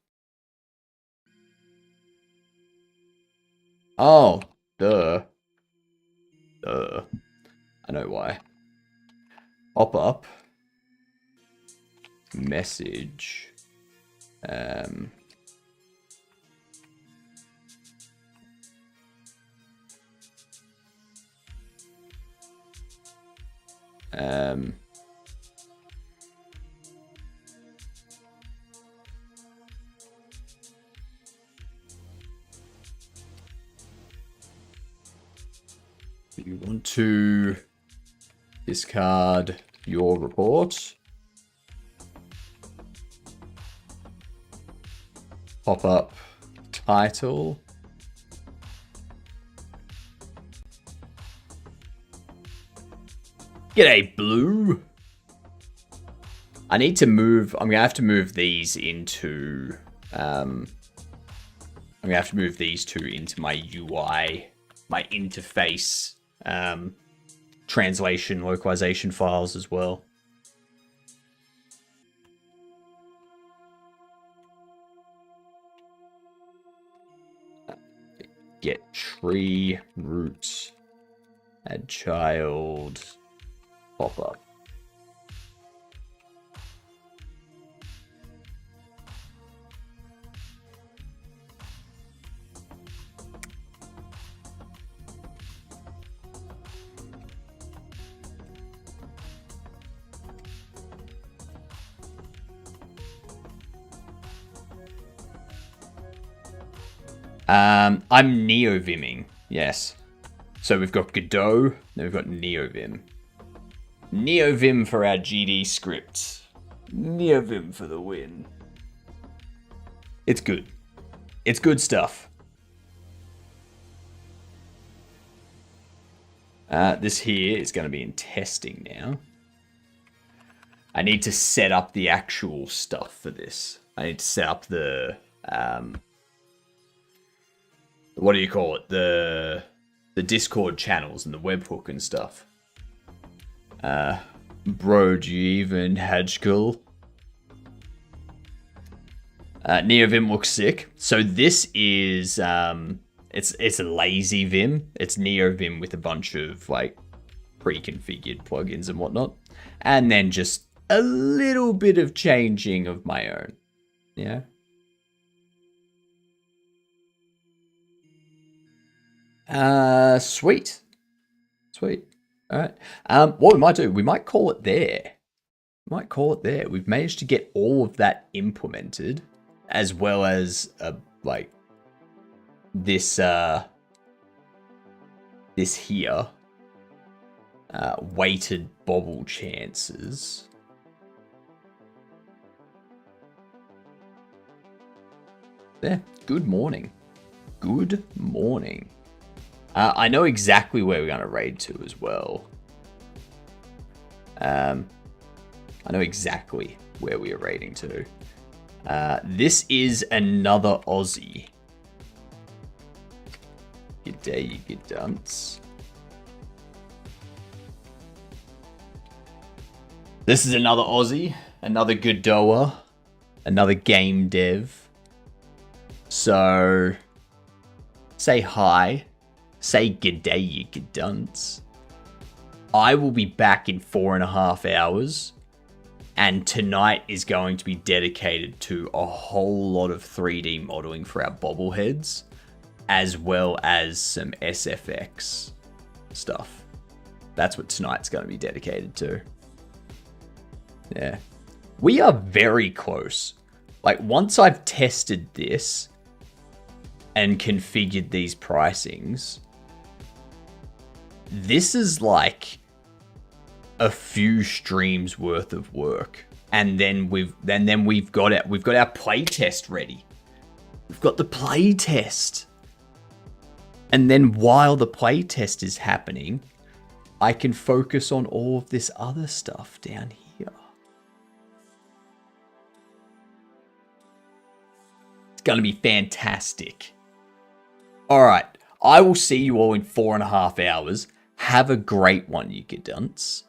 Oh, duh. Duh. I know why. Pop up. Message. You want to discard your report. Pop up title. G'day, Blue. I need to move. I'm gonna have to move these into. I'm gonna have to move these two into my UI, my interface, translation localization files as well. Get tree roots. Add child. Pop up. I'm neo-vimming, yes. So we've got Godot, then we've got neo-vim. Neo-vim for our GD script. Neo-vim for the win. It's good. It's good stuff. This here is going to be in testing now. I need to set up the actual stuff for this. I need to set up the... what do you call it? The Discord channels and the webhook and stuff. Bro, do you even Hajkul? NeoVim looks sick. So this is it's a lazy Vim. It's NeoVim with a bunch of like pre-configured plugins and whatnot, and then just a little bit of changing of my own. Yeah. Sweet. Sweet. All right. What we might do, we might call it there. We've managed to get all of that implemented, as well as like this this here weighted bobble chances. There. Good morning. Good morning. I know exactly where we're going to raid to as well. I know exactly where we are raiding to. This is another Aussie. Good day, you good dunce. This is another Aussie, another Godoa, another game dev. So, say hi. Say good day, you good dunce. I will be back in 4.5 hours. And tonight is going to be dedicated to a whole lot of 3D modeling for our bobbleheads, as well as some SFX stuff. That's what tonight's going to be dedicated to. Yeah. We are very close. Like, once I've tested this and configured these pricings, this is like a few streams worth of work, and then we've got our playtest ready. We've got the playtest, and then while the playtest is happening, I can focus on all of this other stuff down here. It's gonna be fantastic. All right, I will see you all in 4.5 hours. Have a great one, you good dunce.